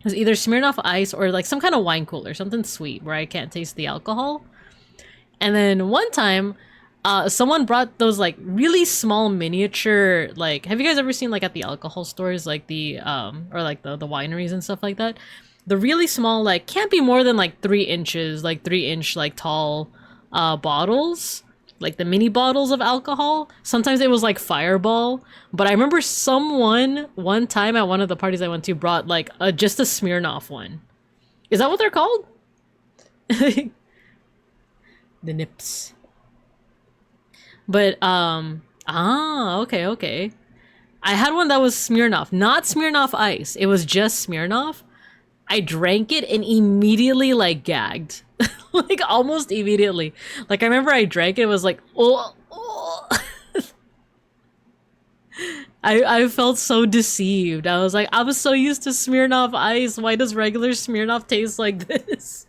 It was either Smirnoff Ice or like some kind of wine cooler, something sweet where I can't taste the alcohol. And then one time, someone brought those like really small miniature, like, have you guys ever seen like at the alcohol stores, like the, or like the wineries and stuff like that? The really small, like, can't be more than like 3 inches, like 3-inch, like tall, bottles, like the mini bottles of alcohol. Sometimes it was like Fireball, but I remember someone one time at one of the parties I went to brought like just a Smirnoff one. Is that what they're called? The nips. But okay. I had one that was Smirnoff, not Smirnoff Ice. It was just Smirnoff. I drank it and immediately like gagged. Like almost immediately. Like I remember I drank it, was like, oh. I felt so deceived. I was like, I was so used to Smirnoff Ice. Why does regular Smirnoff taste like this?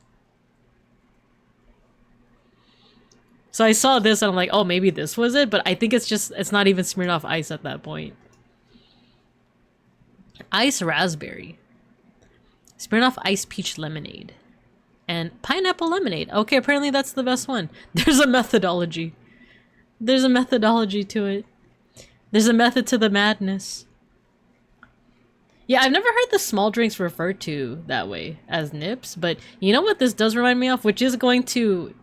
So I saw this and I'm like, oh, maybe this was it, but I think it's not even Smirnoff Ice at that point. Ice Raspberry. Smirnoff Ice Peach Lemonade. And Pineapple Lemonade. Okay, apparently that's the best one. There's a methodology. There's a methodology to it. There's a method to the madness. Yeah, I've never heard the small drinks referred to that way, as nips, but you know what this does remind me of, which is going to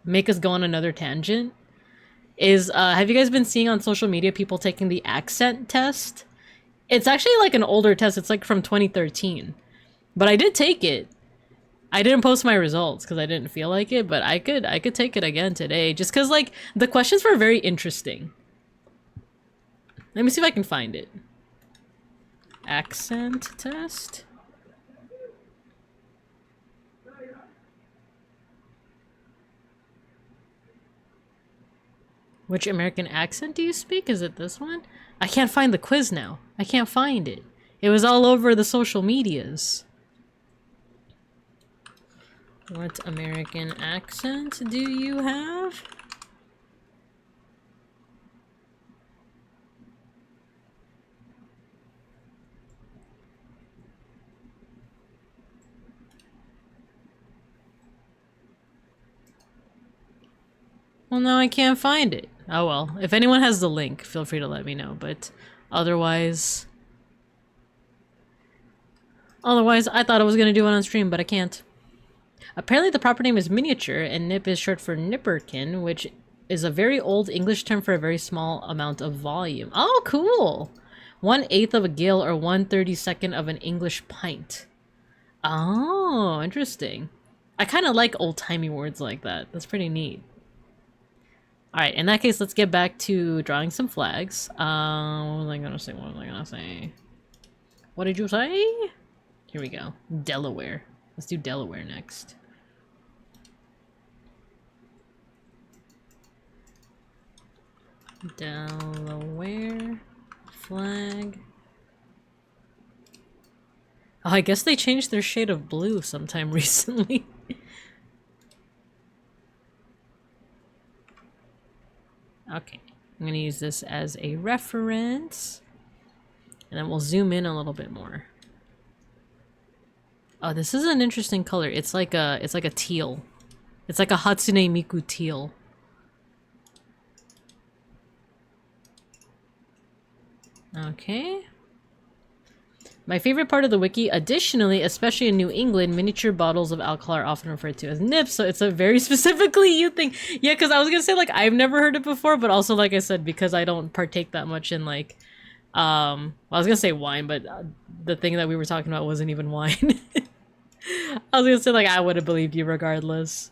make us go on another tangent, is have you guys been seeing on social media people taking the accent test? It's actually like an older test. It's like from 2013. But I did take it. I didn't post my results because I didn't feel like it, but I could take it again today just because like the questions were very interesting. Let me see if I can find it. Accent test. Which American accent do you speak? Is it this one? I can't find the quiz now. I can't find it. It was all over the social medias. What American accent do you have? Well, now I can't find it. Oh well. If anyone has the link, feel free to let me know. But otherwise... Otherwise, I thought I was gonna do it on stream, but I can't. Apparently the proper name is miniature, and nip is short for nipperkin, which is a very old English term for a very small amount of volume. Oh, cool! 1/8 of a gill or 1/32 of an English pint. Oh, interesting. I kind of like old-timey words like that. That's pretty neat. Alright, in that case, let's get back to drawing some flags. What was I gonna say? What was I gonna say? What did you say? Here we go. Delaware. Let's do Delaware next. Delaware flag. Oh, I guess they changed their shade of blue sometime recently. Okay, I'm gonna use this as a reference. And then we'll zoom in a little bit more. Oh, this is an interesting color. It's like a teal. It's like a Hatsune Miku teal. Okay. My favorite part of the wiki, additionally, especially in New England, miniature bottles of alcohol are often referred to as nips, so it's a very specifically you thing. Yeah, because I was gonna say, like, I've never heard it before, but also, like I said, because I don't partake that much in, like, well, I was gonna say wine, but the thing that we were talking about wasn't even wine. I was gonna say, like, I would have believed you regardless.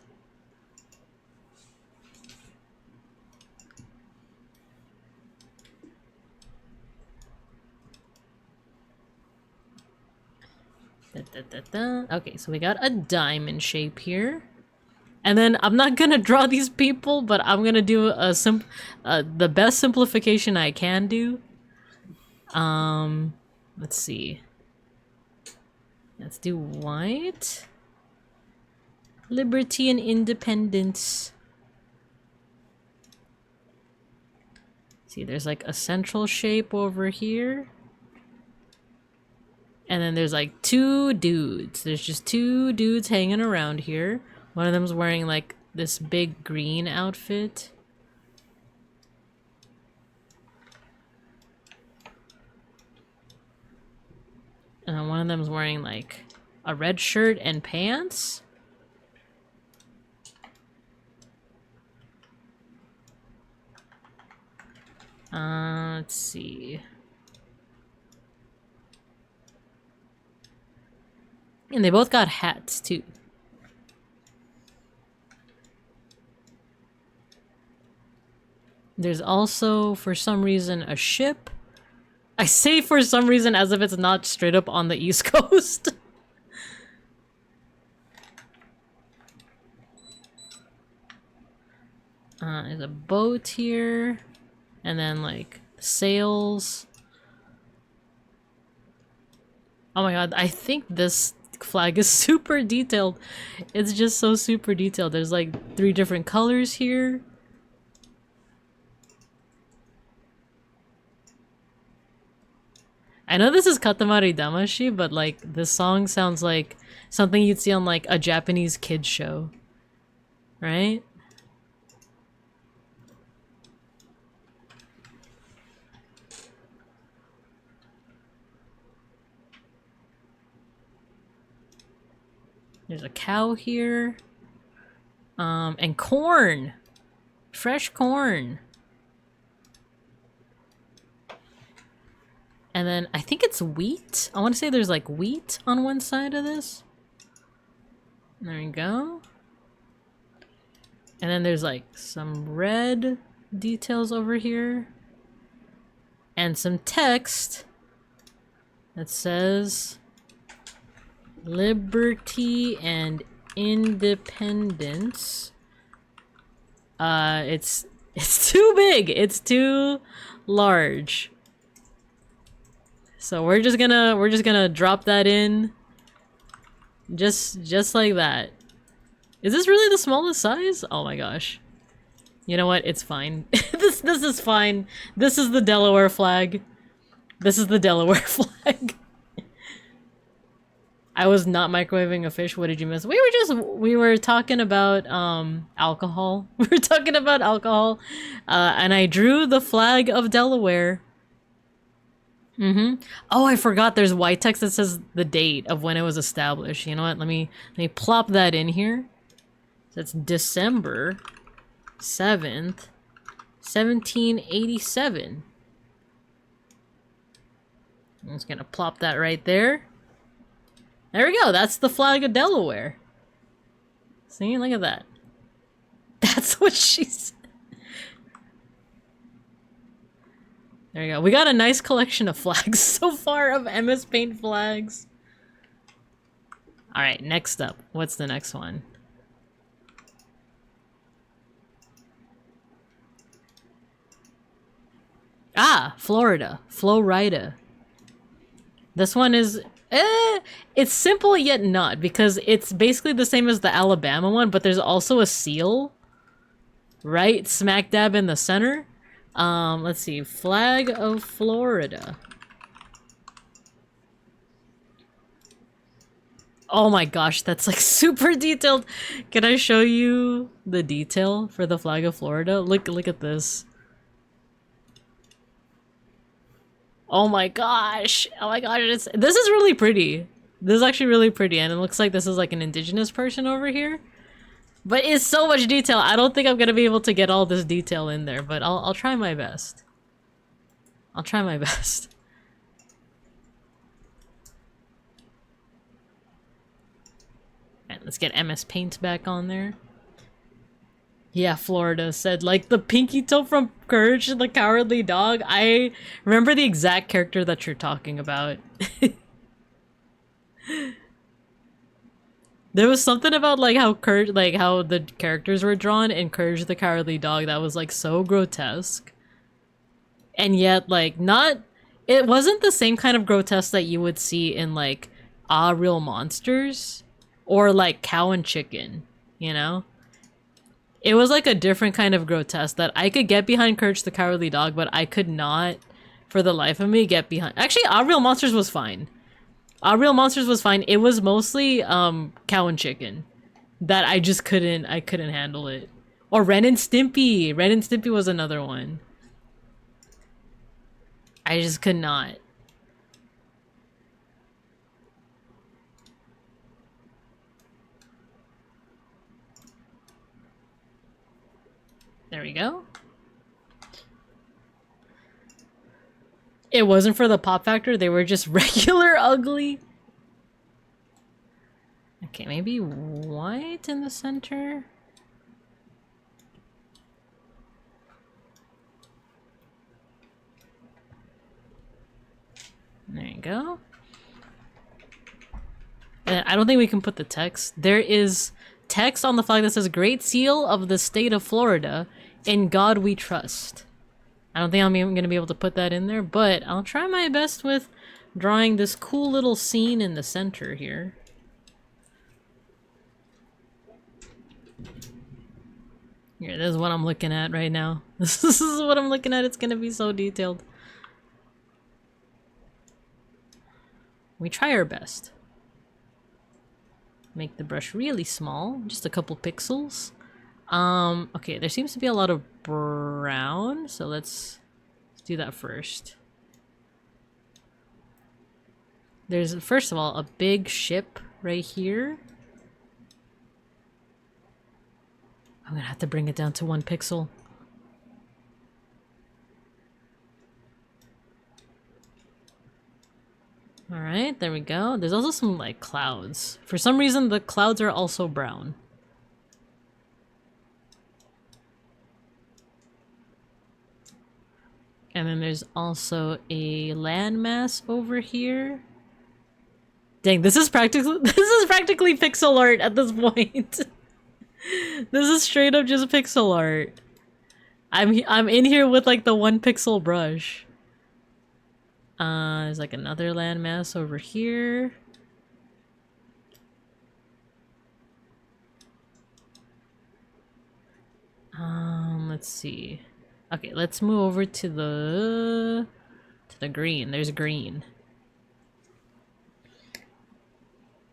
Okay, so we got a diamond shape here. And then I'm not gonna draw these people, but I'm gonna do the best simplification I can do. Let's see. Let's do white. Liberty and independence. See, there's like a central shape over here. And then there's like two dudes. There's just two dudes hanging around here. One of them's wearing like this big green outfit. And then one of them's wearing like a red shirt and pants. Let's see. And they both got hats too. There's also, for some reason, a ship. I say for some reason as if it's not straight up on the East Coast. There's a boat here. And then, like, sails. Oh my god, I think this flag is super detailed. It's just so super detailed. There's, like, 3 different colors here. I know this is Katamari Damacy, but like this song sounds like something you'd see on like a Japanese kids show, right? There's a cow here, and corn, fresh corn. And then I think it's wheat. I want to say there's like wheat on one side of this. There we go. And then there's like some red details over here. And some text that says liberty and independence. It's too big. It's too large. So we're just gonna drop that in, just like that. Is this really the smallest size? Oh my gosh! You know what? It's fine. this is fine. This is the Delaware flag. This is the Delaware flag. I was not microwaving a fish. What did you miss? We were talking about alcohol. We were talking about alcohol. And I drew the flag of Delaware. Oh, I forgot there's white text that says the date of when it was established. You know what? Let me plop that in here. So it's December 7th, 1787. I'm just gonna plop that right there. There we go. That's the flag of Delaware. See, look at that. That's what she said. There we go. We got a nice collection of flags so far of MS Paint flags. All right, next up. What's the next one? Ah, Florida. Florida. This one is... it's simple yet not, because it's basically the same as the Alabama one, but there's also a seal right smack dab in the center. Let's see. Flag of Florida. Oh my gosh, that's like super detailed. Can I show you the detail for the flag of Florida? Look at this. Oh my gosh. Oh my gosh, this is really pretty. This is actually really pretty, and it looks like this is like an indigenous person over here. But it's so much detail. I don't think I'm gonna be able to get all this detail in there, but I'll try my best. I'll try my best. Alright, let's get MS Paint back on there. Yeah, Florida said, like, the pinky toe from Courage the Cowardly Dog. I remember the exact character that you're talking about. There was something about, like, how how the characters were drawn in Courage the Cowardly Dog that was, like, so grotesque. And yet, like, not... It wasn't the same kind of grotesque that you would see in, like, Ah Real Monsters. Or, like, Cow and Chicken, you know? It was like a different kind of grotesque that I could get behind Courage the Cowardly Dog, but I could not, for the life of me, get behind... Actually, Our Real Monsters was fine. Our Real Monsters was fine. It was mostly, Cow and Chicken that I just couldn't handle it. Or Ren and Stimpy! Ren and Stimpy was another one. I just could not. There we go. It wasn't for the pop factor, they were just regular ugly. Okay, maybe white in the center. There you go. And I don't think we can put the text. There is text on the flag that says Great Seal of the State of Florida. In God we trust. I don't think I'm even going to be able to put that in there, but I'll try my best with drawing this cool little scene in the center here. Here, this is what I'm looking at right now. This is what I'm looking at. It's going to be so detailed. We try our best. Make the brush really small, just a couple pixels. Okay, there seems to be a lot of brown, so let's do that first. There's, first of all, a big ship right here. I'm gonna have to bring it down to 1 pixel. Alright, there we go. There's also some, like, clouds. For some reason, the clouds are also brown. And then there's also a landmass over here. Dang, this is practically pixel art at this point. This is straight up just pixel art. I'm in here with like the 1 pixel brush. There's like another landmass over here. Let's see. Okay, let's move over to the green. There's green.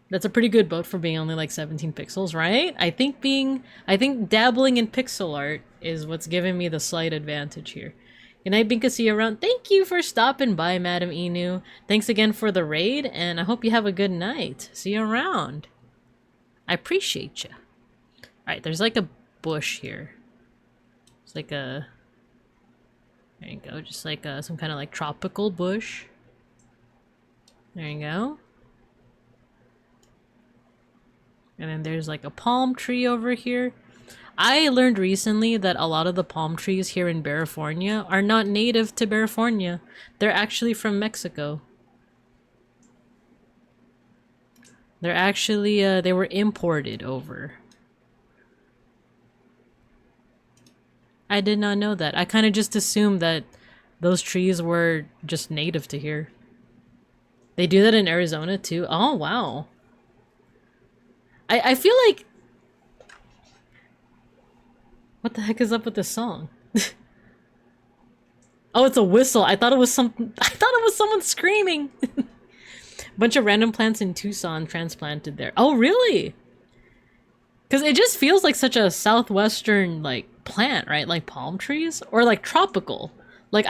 That's a pretty good boat for being only like 17 pixels, right? I think dabbling in pixel art is what's giving me the slight advantage here. Good night, Binka. See you around. Thank you for stopping by, Madam Inu. Thanks again for the raid, and I hope you have a good night. See you around. I appreciate you. Alright, there's like a bush here. It's like a... There you go, just like some kind of like tropical bush. There you go. And then there's like a palm tree over here. I learned recently that a lot of the palm trees here in California are not native to California. They're actually from Mexico. They're actually, they were imported over. I did not know that. I kind of just assumed that those trees were just native to here. They do that in Arizona too? Oh, wow. I feel like... What the heck is up with this song? Oh, it's a whistle. I thought it was someone screaming. Bunch of random plants in Tucson transplanted there. Oh, really? Because it just feels like such a southwestern like plant, right? Like palm trees or like tropical. Like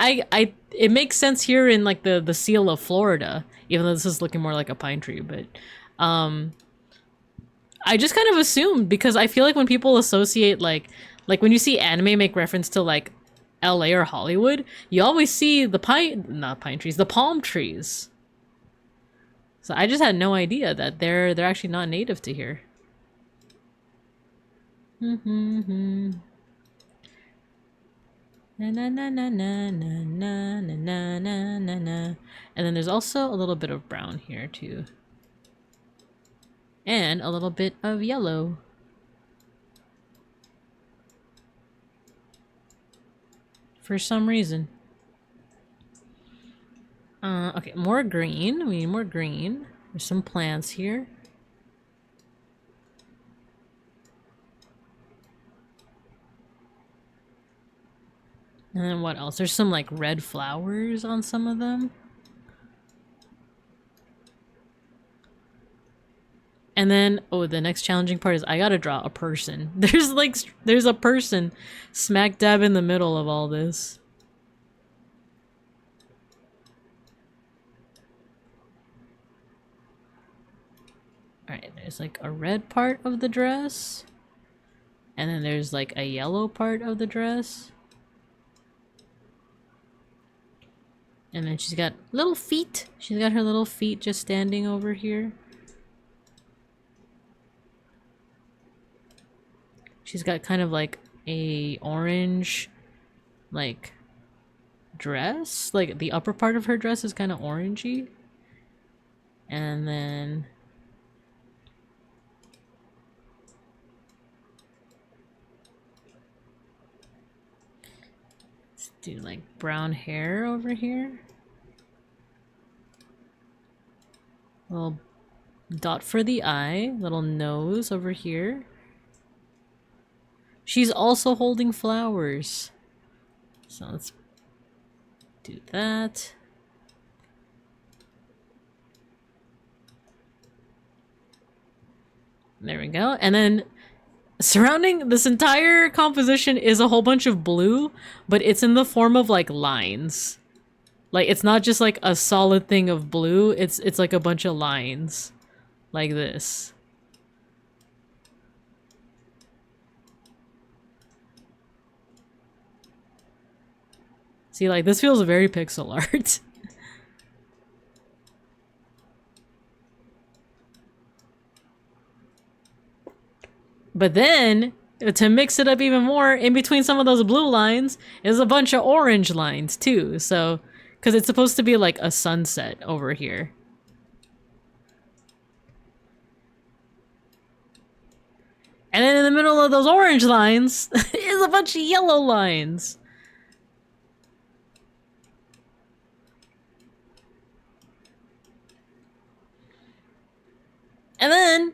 it makes sense here in like the seal of Florida, even though this is looking more like a pine tree, but I just kind of assumed because I feel like when people associate like when you see anime make reference to like LA or Hollywood, you always see the the palm trees. So I just had no idea that they're actually not native to here. Na na na na na na na na na na na. And then there's also a little bit of brown here too. And a little bit of yellow. For some reason. Okay, more green. We need more green. There's some plants here. And then what else? There's some like red flowers on some of them. And then, oh, the next challenging part is I gotta draw a person. There's a person smack dab in the middle of all this. Alright, there's like a red part of the dress. And then there's like a yellow part of the dress. And then she's got little feet. She's got her little feet just standing over here. She's got kind of like a orange, like, dress. Like, the upper part of her dress is kind of orangey. And then... let's do, like, brown hair over here. Little dot for the eye. Little nose over here. She's also holding flowers. So let's do that. There we go. And then surrounding this entire composition is a whole bunch of blue, but it's in the form of like lines. Like it's not just like a solid thing of blue, it's like a bunch of lines. Like this. See, like, this feels very pixel art. But then, to mix it up even more, in between some of those blue lines is a bunch of orange lines, too. So, because it's supposed to be like a sunset over here. And then in the middle of those orange lines is a bunch of yellow lines. And then,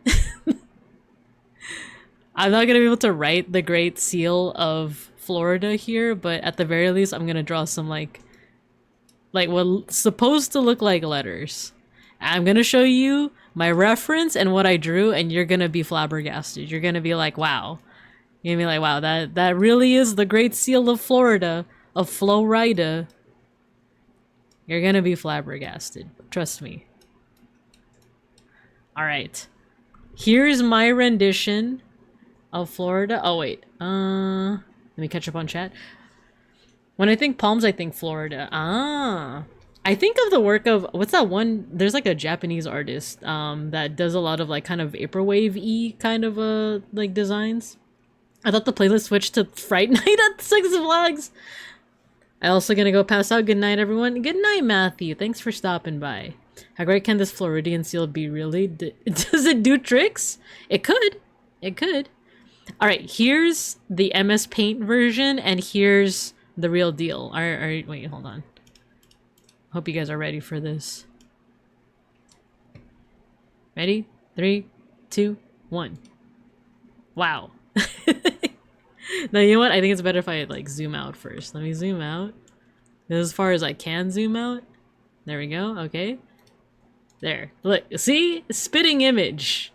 I'm not going to be able to write the Great Seal of Florida here, but at the very least, I'm going to draw some, like what's supposed to look like letters. I'm gonna show you my reference and what I drew, and you're gonna be flabbergasted. You're gonna be like, wow. You're gonna be like, wow, that really is the Great Seal of Florida, of Florida. You're gonna be flabbergasted. Trust me. Alright. Here's my rendition of Florida. Oh, wait. Let me catch up on chat. When I think palms, I think Florida. Ah. I think of the work of, what's that one? There's like a Japanese artist that does a lot of like kind of vaporwave-y kind of like designs. I thought the playlist switched to Fright Night at Six Flags. I also gonna go pass out. Good night, everyone. Good night, Matthew. Thanks for stopping by. How great can this Floridian seal be, really? Does it do tricks? It could. It could. Alright, here's the MS Paint version, and here's the real deal. Alright, wait, hold on. Hope you guys are ready for this. Ready? 3, 2, 1. Wow. Now, you know what? I think it's better if I, like, zoom out first. Let me zoom out. This is as far as I can zoom out. There we go. Okay. There. Look. See? Spitting image.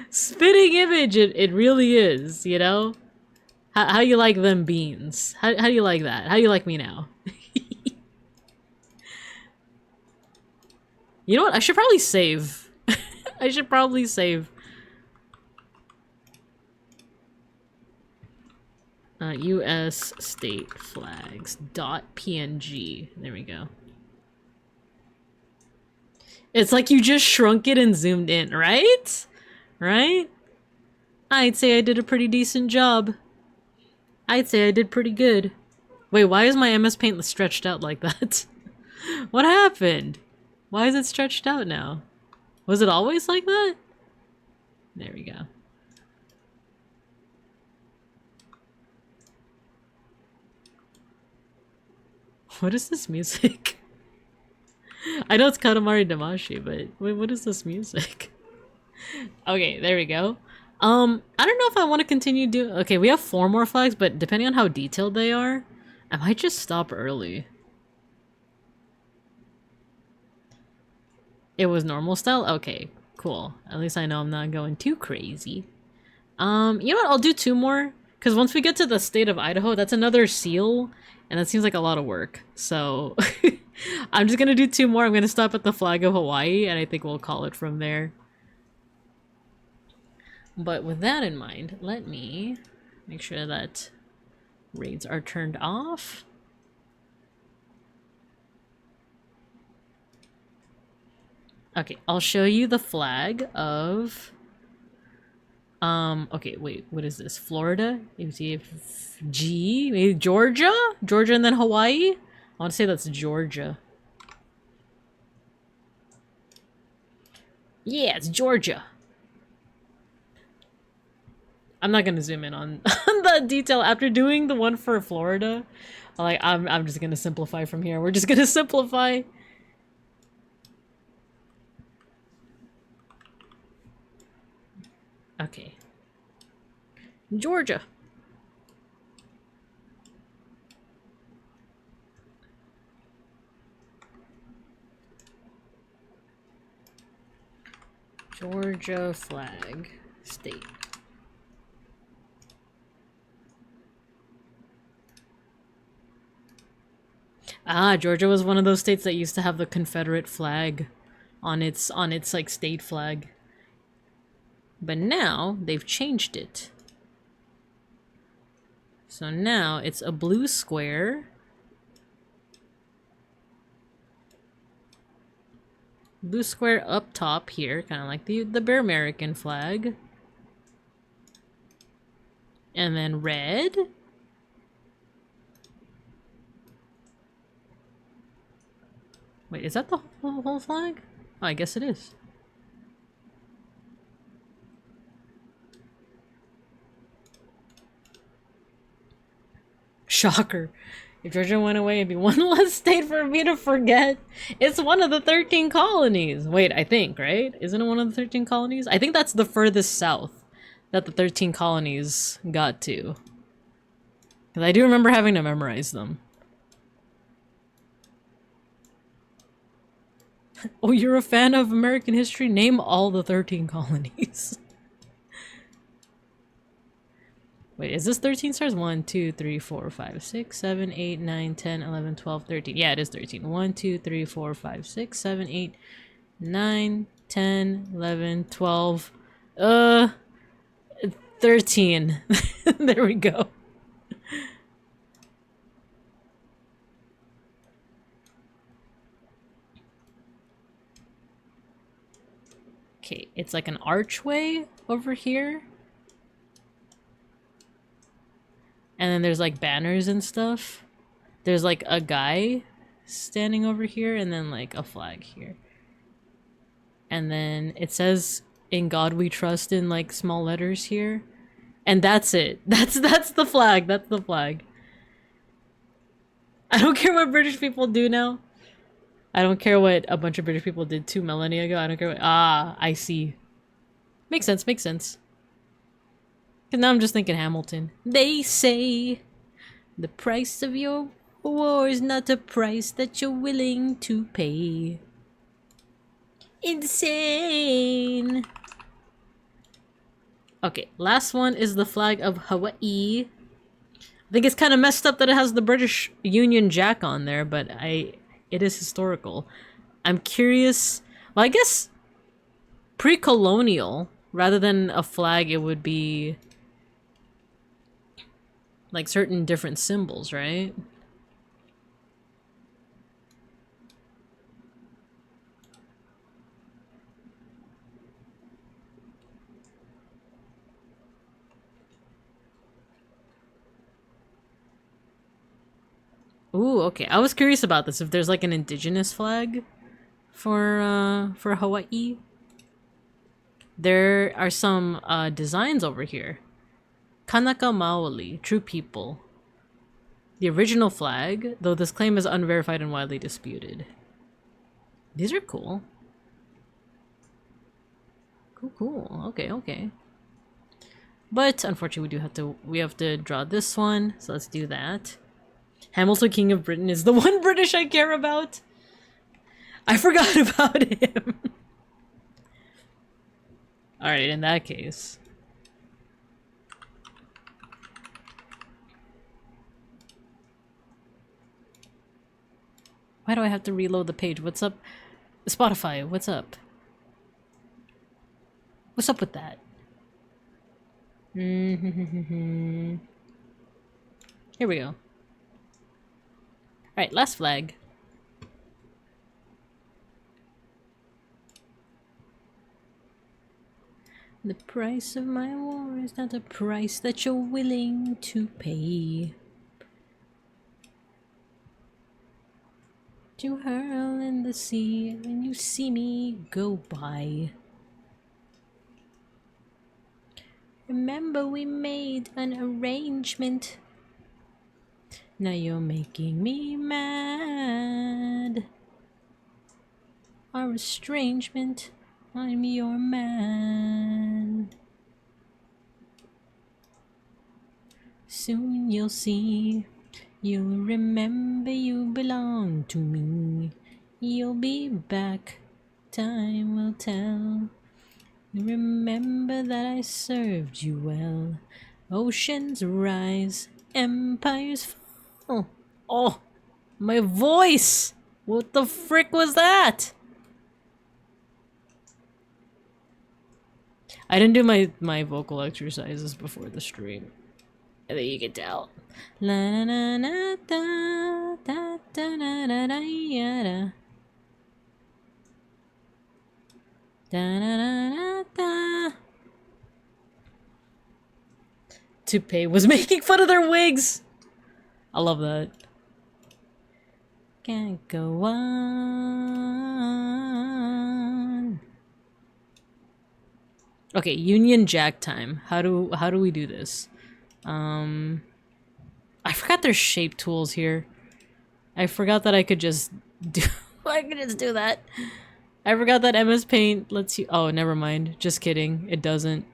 Spitting image. It really is, you know? How you like them beans? How do you like that? How do you like me now? You know what? I should probably save. I should probably save. US state flags .png. There we go. It's like you just shrunk it and zoomed in, right? Right? I'd say I did a pretty decent job. I'd say I did pretty good. Wait, why is my MS Paint stretched out like that? What happened? Why is it stretched out now? Was it always like that? There we go. What is this music? I know it's Katamari Damashi, but wait, what is this music? Okay, there we go. I don't know if I want to continue doing... Okay, we have 4 more flags, but depending on how detailed they are, I might just stop early. It was normal style? Okay, cool. At least I know I'm not going too crazy. You know what? I'll do 2 more. Because once we get to the state of Idaho, that's another seal. And that seems like a lot of work. So I'm just going to do 2 more. I'm going to stop at the flag of Hawaii. And I think we'll call it from there. But with that in mind, let me make sure that raids are turned off. Okay, I'll show you the flag of... okay, wait, what is this? Florida? G? Maybe Georgia? Georgia and then Hawaii? I want to say that's Georgia. Yeah, it's Georgia. I'm not gonna zoom in on the detail after doing the one for Florida. Like, I'm just gonna simplify from here. We're just gonna simplify. Okay. Georgia. Georgia flag state. Ah, Georgia was one of those states that used to have the Confederate flag on its like state flag. But now they've changed it. So now it's a blue square. Blue square up top here, kind of like the Bear American flag. And then red. Wait, is that the whole flag? Oh, I guess it is. Shocker. If Georgia went away, it'd be one less state for me to forget. It's one of the 13 colonies. Wait, I think, right? Isn't it one of the 13 colonies? I think that's the furthest south that the 13 colonies got to. Because I do remember having to memorize them. Oh, you're a fan of American history? Name all the 13 colonies. Wait, is this 13 stars? 1, 2, 3, 4, 5, 6, 7, 8, 9, 10, 11, 12, 13. Yeah, it is 13. 1, 2, 3, 4, 5, 6, 7, 8, 9, 10, 11, 12. 13. There we go. Okay, it's like an archway over here. And then there's like banners and stuff. There's like a guy standing over here and then like a flag here. And then it says "In God We Trust" in like small letters here. And that's it. That's the flag. That's the flag. I don't care what British people do now. I don't care what a bunch of British people did 2 millennia ago. I don't care what— ah, I see. Makes sense, makes sense. Cause now I'm just thinking Hamilton. They say the price of your war is not a price that you're willing to pay. Insane. Okay, last one is the flag of Hawaii. I think it's kind of messed up that it has the British Union Jack on there, but it is historical. I'm curious. Well, I guess pre-colonial, rather than a flag, it would be like certain different symbols, right? Ooh, okay. I was curious about this. If there's like an indigenous flag for Hawaii. There are some designs over here. Kanaka Maoli, true people. The original flag, though this claim is unverified and widely disputed. These are cool. Cool, cool. Okay, okay. But unfortunately we have to draw this one, so let's do that. Hamilton, King of Britain, is the one British I care about. I forgot about him. Alright, in that case. Why do I have to reload the page? What's up? Spotify, what's up? What's up with that? Here we go. Alright, last flag. The price of my war is not a price that you're willing to pay. To hurl in the sea when you see me go by. Remember we made an arrangement. Now you're making me mad. Our estrangement, I'm your man. Soon you'll see, you'll remember you belong to me. You'll be back, time will tell. You remember that I served you well. Oceans rise, empires fall. Oh, my voice! What the frick was that? I didn't do my vocal exercises before the stream. I think you can tell. La na na da da da da da da da. Da da da da. Toupee was making fun of their wigs. I love that. Can't go on. Okay, Union Jack time. How do we do this? I forgot there's shape tools here. I forgot that I could just do I could just do that. I forgot that MS Paint lets you— oh, never mind. Just kidding. It doesn't.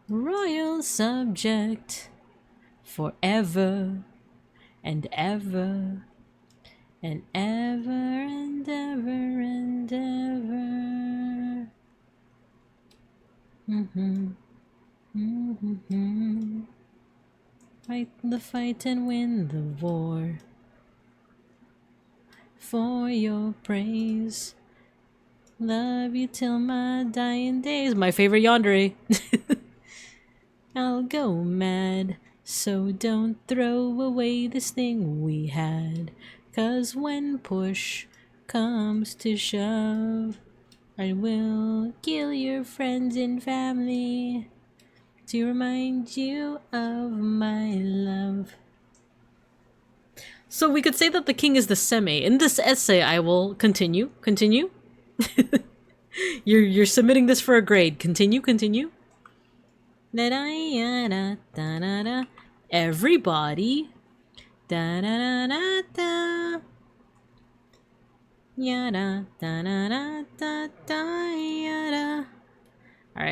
Royal subject forever and ever and ever and ever and ever. Fight the fight and win the war. For your praise, love you till my dying days. My favorite yandere. I'll go mad, so don't throw away this thing we had. 'Cause when push comes to shove, I will kill your friends and family to remind you of my love. So we could say that the king is the SAMMI. In this essay, I will continue. You're submitting this for a grade. Continue. Everybody. Alright,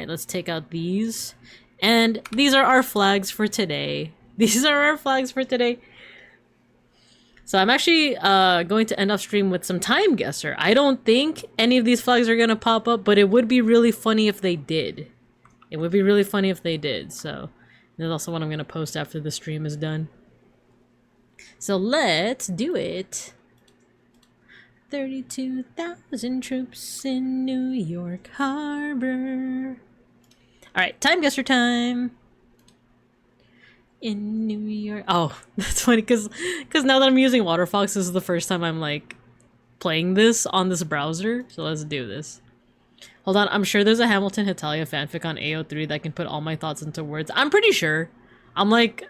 let's take out these. And these are our flags for today. So I'm actually going to end off stream with some time guesser. I don't think any of these flags are gonna pop up, but it would be really funny if they did. So that's also what I'm gonna post after the stream is done. So let's do it. 32,000 troops in New York Harbor. Alright, time guesser time. In New York. Oh, that's funny because now that I'm using WaterFox, this is the first time I'm like playing this on this browser. So let's do this. Hold on, I'm sure there's a Hamilton Hetalia fanfic on AO3 that can put all my thoughts into words. I'm pretty sure. I'm like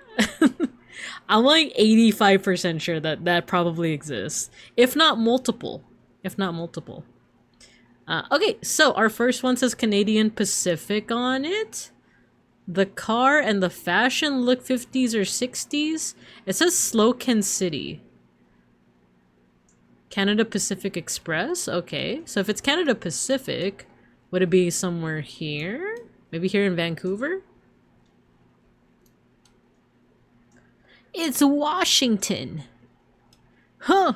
I'm like 85% sure that that probably exists. If not multiple. Okay, so our first one says Canadian Pacific on it. The car and the fashion look 50s or 60s. It says Slocan City. Canada Pacific Express? Okay, so if it's Canada Pacific, would it be somewhere here? Maybe here in Vancouver? It's Washington. Huh.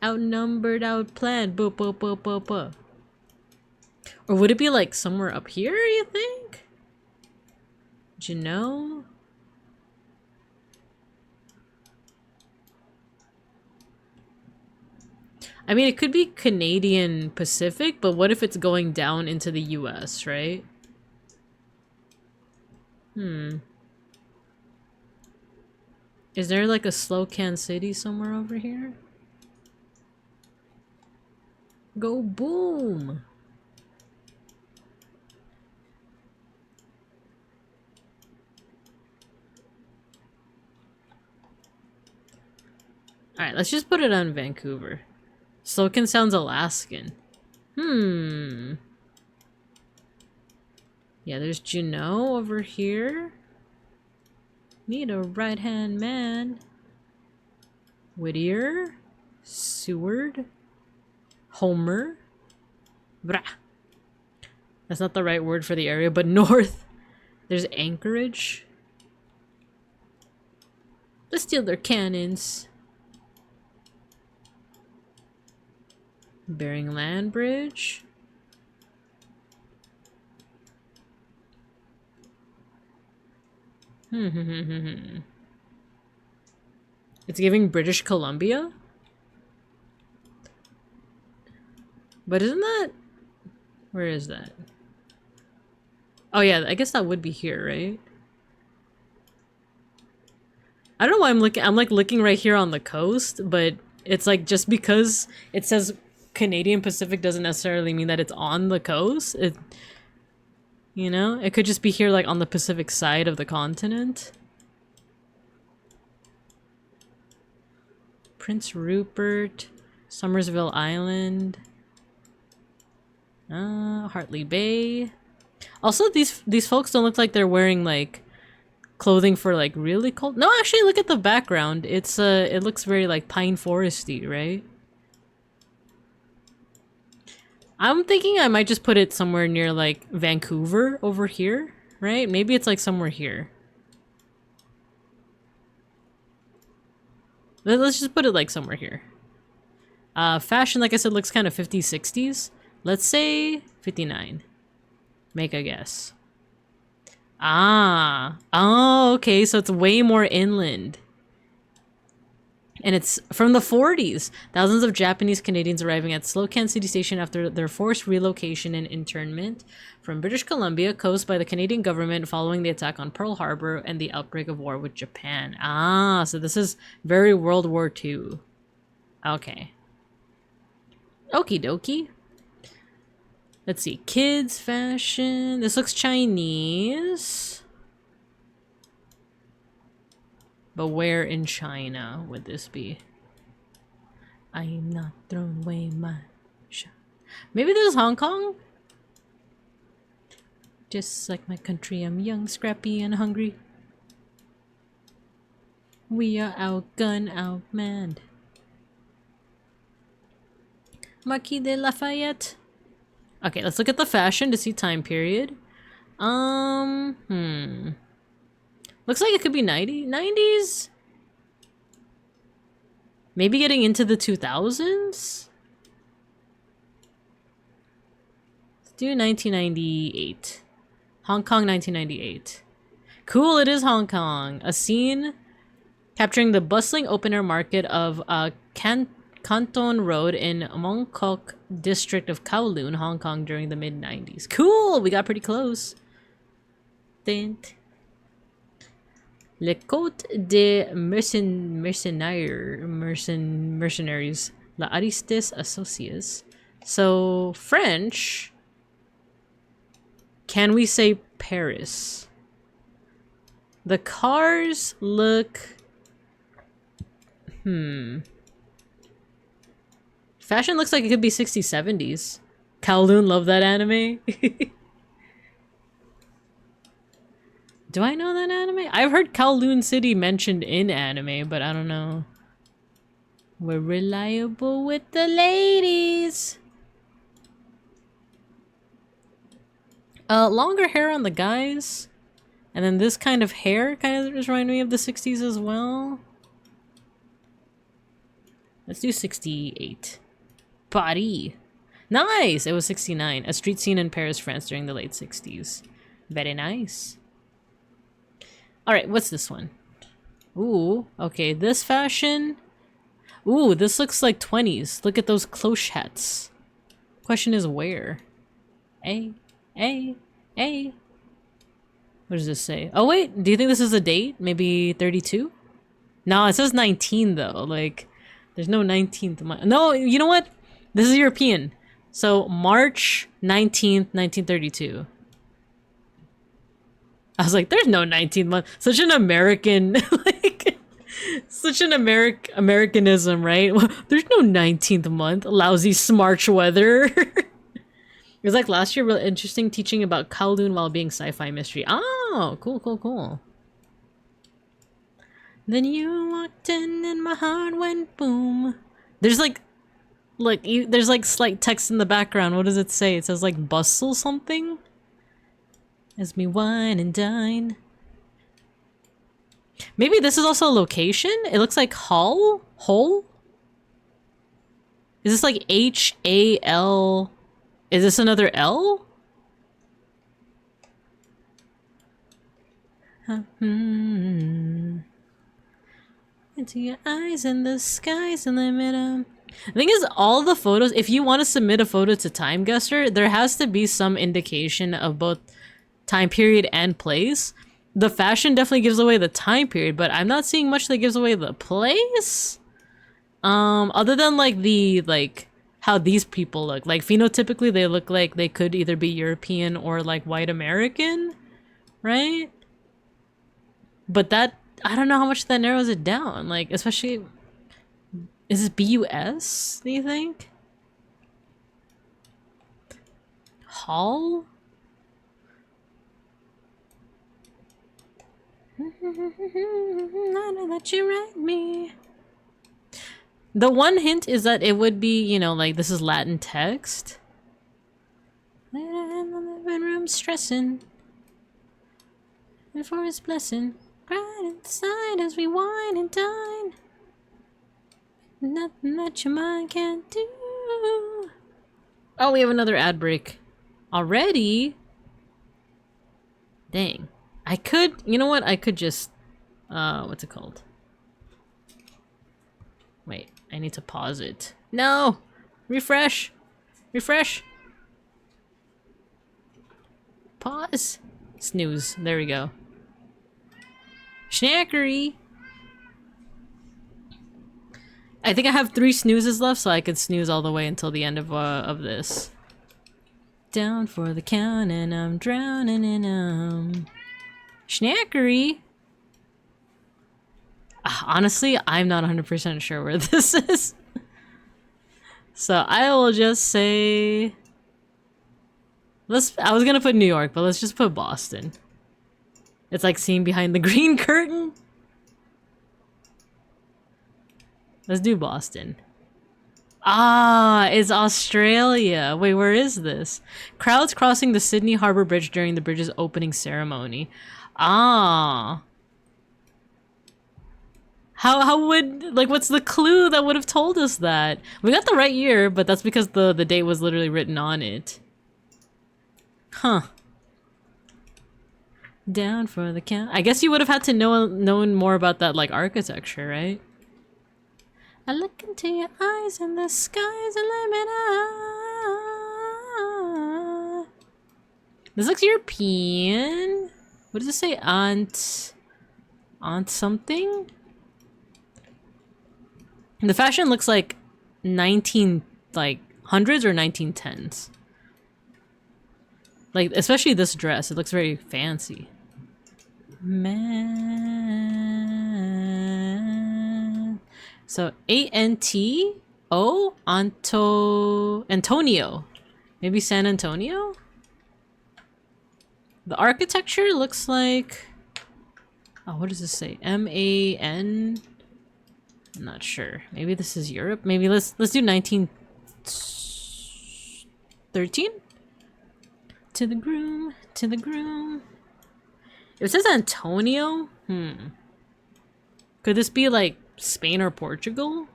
Outnumbered, outplanned. Buh. Or would it be like somewhere up here, you think? Do you know? I mean, it could be Canadian Pacific, but what if it's going down into the US, right? Is there like a Slocan City somewhere over here? Go boom! Alright, let's just put it on Vancouver. Slocan sounds Alaskan. Yeah, there's Juneau over here. Need a right-hand man. Whittier. Seward. Homer. Brah. That's not the right word for the area, but north. There's Anchorage. Let's steal their cannons. Bering Land Bridge. It's giving British Columbia? But isn't that... Where is that? Oh yeah, I guess that would be here, right? I don't know why I'm like looking right here on the coast, but it's like just because it says Canadian Pacific doesn't necessarily mean that it's on the coast. You know, it could just be here like on the Pacific side of the continent. Prince Rupert, Somersville Island, Hartley Bay. Also, these folks don't look like they're wearing like clothing for like really cold. No, actually, look at the background. It's it looks very like pine foresty, right? I'm thinking I might just put it somewhere near like Vancouver over here, right? Maybe it's like somewhere here. Let's just put it like somewhere here. Fashion, like I said, looks kind of 50s, 60s. Let's say 59. Make a guess. Ah. Oh, okay. So it's way more inland. And it's from the 40s. Thousands of Japanese Canadians arriving at Slocan City Station after their forced relocation and internment from British Columbia, caused by the Canadian government following the attack on Pearl Harbor and the outbreak of war with Japan. Ah, so this is very World War II. Okay. Okie dokie. Let's see. Kids fashion. This looks Chinese. But where in China would this be? I am not throwing away my shot. Maybe this is Hong Kong? Just like my country, I'm young, scrappy, and hungry. We are outgunned, outmanned. Marquis de Lafayette. Okay, let's look at the fashion to see time period. Looks like it could be 90s? Maybe getting into the 2000s? Let's do 1998. Hong Kong 1998. Cool, it is Hong Kong. A scene capturing the bustling open-air market of Canton Road in Mong Kok district of Kowloon, Hong Kong during the mid-90s. Cool, we got pretty close. Dint. Le Côte des Mercenaries, La Aristes Associés. So, French. Can we say Paris? The cars look... Fashion looks like it could be 60s, 70s. Kowloon, love that anime. Do I know that anime? I've heard Kowloon City mentioned in anime, but I don't know. We're reliable with the ladies. Longer hair on the guys. And then this kind of hair kind of just reminded me of the 60s as well. Let's do 68. Paris. Nice! It was 69. A street scene in Paris, France during the late 60s. Very nice. Alright, what's this one? Ooh, okay, this fashion. Ooh, this looks like 20s. Look at those cloche hats. Question is where? What does this say? Oh wait, do you think this is a date? Maybe 32? No, it says 19 though. Like, there's no 19th month. No, you know what? This is European. So, March 19th, 1932. I was like, there's no 19th month. Such an American, like, such an Americanism, right? There's no 19th month. Lousy March weather. It was like last year, real interesting teaching about Kowloon while being sci-fi mystery. Oh, cool, cool, cool. Then you walked in and my heart went boom. There's like there's like slight text in the background. What does it say? It says like bustle something. As me wine and dine. Maybe this is also a location? It looks like Hull? Is this like H-A-L? Is this another L? Into your eyes and the sky's the limit. The thing is, all the photos, if you want to submit a photo to timeguessr, there has to be some indication of both time period and place. The fashion definitely gives away the time period, but I'm not seeing much that gives away the place. Other than like how these people look. Like phenotypically they look like they could either be European or like white American, right? But that, I don't know how much that narrows it down. Like, especially, is this BUS, do you think? Hall? I know that you write me. The one hint is that it would be, you know, like this is Latin text. In the living room stressing. And for his blessing. Right inside as we wine and dine. Nothing that your mind can't do. Oh, we have another ad break. Already? Dang. I could, you know what? I could just, what's it called? Wait, I need to pause it. No! Refresh! Refresh! Pause. Snooze. There we go. Snackery! I think I have 3 snoozes left, so I could snooze all the way until the end of this. Down for the count and I'm drowning in 'em. Snackery! Honestly, I'm not 100% sure where this is. So I will just say... I was gonna put New York, but let's just put Boston. It's like seen behind the green curtain. Let's do Boston. Ah, it's Australia. Wait, where is this? Crowds crossing the Sydney Harbour Bridge during the bridge's opening ceremony. Ah. How would, like, what's the clue that would have told us that? We got the right year, but that's because the date was literally written on it. Huh. Down for the count. I guess you would have had to known more about that, like, architecture, right? I look into your eyes and the sky's a limit. This looks European. What does it say? Aunt something? The fashion looks like 19 like hundreds or 1910s. Like, especially this dress, it looks very fancy. Man. So A-N-T-O? Antonio. Maybe San Antonio? The architecture looks like... Oh, what does this say? M-A-N? I'm not sure. Maybe this is Europe? Maybe let's do 1913? To the groom, to the groom. It says Antonio? Could this be like Spain or Portugal?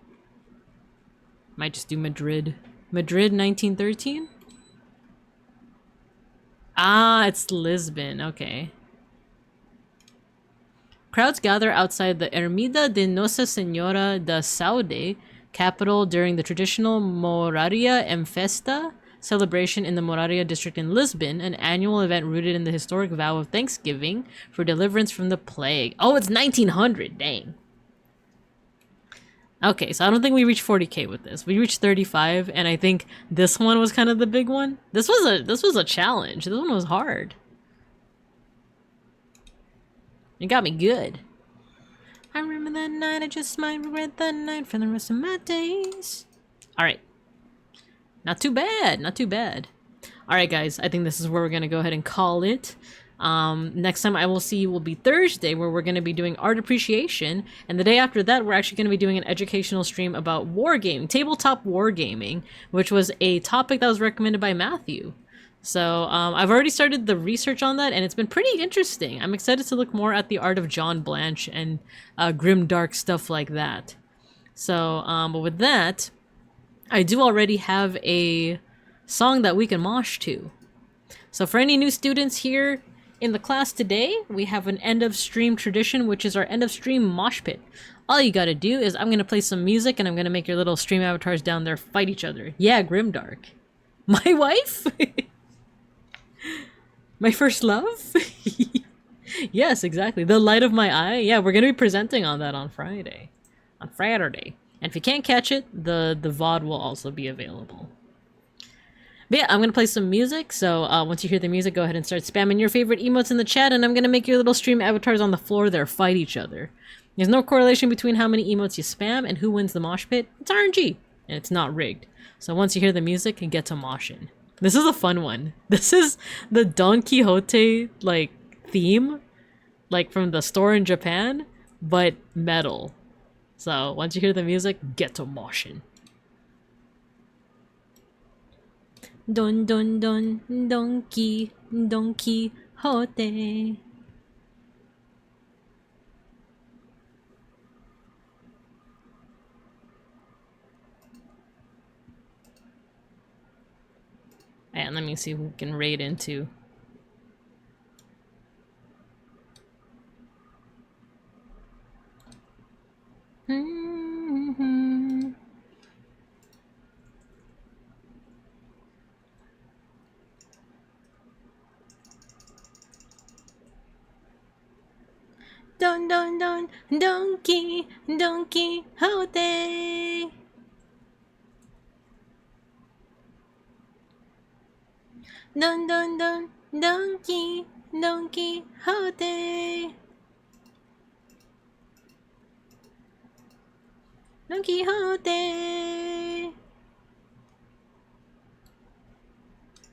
Might just do Madrid. Madrid 1913? Ah, it's Lisbon. Okay. Crowds gather outside the Ermida de Nossa Senhora da Saúde capital during the traditional Moraria em Festa celebration in the Moraria district in Lisbon, an annual event rooted in the historic vow of thanksgiving for deliverance from the plague. Oh, it's 1900. Dang. Okay, so I don't think we reached 40k with this. We reached 35, and I think this one was kind of the big one. This was a challenge. This one was hard. It got me good. I remember that night, I just might regret that night for the rest of my days. Alright. Not too bad, not too bad. Alright guys, I think this is where we're gonna go ahead and call it. Next time I will see you will be Thursday, where we're going to be doing art appreciation, and the day after that we're actually going to be doing an educational stream about wargaming, tabletop wargaming, which was a topic that was recommended by Matthew. So I've already started the research on that, and it's been pretty interesting. I'm excited to look more at the art of John Blanche and grim dark stuff like that. So but with that, I do already have a song that we can mosh to. So for any new students here in the class today, we have an end of stream tradition, which is our end of stream mosh pit. All you gotta do is I'm gonna play some music, and I'm gonna make your little stream avatars down there fight each other. Yeah, grimdark. My wife? My first love? Yes, exactly. The light of my eye. Yeah, we're gonna be presenting on that on Friday. On Friday. And if you can't catch it, the VOD will also be available. But yeah, I'm gonna play some music, so once you hear the music, go ahead and start spamming your favorite emotes in the chat, and I'm gonna make your little stream avatars on the floor there fight each other. There's no correlation between how many emotes you spam and who wins the mosh pit. It's RNG, and it's not rigged. So once you hear the music, get to moshing. This is a fun one. This is the Don Quixote, like, theme, like from the store in Japan, but metal. So once you hear the music, get to moshing. Don don don Don Quixote. And let me see who we can raid into. Don don don donkey donkey holiday. Don don don donkey donkey holiday. Don Quixote.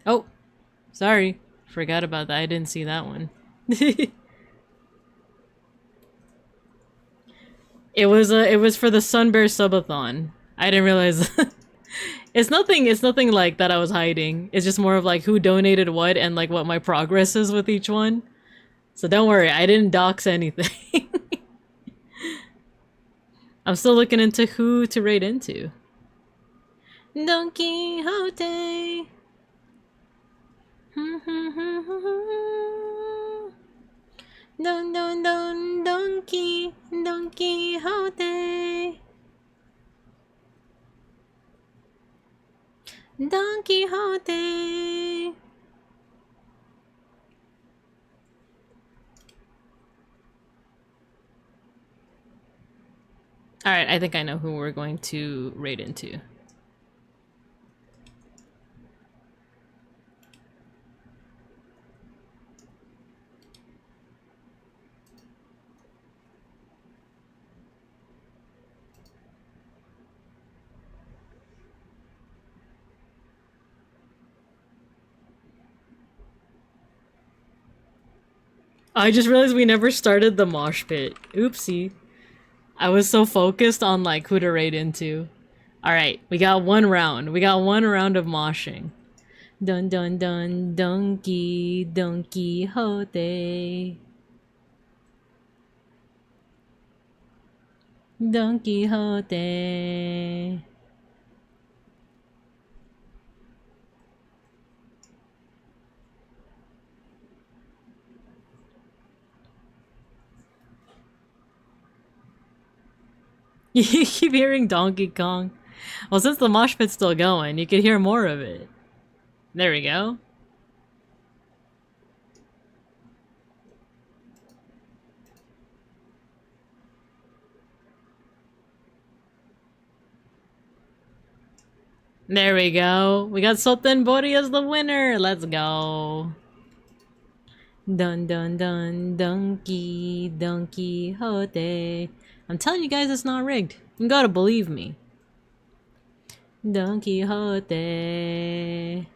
Oh, sorry. Forgot about that. I didn't see that one. It was for the Sunbear subathon. I didn't realize. It's nothing like that I was hiding. It's just more of like who donated what and like what my progress is with each one. So don't worry, I didn't dox anything. I'm still looking into who to raid into. Don Quixote. Don don don donkey Don Quixote. Don Quixote. Alright, I think I know who we're going to raid into. I just realized we never started the mosh pit. Oopsie. I was so focused on like who to raid into. Alright, we got one round. We got one round of moshing. Dun dun dun donkey donkey Quixote. Don Quixote. You keep hearing Donkey Kong. Well, since the mosh pit's still going, you could hear more of it. There we go. There we go. We got Sotenbori as the winner. Let's go. Dun dun dun donkey donkey Quixote. I'm telling you guys it's not rigged. You gotta believe me. Don Quixote.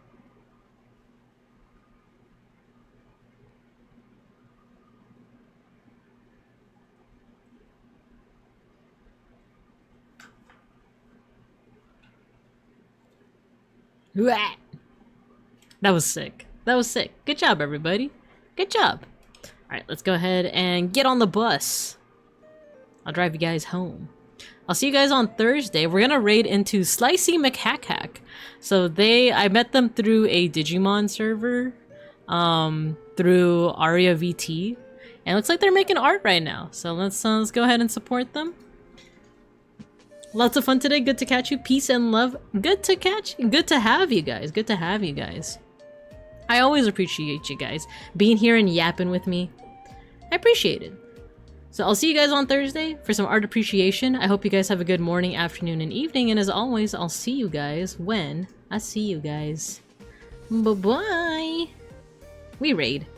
That was sick. That was sick. Good job, everybody. Good job. Alright, let's go ahead and get on the bus. I'll drive you guys home. I'll see you guys on Thursday. We're gonna raid into Slicey McHack. So I met them through a Digimon server, through Aria VT, and it looks like they're making art right now. So let's go ahead and support them. Lots of fun today. Good to catch you. Peace and love. Good to have you guys. Good to have you guys. I always appreciate you guys being here and yapping with me. I appreciate it. So I'll see you guys on Thursday for some art appreciation. I hope you guys have a good morning, afternoon, and evening. And as always, I'll see you guys when I see you guys. Bye-bye. We raid.